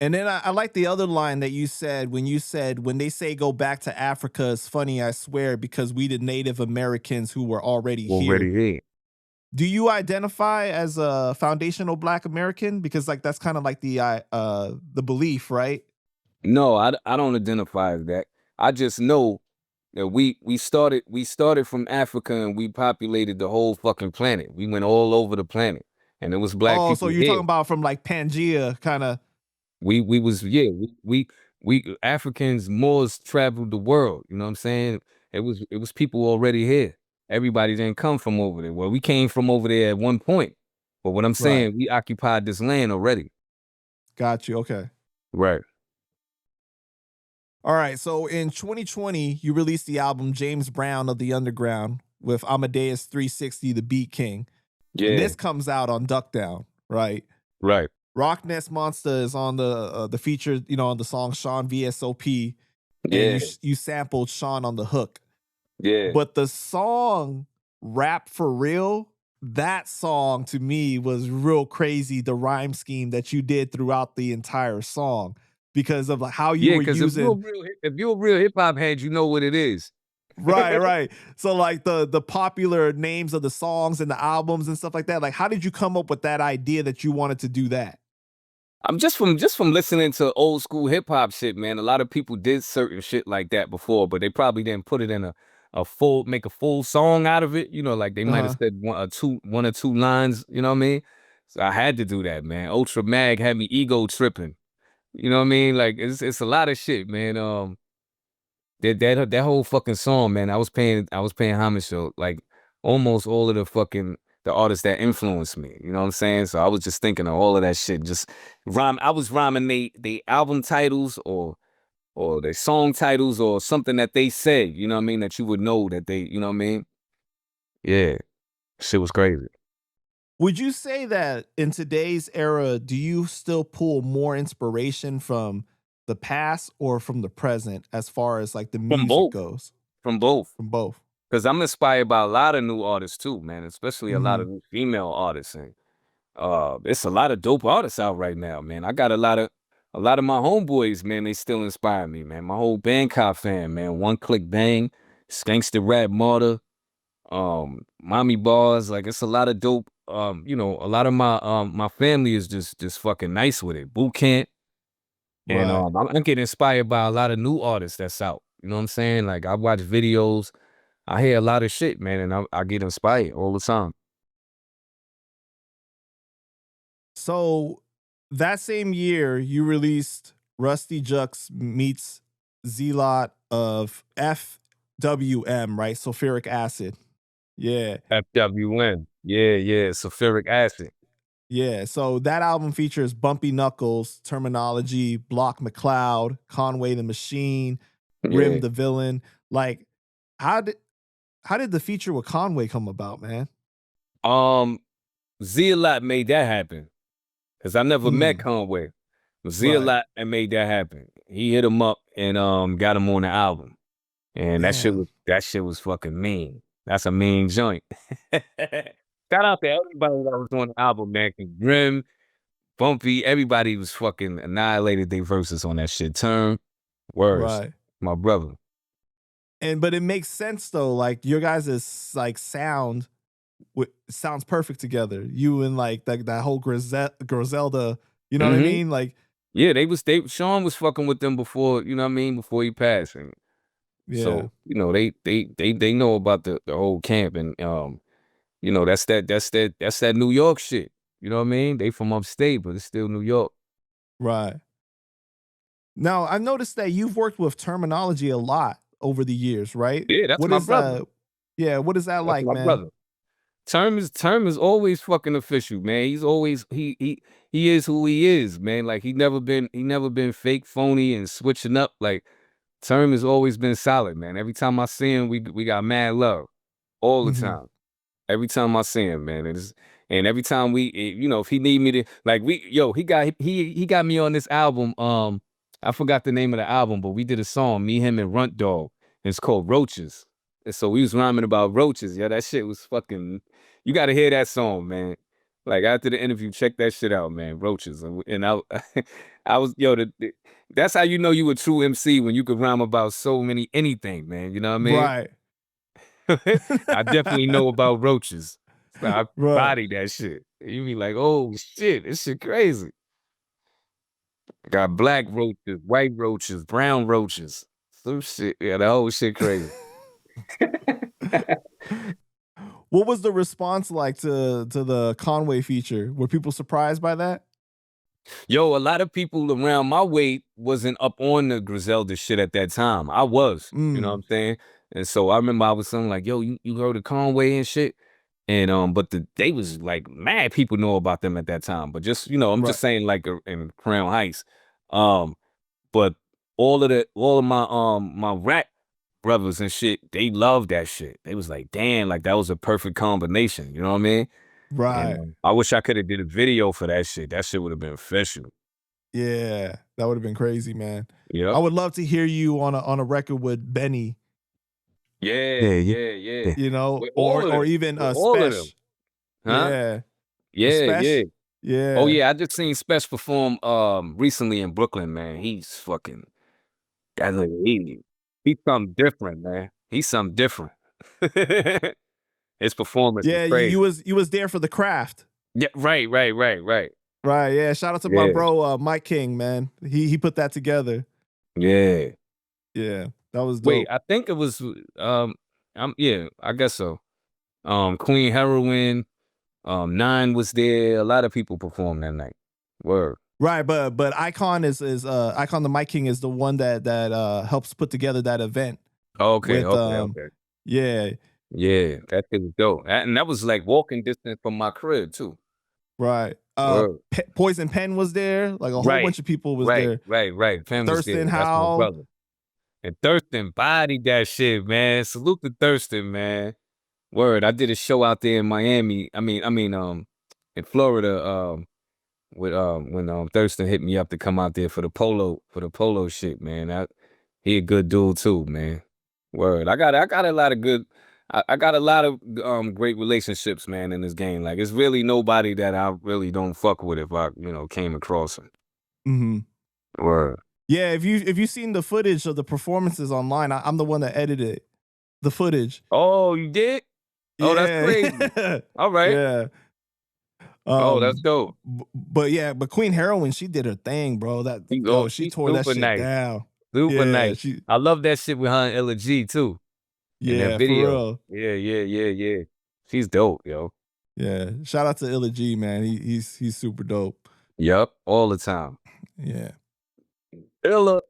And then I like the other line that you said when you said, when they say go back to Africa, it's funny, I swear, because we the Native Americans who were already here. Already here. Do you identify as a foundational Black American? Because like that's kind of like the belief, right? No, I don't identify as that. I just know that we started from Africa and we populated the whole fucking planet. We went all over the planet, and it was black Oh, so people you're here. talking about from like Pangea, kind of. We was yeah we Africans Moors traveled the world. You know what I'm saying? It was people already here. Everybody didn't come from over there. Well, we came from over there at one point, but what I'm Right. saying, we occupied this land already. Got you. Okay. Right. All right. So in 2020, you released the album James Brown of the Underground with Amadeus 360, the Beat King. Yeah. And this comes out on Duck Down, right? Right. Rockness Monsta is on the feature, you know, on the song Sean VSOP. Yeah. And you sampled Sean on the hook. Yeah. But the song Rap for Real, that song to me was real crazy, the rhyme scheme that you did throughout the entire song because of how you were because using. if you're a real hip hop head, you know what it is. Right. So like the popular names of the songs and the albums and stuff like that. Like, how did you come up with that idea that you wanted to do that? I'm just from listening to old school hip hop shit, man. A lot of people did certain shit like that before, but they probably didn't put it in make a full song out of it. You know, like they might have said one or two lines, you know what I mean? So I had to do that, man. Ultra Mag had me ego tripping. You know what I mean? Like it's a lot of shit, man. That whole fucking song, man. I was paying homage to like almost all of the artists that influenced me. You know what I'm saying? So I was just thinking of all of that shit. Just rhyme. I was rhyming they album titles or their song titles or something that they said. You know what I mean? That you would know that they. You know what I mean? Yeah, shit was crazy. Would you say that in today's era, do you still pull more inspiration from the past or from the present as far as like the From music both. goes? From both. From both. Because I'm inspired by a lot of new artists too, man. Especially a lot of new female artists, and it's a lot of dope artists out right now, man. I got a lot of my homeboys, man. They still inspire me, man. My whole Bangkok fan, man. One Click Bang, Skankster Rap Martyr, Mommy Bars. Like it's a lot of dope. You know, a lot of my family is just fucking nice with it. Boot Camp, and Right. I get inspired by a lot of new artists that's out. You know what I'm saying? Like I watch videos, I hear a lot of shit, man, and I get inspired all the time. So that same year, you released Ruste Juxx meets Zealot of FWM, right? Sulfuric acid. Yeah. FWN. Yeah, sulfuric acid. Yeah. So that album features Bumpy Knuckles, Terminology, Block McCloud, Conway the Machine, Rim Yeah. the Villain. Like, how did the feature with Conway come about, man? Zealot made that happen. Cause I never met Conway. Zealot and made that happen. He hit him up and got him on the album. And that shit was fucking mean. That's a mean joint. Shout out to everybody that was on the album, man. Grim, Bumpy, everybody was fucking annihilated their verses on that shit. Term, words, Right. my brother. But it makes sense though. Like your guys' like sounds perfect together. You and like that whole Griselda, you know what I mean? Like, yeah, Sean was fucking with them before, you know what I mean, before he passed. And yeah. so, you know, they know about the whole camp, and you know, that's that New York shit. You know what I mean? They from upstate, but it's still New York. Right. Now, I've noticed that you've worked with Terminology a lot over the years, right? Yeah, that's my brother. Yeah, what is that That's like, my man? brother. Term is always fucking official, man. He's always he is who he is, man. Like he never been fake, phony, and switching up. Like Term has always been solid, man. Every time I see him, we got mad love all the time. Every time I see him, man, and every time you know, if he need me to, like he got me on this album. I forgot the name of the album, but we did a song, me, him, and Runt Dog. And it's called Roaches. And so we was rhyming about roaches. Yeah, that shit was fucking. You got to hear that song, man. Like after the interview, check that shit out, man. Roaches, and I, I was yo. That's how you know you a true MC when you could rhyme about so many anything, man. You know what I mean? Right. I definitely know about roaches. So I Right. body that shit. You be like, oh shit, this shit crazy. Got black roaches, white roaches, brown roaches. Some shit. Yeah, the whole shit crazy. What was the response like to the Conway feature? Were people surprised by that? Yo, a lot of people around my weight wasn't up on the Griselda shit at that time. I was, you know what Mm, I'm saying? And so I remember I was saying like, yo, you heard of Conway and shit? And but they was like mad people know about them at that time. But just, I'm right. just saying like in Crown Heights. Um, but all of my rap brothers and shit, they loved that shit. They was like, damn, like that was a perfect combination. You know what I mean? And Right. I wish I could have did a video for that shit. That shit would have been official. Yeah. That would have been crazy, man. I Yep. would love to hear you on a record with Benny, Yeah. you know, With all of or them. even With all of them. Spesh. Huh? Yeah. With Yeah. Spesh. Oh Yeah. yeah, I just seen Spesh perform recently in Brooklyn, man. He's fucking that nigga, he's something different, man. He's something different. His performance is Yeah, crazy. you was there for the craft. Yeah, right. Right. Yeah. Shout out to my Yeah. bro Mike King, man. He put that together. Yeah. Yeah. That was Wait, dope. I think it was yeah, I guess so. Queen Heroin, Nine was there. A lot of people performed that night. Word. Right, but Icon is Icon the Mike King is the one that helps put together that event Okay, with okay. yeah, Yeah, that shit was dope. And that was like walking distance from my crib too. right. Word. Poison Pen was there, like a whole Right, bunch of people was there. right. Fam was Thurston there. That's my Howell. brother. And Thurston bodied that shit, man. Salute to Thurston, man. Word. I did a show out there in Miami. In Florida, with when Thurston hit me up to come out there for the polo shit, man. He a good dude too, man. Word. I got a lot of good I got a lot of great relationships, man, in this game. Like it's really nobody that I really don't fuck with if I, came across him. Mm-hmm. Word. Yeah, if you seen the footage of the performances online, I'm the one that edited the footage. Oh, you did? Oh, that's crazy. Yeah, All right. yeah. Oh, that's dope. But yeah, but Queen Heroin, she did her thing, bro. She She's tore that super shit nice. down. Super Yeah, nice. I love that shit with her and Ella G too. In that yeah, for video. real. Yeah. She's dope, yo. Yeah, shout out to Illa G, man. He's super dope. Yup, all the time. Yeah. Illa.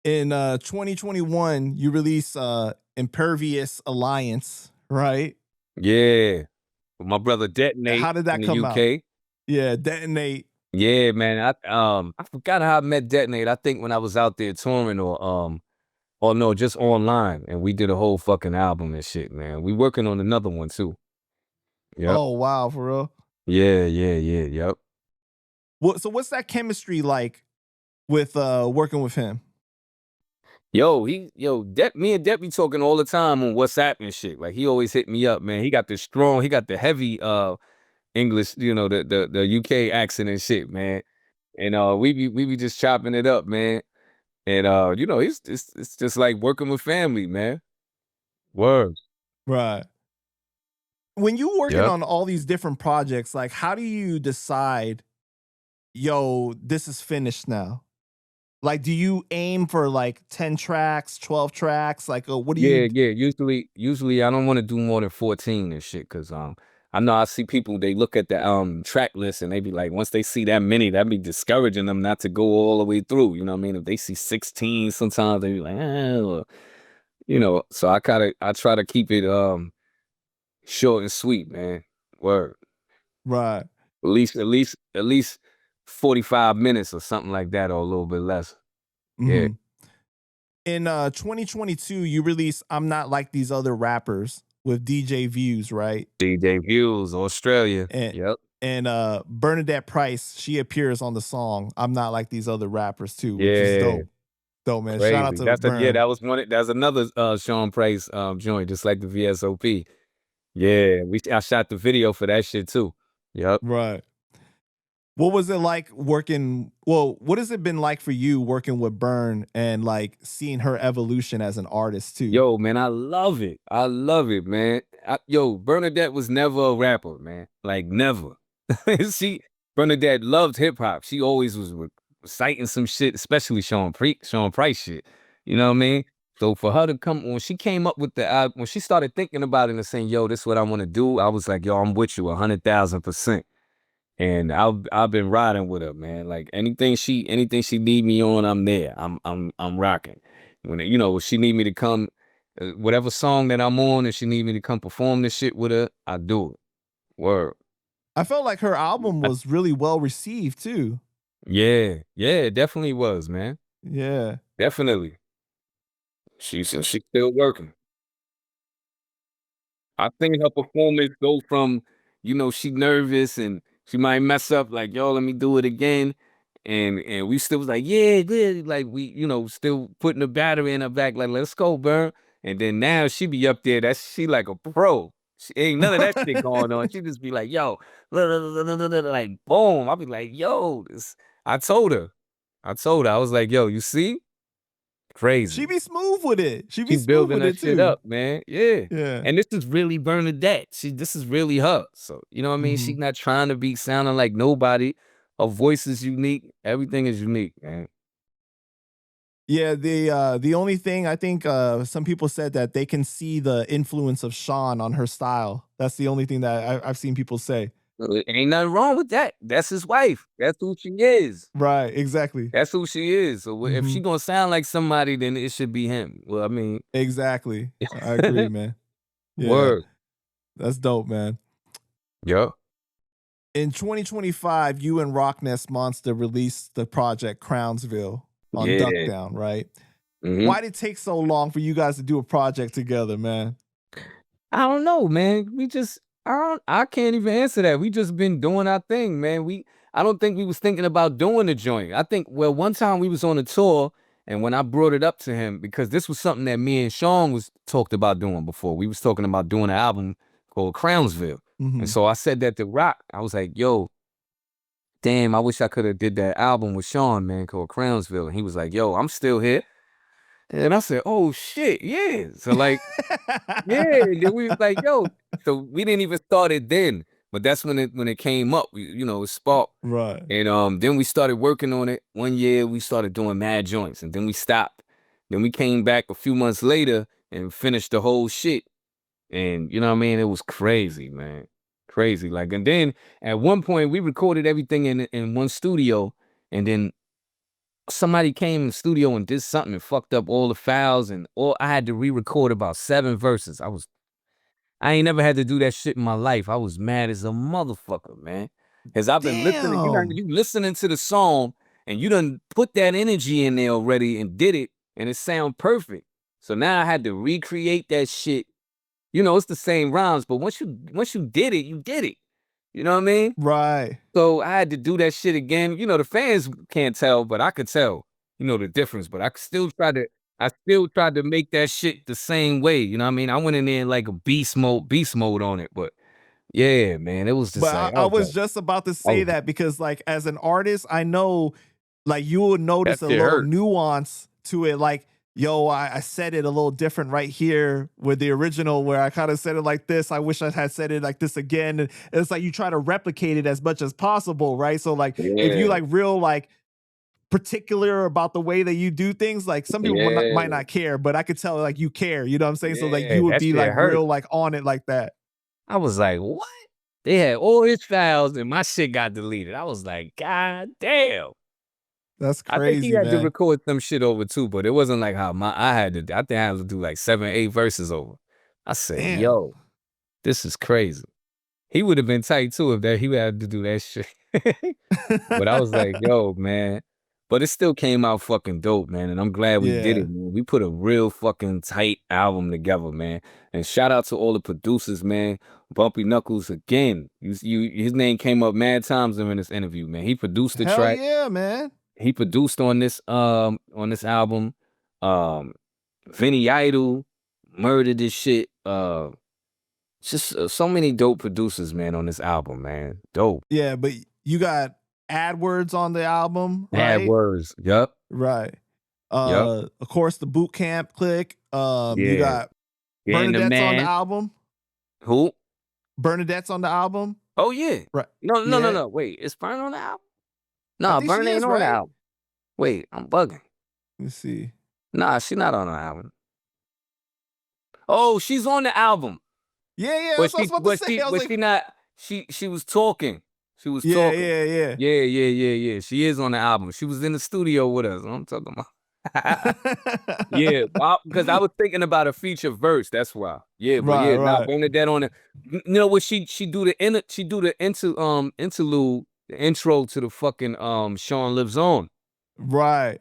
In 2021, you release Impervious Alliance, right? Yeah. With my brother Detonate How did in that the come out? UK. Yeah, Detonate. Yeah, man. I forgot how I met Detonate. I think when I was out there touring or no, just online. And we did a whole fucking album and shit, man. We working on another one too. Yep. Oh wow, for real. Yeah. Yep. So what's that chemistry like with working with him? Me and Dep be talking all the time on WhatsApp and shit. Like he always hit me up, man. He got the heavy English, the UK accent and shit, man. And we be just chopping it up, man. And it's just like working with family, man. Word. Right. When you working Yep. on all these different projects, like how do you decide, yo, this is finished now? Like, do you aim for like 10 tracks, 12 tracks? Like, what do you? Yeah. Usually I don't want to do more than 14 and shit, cause I know I see people, they look at the track list and they be like, once they see that many, that be discouraging them not to go all the way through. You know what I mean? If they see 16, sometimes they be like, so I try to keep it short and sweet, man. Word. Right. At least 45 minutes or something like that, or a little bit less. Yeah. Mm-hmm. In 2022, you release I'm Not Like These Other Rappers with DJ Views, right? DJ Views, Australia. And Yep. and Bernadette Price, she appears on the song I'm Not Like These Other Rappers too, which is Yeah. dope. Dope, man. Shout out Crazy. to Burn. That's another Sean Price joint, just like the VSOP. Yeah, I shot the video for that shit too. Yep. Right. What was it like working? Well, what has it been like for you working with Bern and like seeing her evolution as an artist too? Yo, man, I love it. I love it, man. Yo, Bernadette was never a rapper, man. Like never. She Bernadette loved hip hop. She always was reciting some shit, especially Sean Price shit. You know what I mean? So for her to come when she came up with the when she started thinking about it and saying, "Yo, this is what I want to do," I was like, "Yo, I'm with you 100,000%." And I've been riding with her, man. Like anything she need me on, I'm there. I'm rocking. When she need me to come, whatever song that I'm on, and she need me to come perform this shit with her, I do it. Word. I felt like her album was really well received too. Yeah, it definitely was, man. Yeah. Definitely. She's still working. I think her performance go from, she nervous and she might mess up, like, yo, let me do it again. And we still was like, yeah, good. Like we, still putting the battery in her back, like, let's go, Burn. And then now she be up there, she like a pro. She ain't none of that shit going on. She just be like, yo, like boom. I'll be like, yo, I told her. I was like, yo, you see? She Crazy. be smooth with it. She be She smooth building with her it shit too. up, man. Yeah. Yeah. And this is really Bernadette. This is really her. So, you know what I mean? She not trying to be sounding like nobody. Her voice is unique. Everything is unique, man. Yeah, the only thing I think some people said that they can see the influence of Sean on her style. That's the only thing that I've seen people say. Ain't nothing wrong with that. That's his wife. That's who she is. Right, exactly. That's who she is. So if she Mhm. gonna sound like somebody, then it should be him. Well, I mean, Exactly. I agree, man. Yeah. word. That's dope, man. Yup. In 2025, you and Rockness Monsta released the project Crownsville on Duck Yeah. Down, right? hmm Why did it take so long for you guys to do a project together, man? I don't know, man. I can't even answer that. We just been doing our thing, man. I don't think we was thinking about doing the joint. I think, well, one time we was on a tour, and when I brought it up to him, because this was something that me and Sean was talked about doing before. We was talking about doing an album called Crownsville. And Mhm. so I said that to Rock. I was like, yo, damn, I wish I could have did that album with Sean, man, called Crownsville. And he was like, yo, I'm still here. And I said, oh shit, yeah. So like, yeah, then we was like, yo, so we didn't even start it then, but that's when it came up, it sparked. Right. And then we started working on it. One year we started doing mad joints, and then we stopped. Then we came back a few months later and finished the whole shit. And you know what I mean? It was crazy, man. Crazy. Like, and then at one point we recorded everything in one studio, and then somebody came in the studio and did something and fucked up all the files, and all I had to re-record about 7 verses. I ain't never had to do that shit in my life. I was mad as a motherfucker, man. Cause I've been listening, Damn. you listening to the song and you done put that energy in there already and did it and it sound perfect. So now I had to recreate that shit. It's the same rhymes, but once you did it, you did it. You know what I mean? Right. So I had to do that shit again. The fans can't tell, but I could tell, the difference. But I still tried to make that shit the same way. You know what I mean? I went in there like a beast mode on it. But yeah, man, it was just But like, I was just about to say oh, that because, like, as an artist, I know, like, you will that notice a shit little hurt. nuance to it. Like, yo, I said it a little different right here with the original, where I kind of said it like this. I wish I had said it like this again. And it's like you try to replicate it as much as possible, right? So, like, if you Yeah, like real like particular about the way that you do things, like some people might yeah, not care, but I could tell like you care. You know what I'm saying? So like yeah, you would that be shit like hurt. real like on it like that. I was like, what? They had all his files and my shit got deleted. I was like, God damn. That's I think he crazy, had to man. record some shit over too, but it wasn't like how I think I had to do like 7, 8 verses over. I said, Damn. yo, this is crazy. He would have been tight too if he would have to do that shit. But I was like, yo, man. But it still came out fucking dope, man. And I'm glad we did Yeah. it, man. We put a real fucking tight album together, man. And shout out to all the producers, man. Bumpy Knuckles again. His name came up mad times during this interview, man. He produced the Hell track. yeah, man. He produced on this album. Um Vinny Idol murdered this shit. Just so many dope producers, man, on this album, man. Dope. Yeah, but you got AdWords on the album, Bad right? words. Yup. Right. Yup. Of course, the Boot Camp Clik. You Yeah. got And the Bernadette's on the man. album. Who? Bernadette's on the album. Oh, yeah. Right. No. Wait, is Burn on the album? I Nah, think she Burn ain't is, on the right? album. Wait, I'm bugging. Let's see. Nah, she not on the album. Oh, she's on the album. Yeah, But that's what I was about to say. I was like, she not. She was talking. She was yeah, talking. yeah. Yeah. She is on the album. She was in the studio with us. I'm talking about. Yeah, because I was thinking about a feature verse. That's why. Yeah, but yeah, now Bernadette on it. You know what? She do the interlude, the intro to the fucking Sean Lives On. Right.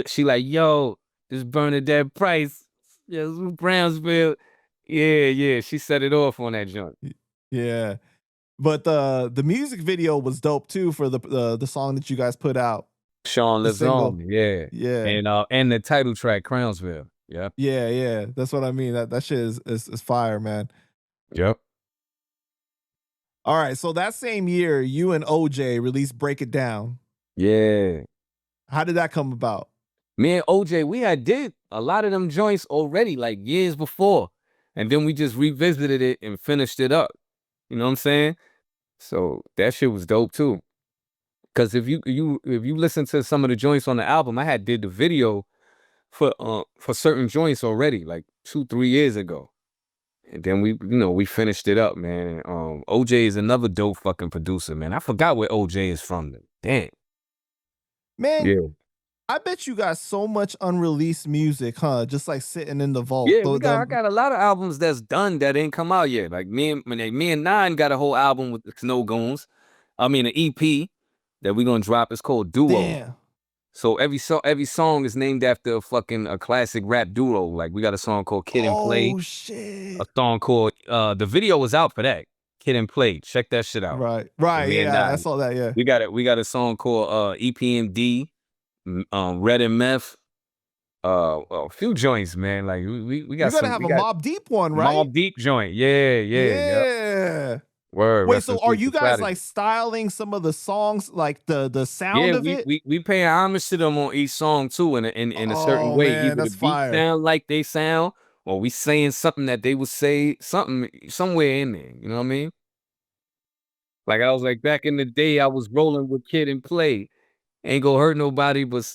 She like, yo, this Bernadette Price, yeah, Brownsville. Yeah. She set it off on that joint. Yeah. But the music video was dope too for the song that you guys put out. Sean Lives On, yeah. And the title track, Crownsville. Yep. Yeah. That's what I mean. That shit is fire, man. Yep. All right. So that same year, you and OJ released Break It Down. Yeah. How did that come about? Me and OJ, we had did a lot of them joints already, like years before. And then we just revisited it and finished it up. You know what I'm saying? So that shit was dope too. Cause if you listen to some of the joints on the album, I had did the video for certain joints already, like 2-3 years ago. And then we finished it up, man. OJ is another dope fucking producer, man. I forgot where OJ is from. Damn. Man, yeah. I bet you got so much unreleased music, huh? Just like sitting in the vault. Yeah, I got a lot of albums that's done that ain't come out yet. Like me and Nine got a whole album with the Snow Goons. I mean an EP that we gonna drop. It's called Duo. Damn. So every song is named after a classic rap duo. Like we got a song called Kid and Play. Oh shit. A song called the video was out for that. Kid and Play. Check that shit out. Right. Yeah, I saw that. Yeah. We got a song called EPMD, Red and Meth. A few joints, man. Like we got. You gotta have a Mobb Deep one, right? Mobb Deep joint. Yeah. Yep. Word. Wait, so are you guys like styling some of the songs, like the sound of it? We pay homage to them on each song too, in a certain way. Man, either that's the beat fire. sound like they sound, or we saying something that they would say somewhere in there. You know what I mean? Like I was like back in the day, I was rolling with Kid and Play. Ain't gonna hurt nobody, but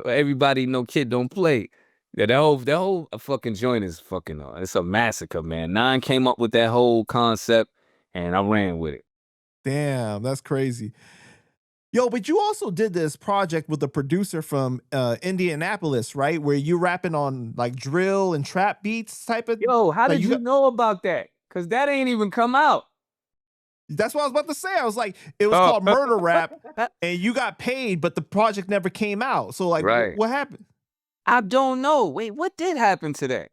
everybody no kid don't play. Yeah, that whole fucking joint is fucking it's a massacre, man. Nine came up with that whole concept and I ran with it. Damn, that's crazy. Yo, but you also did this project with a producer from Indianapolis, right? Where you rapping on like drill and trap beats type of. Yo, how like, did you know about that? Cause that ain't even come out. That's what I was about to say. I was like, it was called Murder Rap, and you got paid, but the project never came out. So like, what happened? I don't know. Wait, what did happen to that?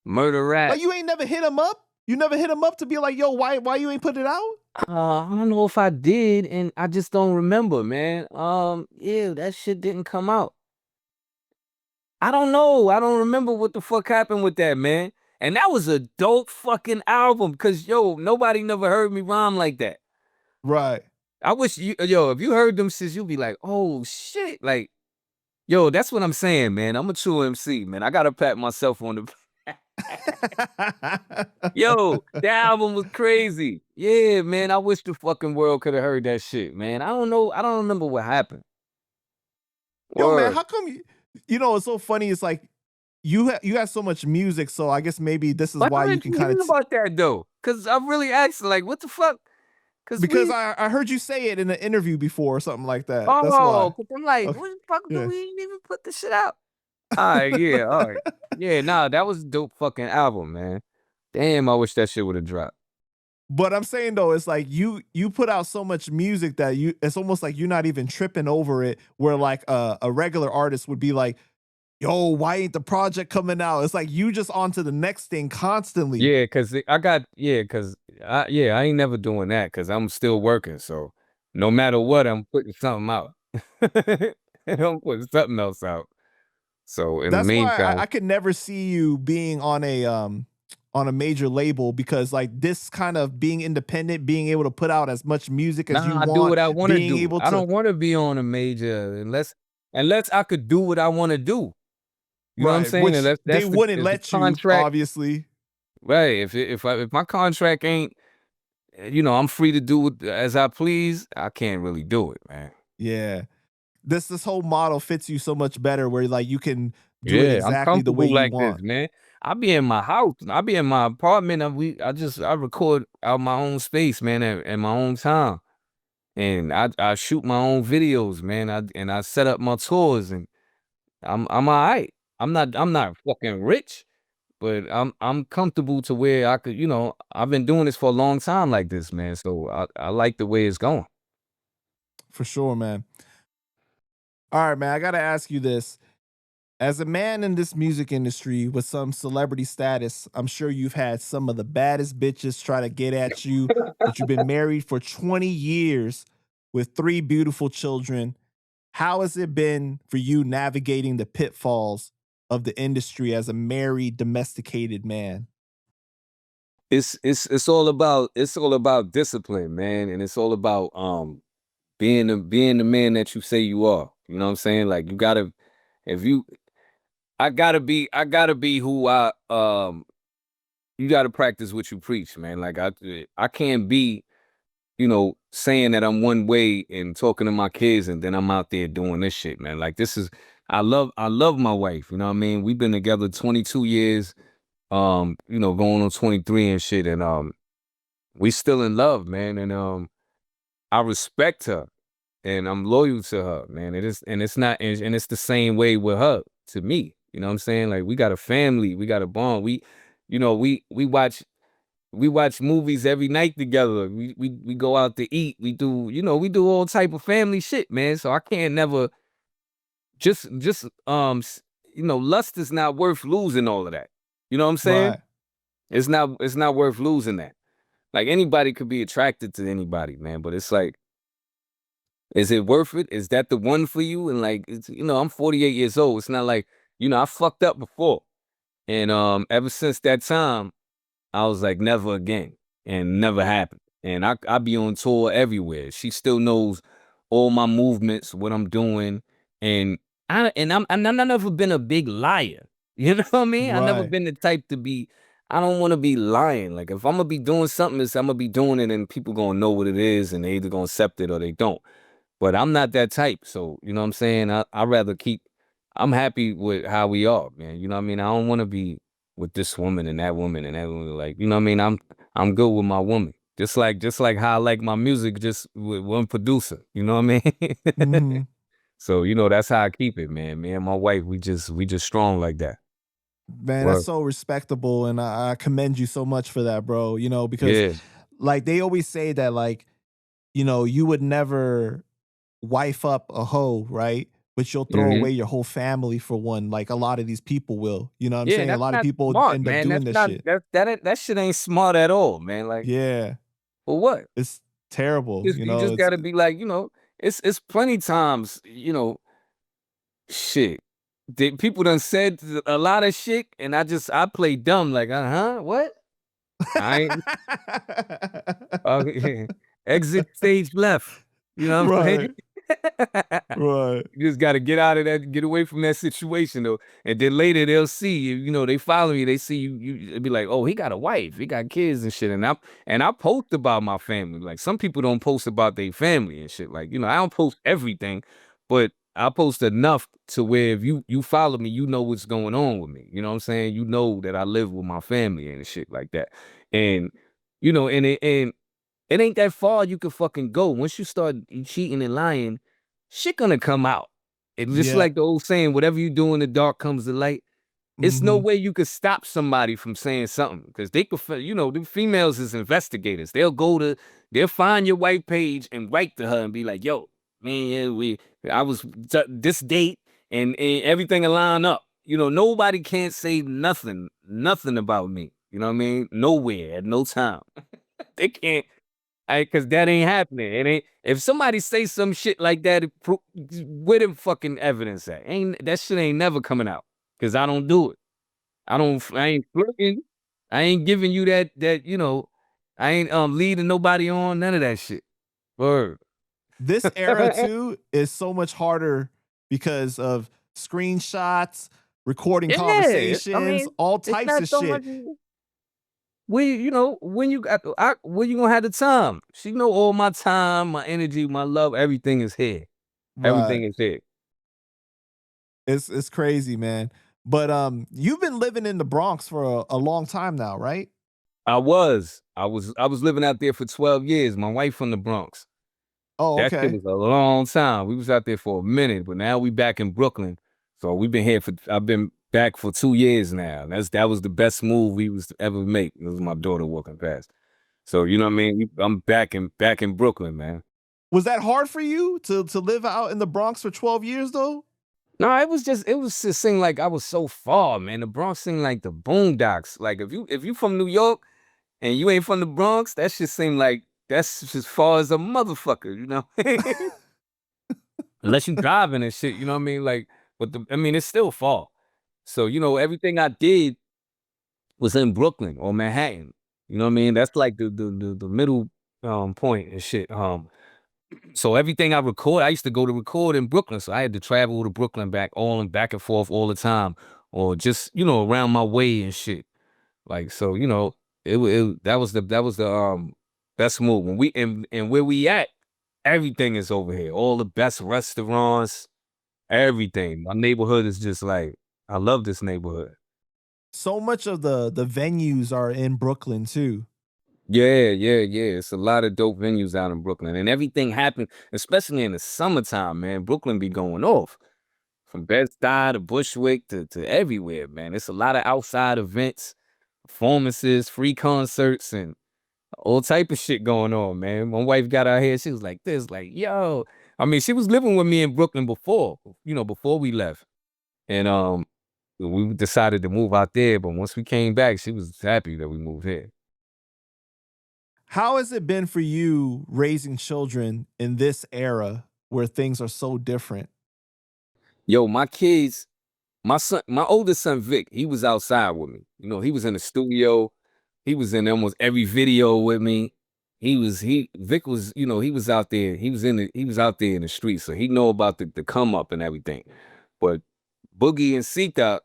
Murder Rap. Like you ain't never hit him up? You never hit him up to be like, yo, why you ain't put it out? I don't know if I did, and I just don't remember, man. Yeah, that shit didn't come out. I don't know. I don't remember what the fuck happened with that, man. And that was a dope fucking album, cause yo, nobody never heard me rhyme like that. Right. I wish if you heard them shits, you'd be like, oh shit. Like, yo, that's what I'm saying, man. I'm a true MC, man. I gotta pat myself on the Yo, that album was crazy. Yeah, man. I wish the fucking world could have heard that shit, man. I don't know. I don't remember what happened. Yo, man, how come you know, it's so funny. It's like you got so much music, so I guess maybe this is why you can kind of about that though. Cause I'm really asking, like, what the fuck? Because I heard you say it in an interview before or something like that. Oh, that's why. I'm like, what the fuck do we even put this shit out? All right, yeah, all right. Yeah, nah, that was a dope fucking album, man. Damn, I wish that shit would have dropped. But I'm saying though, it's like you put out so much music that it's almost like you're not even tripping over it. Where like a regular artist would be like, yo, why ain't the project coming out? It's like you just on to the next thing constantly. Yeah, cause I ain't never doing that cause I'm still working. So no matter what, I'm putting something out. I'm putting something else out. So in that's the meantime, why I could never see you being on on a major label? Because like this kind of being independent, being able to put out as much music as you Nah, I do want, what I want to being do. able I to don't want to be on a major unless I could do what I want to do. You know what I'm right, saying? And which they that's the wouldn't is the let you, contract. obviously. Right. If my contract ain't, I'm free to do it as I please, I can't really do it, man. Yeah. This whole model fits you so much better where like you can do it Yeah, I'm exactly the way comfortable you like this, want. man. I be in my house. I be in my apartment. I record out my own space, man, at my own time. And I shoot my own videos, man. I set up my tours and I'm all right. I'm not fucking rich, but I'm comfortable to where I could, I've been doing this for a long time like this, man. So I like the way it's going. For sure, man. All right, man, I got to ask you this. As a man in this music industry with some celebrity status, I'm sure you've had some of the baddest bitches try to get at you, but you've been married for 20 years with 3 beautiful children. How has it been for you navigating the pitfalls of the industry as a married, domesticated man? It's all about discipline, man, and it's all about being the man that you say you are. You know what I'm saying? Like you gotta if you I gotta be who you gotta practice what you preach, man. Like I can't be, saying that I'm one way and talking to my kids and then I'm out there doing this shit, man. Like I love my wife, you know what I mean? We've been together 22 years, going on 23 and shit, and we still in love, man, and I respect her and I'm loyal to her, man. It is, and it's not, and it's the same way with her to me. You know what I'm saying? Like we got a family, we got a bond. We watch movies every night together. We go out to eat. We do all type of family shit, man. So I can't never lust is not worth losing all of that. You know what I'm saying? Right. It's not worth losing that. Like anybody could be attracted to anybody, man. But it's like, is it worth it? Is that the one for you? And like, I'm 48 years old. It's not like, I fucked up before. And ever since that time, I was like, never again. And never happened. And I be on tour everywhere. She still knows all my movements, what I'm doing. And I've never been a big liar. You know what I mean? I never Right. been the type to be, I don't want to be lying. Like if I'm gonna be doing something, I'm gonna be doing it and people gonna know what it is and they either gonna accept it or they don't. But I'm not that type. So, you know what I'm saying? I rather I'm happy with how we are, man. You know what I mean? I don't want to be with this woman and that woman and that woman. Like, you know what I mean? I'm good with my woman. Just like how I like my music just with one producer. You know what I mean? Mhm. So, that's how I keep it, man. Me and my wife, we just strong like that. Man, that's Well, so respectable, and I commend you so much for that, bro. Because yeah. like they always say that like, you would never wife up a hoe, right? But you'll throw hmm away your whole family for one, like a lot of these people will. You know what I'm Yeah, saying? A that's lot of not people smart, end up man. doing That's this not shit. that shit ain't smart at all, man. Like, Yeah. for what? It's terrible. You just It's gotta be like, it's plenty times, shit. People done said a lot of shit, and I play dumb, like, what? I ain't exit stage left. You know what I'm right. saying? Right. You just gotta get out of that, get away from that situation though. And then later they'll see you, they follow you, they see you be like, oh, he got a wife, he got kids and shit. And I post about my family. Like some people don't post about their family and shit. Like, I don't post everything, but I post enough to where if you follow me, you know what's going on with me. You know what I'm saying? You know that I live with my family and shit like that. And it ain't that far you can fucking go. Once you start cheating and lying, shit gonna come out. It's just Yeah. like the old saying, whatever you do in the dark comes to light. It's no Mhm. way you could stop somebody from saying something because they could, the females is investigators. They'll find your white page and write to her and be like, yo, man, yeah, I was this date and everything will line up. Nobody can't say nothing about me. You know what I mean? Nowhere at no time. They can't. Cause that ain't happening. It ain't. If somebody say some shit like that, where the fucking evidence at? Ain't that shit ain't never coming out? Cause I don't do it. I ain't flirting. I ain't giving you that, you know, I ain't leading nobody on, none of that shit. Word. This era too is so much harder because of screenshots, recording Yeah, I conversations, mean, all it's types not of so shit. much. You know, when you got, when you gonna have the time? She know all my time, my energy, my love, everything is here. Right. Everything is here. It's crazy, man. But you've been living in the Bronx for a long time now, right? I was living out there for 12 years. My wife from the Bronx. Oh, That shit okay. was a long time. We was out there for a minute, but now we back in Brooklyn. So we've been here I've been back for 2 years now. That was the best move we was to ever make. It was my daughter walking past. So you know what I mean? I'm back in Brooklyn, man. Was that hard for you to live out in the Bronx for 12 years though? No, it was just seemed like I was so far, man. The Bronx seemed like the boondocks. Like if you from New York and you ain't from the Bronx, that shit seemed like that's as far as a motherfucker, you know? Unless you driving and shit, you know what I mean? Like, but I mean, it's still far. So, you know, everything I did was in Brooklyn or Manhattan. You know what I mean? That's like the middle point and shit. So everything I used to go to record in Brooklyn. So I had to travel to Brooklyn back and forth all the time. Or just, you know, around my way and shit. Like, so, you know, that was the best move. When we and where we at, everything is over here. All the best restaurants, everything. My neighborhood is just like, I love this neighborhood. So much of the venues are in Brooklyn too. Yeah. It's a lot of dope venues out in Brooklyn. And everything happened, especially in the summertime, man. Brooklyn be going off. From Bed-Stuy to Bushwick to everywhere, man. It's a lot of outside events, performances, free concerts, and all type of shit going on, man. My wife got out here, she was like this, like, yo. I mean, she was living with me in Brooklyn before, you know, before we left. And we decided to move out there, but once we came back, she was happy that we moved here. How has it been for you raising children in this era where things are so different? Yo, my kids, my oldest son Vic, he was outside with me. You know, he was in the studio. He was in almost every video with me. Vic was, you know, he was out there. He was out there in the streets, so he know about the come up and everything. But Boogie and Sita,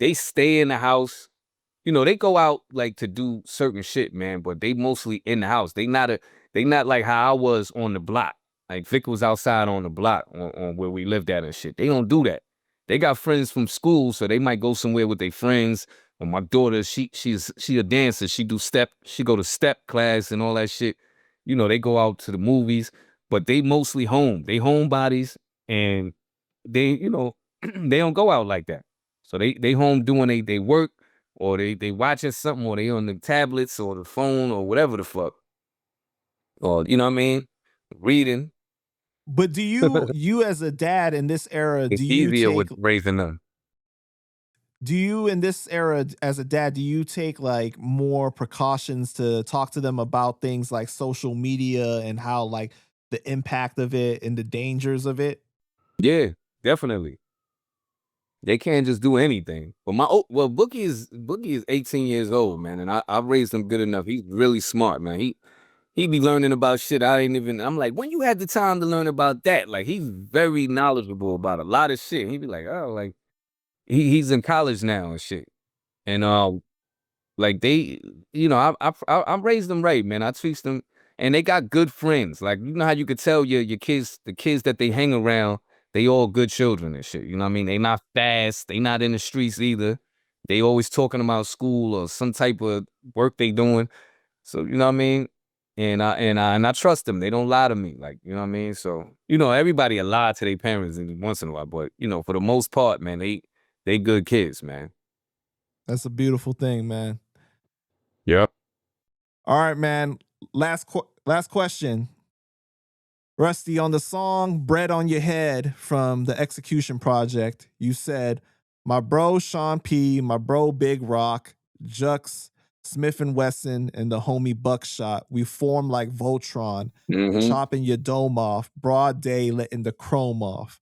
they stay in the house. You know, they go out like to do certain shit, man, but they mostly in the house. They not like how I was on the block. Like Vic was outside on the block on where we lived at and shit. They don't do that. They got friends from school, so they might go somewhere with their friends. Or my daughter, she a dancer. She go to step class and all that shit. You know, they go out to the movies, but they mostly home. They homebodies and they, you know, they don't go out like that. So they home doing they work or they watching something, or they on the tablets or the phone or whatever the fuck. Or you know what I mean? Reading. But do you as a dad in this era, It's easier with raising them. do you in this era as a dad, do you take like more precautions to talk to them about things like social media and how like the impact of it and the dangers of it? Yeah, definitely. They can't just do anything. But Boogie is 18 years old, man, and I raised him good enough. He's really smart, man. He be learning about shit I ain't even. I'm like, when you had the time to learn about that? Like he's very knowledgeable about a lot of shit. He be like, oh, like he's in college now and shit. And like they, you know, I raised them right, man. I teach them, and they got good friends. Like you know how you could tell your kids, the kids that they hang around, they all good children and shit. You know what I mean? They not fast. They not in the streets either. They always talking about school or some type of work they doing. So you know what I mean? And I trust them. They don't lie to me. Like you know what I mean? So you know everybody a lie to their parents once in a while, but you know for the most part, man, they good kids, man. That's a beautiful thing, man. Yep. All right, man. Last question. Rusty, on the song Bread on Your Head from the Execution Project, you said, my bro Sean P, my bro Big Rock, Juxx, Smith and Wesson, and the homie Buckshot, we form like Voltron, Mm-hmm. chopping your dome off, broad day letting the chrome off.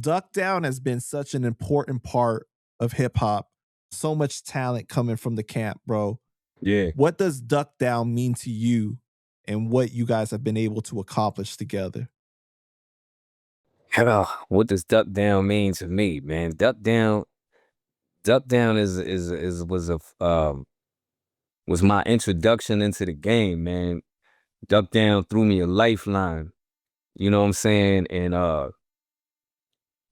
Duck Down has been such an important part of hip hop. so much talent coming from the camp, bro. Yeah. What does Duck Down mean to you and what you guys have been able to accomplish together? What does Duck Down mean to me, man? Duck Down was my introduction into the game, man. Duck Down threw me a lifeline, you know what I'm saying? And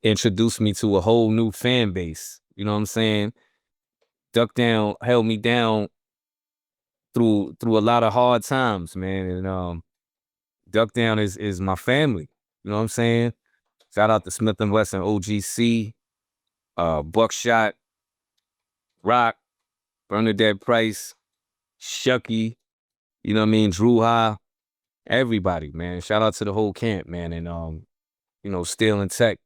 introduced me to a whole new fan base, you know what I'm saying? Duck Down held me down through a lot of hard times, man. And Duck Down is my family, you know what I'm saying? Shout out to Smith & Wesson, OGC, Buckshot, Rock, Bernadette Price, Shucky, you know what I mean, Drew High, everybody, man. Shout out to the whole camp, man. And you know, Steel and Tech.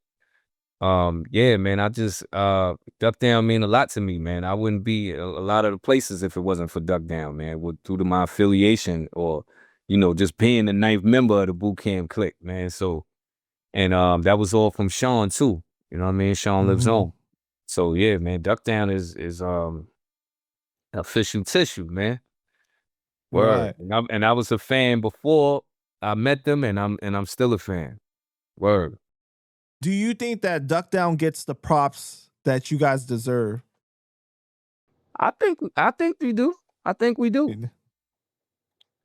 Yeah, man, I just Duck Down mean a lot to me, man. I wouldn't be a lot of the places if it wasn't for Duck Down, man. Due to my affiliation or, you know, just being the 9th member of the boot camp Clik, man. So, and that was all from Sean too. You know what I mean? Sean lives on. So yeah, man, Duck Down is official tissue, man. Word. Right. And I was a fan before I met them, and I'm still a fan. Word. Do you think that Duck Down gets the props that you guys deserve? I think we do. I think we do.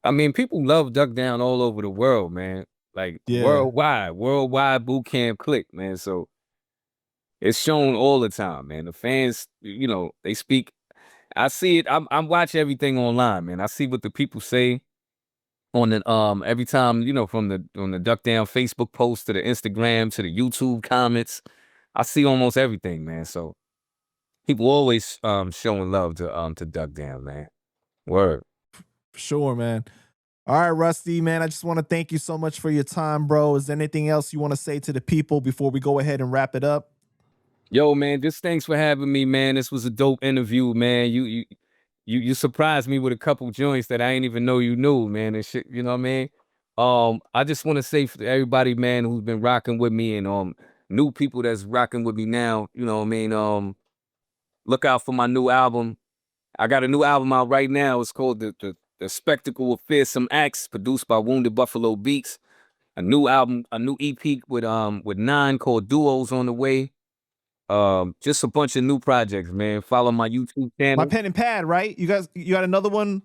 I mean, people love Duck Down all over the world, man. Like worldwide boot camp Clik, man. So it's shown all the time, man. The fans, you know, they speak. I see it. I'm watching everything online, man. I see what the people say on the every time, you know, from the Duck Down Facebook post to the Instagram to the YouTube comments. I see almost everything, man. So people always showing love to Duck Down, man. Word. Sure, man. All right, Rusty, man, I just want to thank you so much for your time, bro. Is there anything else you want to say to the people before we go ahead and wrap it up? Yo, man, just thanks for having me, man. This was a dope interview, man. You surprised me with a couple joints that I ain't even know you knew, man, and shit, you know what I mean? I just want to say for everybody, man, who's been rocking with me and new people that's rocking with me now, you know what I mean? Look out for my new album. I got a new album out right now. It's called The Spectacle of Fearsome Acts, produced by Wounded Buffalo Beats. A new album, a new EP with 9 called Duos on the way. Just a bunch of new projects, man. Follow my YouTube channel. My Pen and Pad, right? You got another one?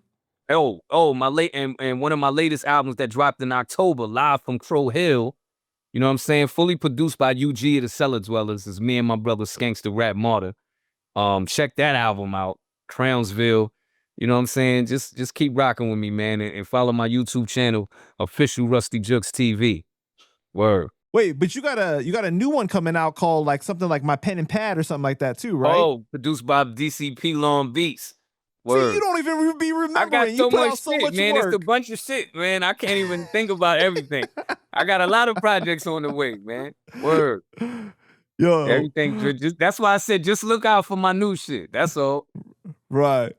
My and one of my latest albums that dropped in October, live from Crow Hill. You know what I'm saying? Fully produced by UG of the Cellar Dwellers. It's me and my brother Skanks the Rap Martyr. Check that album out, Crownsville. You know what I'm saying? Just keep rocking with me, man, and follow my YouTube channel, official Ruste Juxx TV. Word. Wait, but you got a new one coming out called like something like My Pen and Pad or something like that too, right? Oh, produced by DCP Long Beats. Word. See, you don't even be remembering. I got you put out so much man. work. It's a bunch of shit, man. I can't even think about everything. I got a lot of projects on the way, man. Word. Yo. Everything. That's why I said just look out for my new shit. That's all. Right.